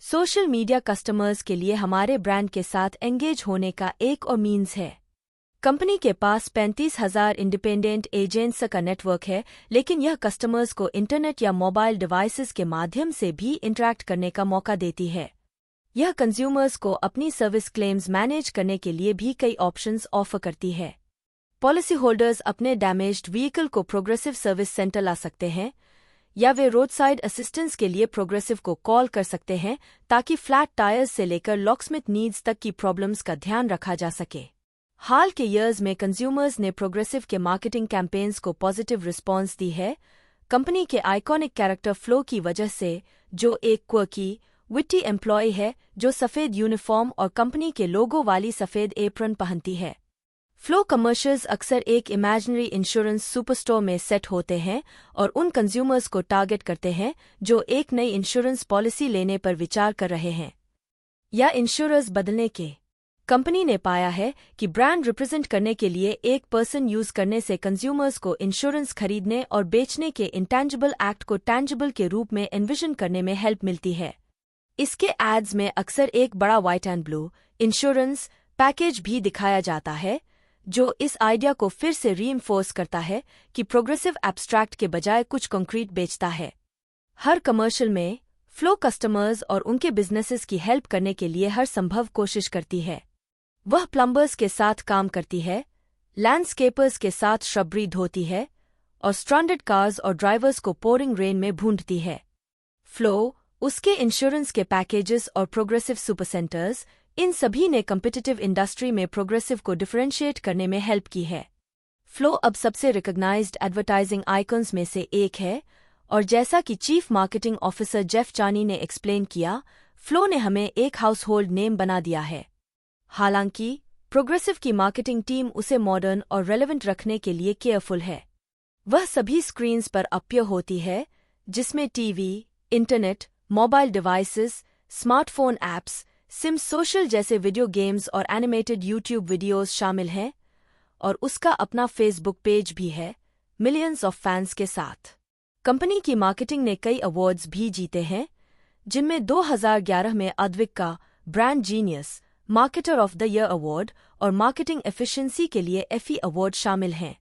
A: सोशल मीडिया कस्टमर्स के लिए हमारे ब्रांड के साथ एंगेज होने का एक और मीन्स है। कंपनी के पास 35,000 इंडिपेंडेंट एजेंट्स का नेटवर्क है, लेकिन यह कस्टमर्स को इंटरनेट या मोबाइल डिवाइसेस के माध्यम से भी इंटरैक्ट करने का मौका देती है। यह कंज्यूमर्स को अपनी सर्विस क्लेम्स मैनेज करने के लिए भी कई ऑप्शंस ऑफर करती है। पॉलिसी होल्डर्स अपने डैमेज्ड व्हीकल को प्रोग्रेसिव सर्विस सेंटर ला सकते हैं, या वे रोड साइड असिस्टेंस के लिए प्रोग्रेसिव को कॉल कर सकते हैं ताकि फ्लैट टायर्स से लेकर लॉकस्मिथ नीड्स तक की प्रॉब्लम्स का ध्यान रखा जा सके। हाल के ईयर्स में कंज्यूमर्स ने प्रोग्रेसिव के मार्केटिंग कैंपेन्स को पॉजिटिव रिस्पॉन्स दी है। कंपनी के आइकॉनिक कैरेक्टर फ्लो की वजह से, जो एक क्वर्की, विट्टी एम्प्लॉय है जो सफेद यूनिफॉर्म और कंपनी के लोगो वाली सफेद एप्रन पहनती है। फ्लो कमर्शियल्स अक्सर एक इमेजिनरी इंश्योरेंस सुपरस्टोर में सेट होते हैं और उन कंज्यूमर्स को टारगेट करते हैं जो एक नई इंश्योरेंस पॉलिसी लेने पर विचार कर रहे हैं या इंश्योरर्स बदलने के। कंपनी ने पाया है कि ब्रांड रिप्रेजेंट करने के लिए एक पर्सन यूज करने से कंज्यूमर्स को इंश्योरेंस खरीदने और बेचने के इंटेंजिबल एक्ट को टैंजिबल के रूप में एनविजन करने में हेल्प मिलती है। इसके एड्स में अक्सर एक बड़ा white and blue insurance package भी दिखाया जाता है, जो इस आइडिया को फिर से रीइंफोर्स करता है कि प्रोग्रेसिव एब्स्ट्रैक्ट के बजाय कुछ कंक्रीट बेचता है। हर कमर्शियल में फ्लो कस्टमर्स और उनके बिजनेसेस की हेल्प करने के लिए हर संभव कोशिश करती है। वह प्लम्बर्स के साथ काम करती है, लैंडस्केपर्स के साथ श्रबरी धोती है और स्ट्रैंडेड कार्स और ड्राइवर्स को पोरिंग रेन में ढूंढती है। फ्लो, उसके इंश्योरेंस के पैकेजेस और प्रोग्रेसिव सुपर सेंटर्स, इन सभी ने कम्पिटिटिव इंडस्ट्री में प्रोग्रेसिव को डिफरेंशिएट करने में हेल्प की है। फ्लो अब सबसे रिकॉग्नाइज्ड एडवर्टाइजिंग आइकन्स में से एक है और जैसा कि चीफ मार्केटिंग ऑफिसर जेफ चानी ने एक्सप्लेन किया, फ्लो ने हमें एक हाउस होल्ड नेम बना दिया है। हालांकि प्रोग्रेसिव की मार्केटिंग टीम उसे मॉडर्न और रेलेवेंट रखने के लिए केयरफुल है। वह सभी स्क्रीन्स पर अपीयर होती है, जिसमें TV, internet, mobile devices, smartphone apps, SIM social जैसे वीडियो गेम्स और एनिमेटेड यूट्यूब वीडियोस शामिल हैं, और उसका अपना फेसबुक पेज भी है, मिलियंस ऑफ फैंस के साथ। कंपनी की मार्केटिंग ने कई अवार्ड्स भी जीते हैं, जिनमें 2011 में अद्विक का brand genius, marketer of the year award और मार्केटिंग एफिशिएंसी के लिए एफी अवार्ड शामिल हैं।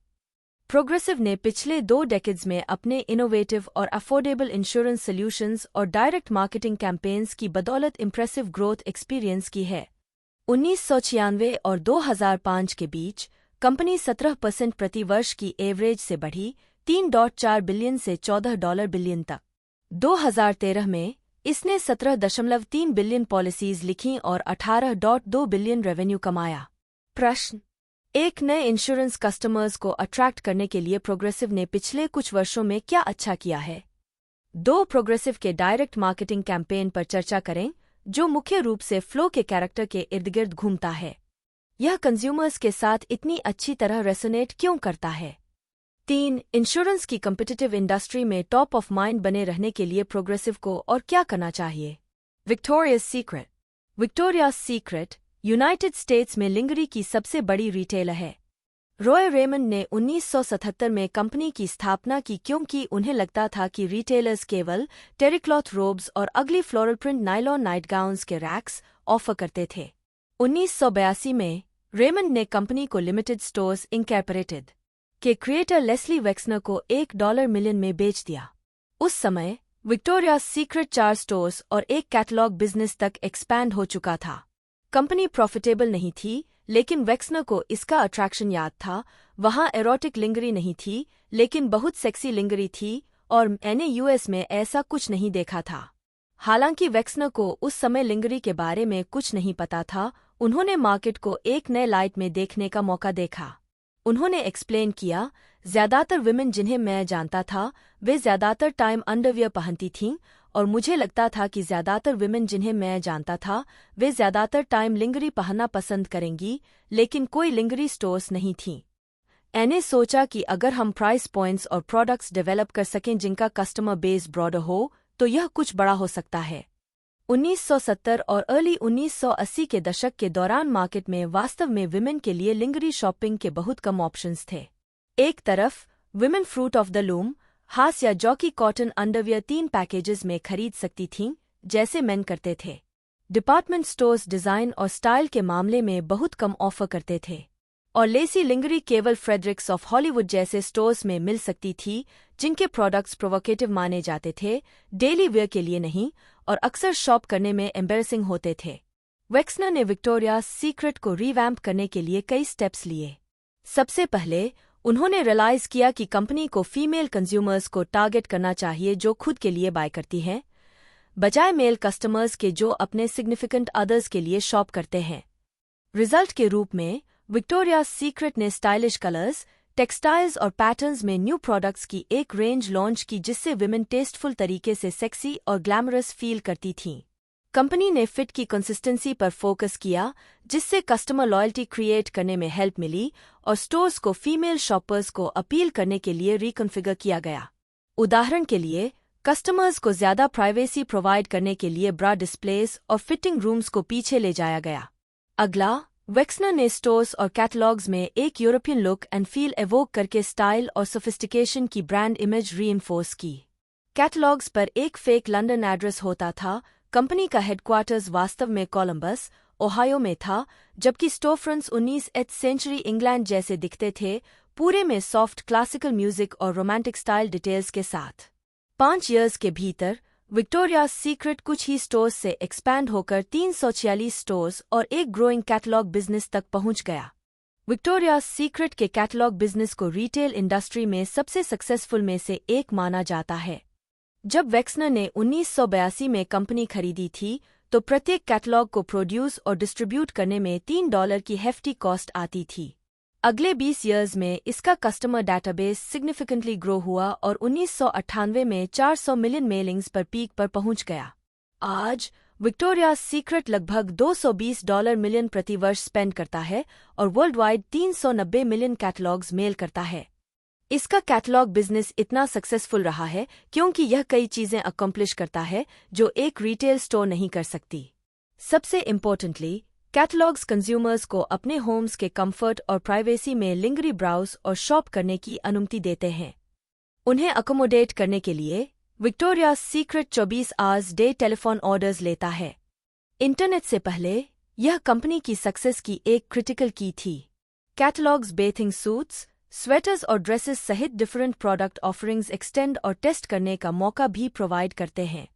A: प्रोग्रेसिव ने पिछले 2 डेकेड्स में अपने इनोवेटिव और अफोर्डेबल इंश्योरेंस सॉल्यूशंस और डायरेक्ट मार्केटिंग कैंपेन्स की बदौलत इम्प्रेसिव ग्रोथ एक्सपीरियंस की है। 1996 और 2005 के बीच कंपनी 17% प्रति वर्ष की एवरेज से बढ़ी 3.4 बिलियन से $14 बिलियन तक। 2013 में इसने 17.3 बिलियन पॉलिसीज लिखीं और 18.2 बिलियन रेवेन्यू कमाया। प्रश्न: एक नए इंश्योरेंस कस्टमर्स को अट्रैक्ट करने के लिए प्रोग्रेसिव ने पिछले कुछ वर्षों में क्या अच्छा किया है? 2 प्रोग्रेसिव के डायरेक्ट मार्केटिंग कैंपेन पर चर्चा करें जो मुख्य रूप से फ्लो के कैरेक्टर के इर्द-गिर्द घूमता है। यह कंज्यूमर्स के साथ इतनी अच्छी तरह रेसोनेट क्यों करता है? 3. इंश्योरेंस की कॉम्पिटिटिव इंडस्ट्री में टॉप ऑफ माइंड बने रहने के लिए प्रोग्रेसिव को और क्या करना चाहिए? Victoria's secret. Victoria's secret United states में लिंगरी की सबसे बड़ी रिटेलर है। रॉय रेमंड ने 1977 में कंपनी की स्थापना की क्योंकि उन्हें लगता था कि रिटेलर्स केवल टेरिक्लॉथ रोब्स और अगली फ्लोरल प्रिंट नाइलॉन नाइटगाउन्स के रैक्स ऑफर करते थे। 1982 में रेमंड ने कंपनी को लिमिटेड स्टोर्स इंकॉर्पोरेटेड के क्रिएटर लेस्ली वेक्सनर को $1 मिलियन में बेच दिया। उस समय विक्टोरियाज सीक्रेट 4 स्टोर्स और एक कैटलॉग बिजनेस तक एक्सपैंड हो चुका था। कंपनी प्रॉफिटेबल नहीं थी, लेकिन वेक्सनर को इसका अट्रैक्शन याद था। वहाँ एरोटिक लिंगरी नहीं थी, लेकिन बहुत सेक्सी लिंगरी थी और मैंने यूएस में ऐसा कुछ नहीं देखा था। हालांकि वेक्सनर को उस समय लिंगरी के बारे में कुछ नहीं पता था, उन्होंने मार्केट को एक नए लाइट में देखने का मौका देखा। उन्होंने एक्सप्लेन किया, ज्यादातर विमेन जिन्हें मैं जानता था वे ज्यादातर टाइम अंडरवियर पहनती थीं और मुझे लगता था कि ज्यादातर विमेन जिन्हें मैं जानता था वे ज्यादातर टाइम लिंगरी पहनना पसंद करेंगी, लेकिन कोई लिंगरी स्टोर्स नहीं थीं। मैंने सोचा कि अगर हम प्राइस पॉइंट्स और प्रोडक्ट्स डेवलप कर सकें जिनका कस्टमर बेस ब्रॉडर हो तो यह कुछ बड़ा हो सकता है। 1970 और अर्ली 1980 के दशक के दौरान मार्केट में वास्तव में विमेन के लिए लिंगरी शॉपिंग के बहुत कम ऑप्शंस थे। एक तरफ women fruit of the loom, हास या जॉकी कॉटन अंडरवियर 3 पैकेजेस में खरीद सकती थीं, जैसे मेन करते थे। डिपार्टमेंट स्टोर्स डिजाइन और स्टाइल के मामले में बहुत कम ऑफर करते थे, और लेसी लिंगरी केवल फ्रेडरिक्स ऑफ हॉलीवुड जैसे स्टोर्स में मिल सकती थी, जिनके प्रोडक्ट्स प्रोवोकेटिव माने जाते थे, डेली वेयर के लिए नहीं, और अक्सर शॉप करने में एम्बैरेसिंग होते थे। वेक्सनर ने विक्टोरियाज सीक्रेट को रीवैम्प करने के लिए कई स्टेप्स लिए। सबसे पहले उन्होंने रियलाइज किया कि कंपनी को फीमेल कंज्यूमर्स को टारगेट करना चाहिए जो खुद के लिए बाय करती हैं, बजाय मेल कस्टमर्स के जो अपने सिग्निफिकेंट अदर्स के लिए शॉप करते हैं। रिजल्ट के रूप में विक्टोरियाज सीक्रेट ने स्टाइलिश कलर्स, टेक्सटाइल्स और पैटर्न्स में न्यू प्रोडक्ट्स की एक रेंज लॉन्च की जिससे विमेन टेस्टफुल तरीके से सेक्सी और ग्लैमरस फील करती थीं। कंपनी ने फिट की कंसिस्टेंसी पर फोकस किया, जिससे कस्टमर लॉयल्टी क्रिएट करने में हेल्प मिली और स्टोर्स को फीमेल शॉपर्स को अपील करने के लिए रिकॉन्फ़िगर किया गया। उदाहरण के लिए, कस्टमर्स को ज्यादा प्राइवेसी प्रोवाइड करने के लिए ब्रा डिस्प्लेस और फिटिंग रूम्स को पीछे ले जाया गया। अगला, वेक्सनर ने स्टोर्स और कैटलॉग्स में एक European look and feel evoke करके स्टाइल और सोफिस्टिकेशन की ब्रांड इमेज रीइंफोर्स की। कैटलॉग्स पर एक फेक लंदन एड्रेस होता था। कंपनी का हेडक्वार्टर्स वास्तव में कोलंबस, ओहायो में था, जबकि स्टोरफ्रंट्स 19वीं सेंचुरी इंग्लैंड जैसे दिखते थे, पूरे में सॉफ्ट क्लासिकल म्यूजिक और रोमांटिक स्टाइल डिटेल्स के साथ। 5 इयर्स के भीतर विक्टोरियाज सीक्रेट कुछ ही स्टोर्स से एक्सपैंड होकर 346 स्टोर्स और एक ग्रोइंग कैटलॉग बिजनेस तक पहुंच गया। विक्टोरियाज सीक्रेट के कैटलॉग बिजनेस को रिटेल इंडस्ट्री में सबसे सक्सेसफुल में से एक माना जाता है। जब वेक्सनर ने 1982 में कंपनी खरीदी थी, तो प्रत्येक कैटलॉग को प्रोड्यूस और डिस्ट्रीब्यूट करने में $3 की हेफ्टी कॉस्ट आती थी। अगले 20 इयर्स में इसका कस्टमर डाटाबेस सिग्निफिकेंटली ग्रो हुआ और 1998 में 400 मिलियन मेलिंग्स पर पीक पर पहुंच गया। आज विक्टोरियाज सीक्रेट लगभग $220 मिलियन प्रति वर्ष स्पेंड करता है और worldwide 390 million catalogues mail करता है। इसका कैटलॉग बिजनेस इतना सक्सेसफुल रहा है क्योंकि यह कई चीजें अकम्प्लिश करता है जो एक रिटेल स्टोर नहीं कर सकती। सबसे इम्पोर्टेंटली, कैटलॉग्स कंज्यूमर्स को अपने होम्स के कंफर्ट और प्राइवेसी में लिंगरी ब्राउज और शॉप करने की अनुमति देते हैं। उन्हें अकोमोडेट करने के लिए Victoria's secret 24 hours day telephone orders लेता है। इंटरनेट से पहले यह कंपनी की सक्सेस की एक क्रिटिकल की थी। कैटलॉग्स बेथिंग सूट्स, स्वेटर्स और ड्रेसेस सहित डिफरेंट प्रोडक्ट ऑफरिंग्स एक्सटेंड और टेस्ट करने का मौका भी प्रोवाइड करते हैं।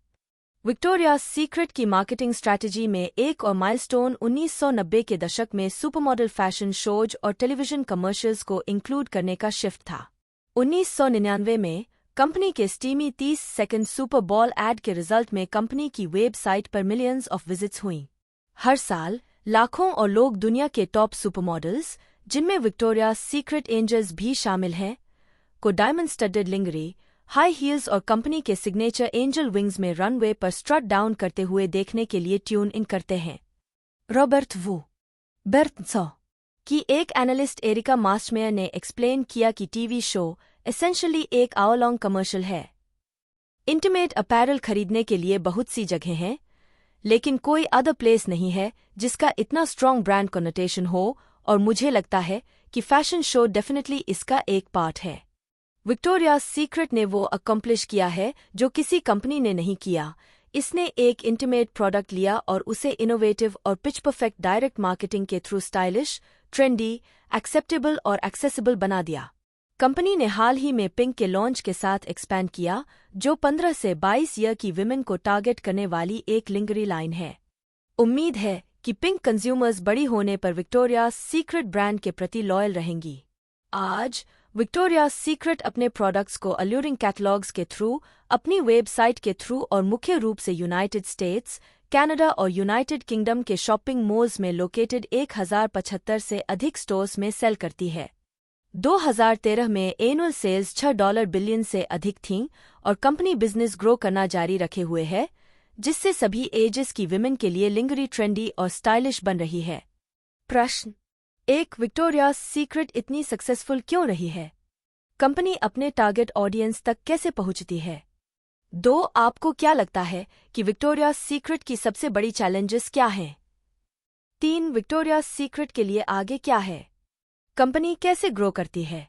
A: विक्टोरियाज सीक्रेट की मार्केटिंग स्ट्रैटेजी में एक और माइलस्टोन 1990 के दशक में सुपरमॉडल फैशन शोज और टेलीविजन कमर्शियल्स को इंक्लूड करने का शिफ्ट था। 1999 में कंपनी के steamy 30 second Super Bowl ad के रिजल्ट में कंपनी की वेबसाइट पर मिलियंस ऑफ विजिट्स हुईं। हर साल लाखों और लोग दुनिया के टॉप सुपरमॉडल्स, जिनमें विक्टोरियाज सीक्रेट एंजल्स भी शामिल हैं, को डायमंड स्टडेड लिंगरी, हाई हील्स और कंपनी के सिग्नेचर एंजल विंग्स में रनवे पर स्ट्रट डाउन करते हुए देखने के लिए ट्यून इन करते हैं। रॉबर्ट वू बेर्टसॉ की एक एनालिस्ट एरिका मास्टमेयर ने एक्सप्लेन किया कि टीवी शो एसेंशियली एक आवर लॉन्ग कमर्शियल है। इंटीमेट अपैरल खरीदने के लिए बहुत सी जगह हैं, लेकिन कोई अदर प्लेस नहीं है जिसका इतना स्ट्रॉन्ग ब्रांड कॉनोटेशन हो, और मुझे लगता है कि फैशन शो डेफिनेटली इसका एक पार्ट है। विक्टोरियाज सीक्रेट ने वो अकम्प्लिश किया है जो किसी कंपनी ने नहीं किया। इसने एक इंटीमेट प्रोडक्ट लिया और उसे इनोवेटिव और पिच परफेक्ट डायरेक्ट मार्केटिंग के थ्रू स्टाइलिश, ट्रेंडी, एक्सेप्टेबल और एक्सेसिबल बना दिया। कंपनी ने हाल ही में पिंक के लॉन्च के साथ एक्सपैंड किया, जो 15 से 22 ईयर की विमेन को टारगेट करने वाली एक लिंगरी लाइन है। उम्मीद है कि पिंक कंज्यूमर्स बड़ी होने पर विक्टोरियाज सीक्रेट ब्रांड के प्रति लॉयल रहेंगी। आज विक्टोरियाज सीक्रेट अपने प्रोडक्ट्स को अल्यूरिंग कैटलॉग्स के थ्रू, अपनी वेबसाइट के थ्रू और मुख्य रूप से यूनाइटेड स्टेट्स, कनाडा और यूनाइटेड किंगडम के शॉपिंग मॉल्स में लोकेटेड 1075 से अधिक स्टोर्स में सेल करती है। 2013 में एनुअल सेल्स $6 बिलियन से अधिक थीं और कंपनी बिजनेस ग्रो करना जारी रखे हुए है, जिससे सभी एजेस की विमेन के लिए लिंगरी ट्रेंडी और स्टाइलिश बन रही है। प्रश्न 1, विक्टोरियाज सीक्रेट इतनी सक्सेसफुल क्यों रही है? कंपनी अपने टारगेट ऑडियंस तक कैसे पहुंचती है? 2, आपको क्या लगता है कि विक्टोरियाज सीक्रेट की सबसे बड़ी चैलेंजेस क्या हैं? 3, विक्टोरियाज सीक्रेट के लिए आगे क्या है? कंपनी कैसे ग्रो करती है?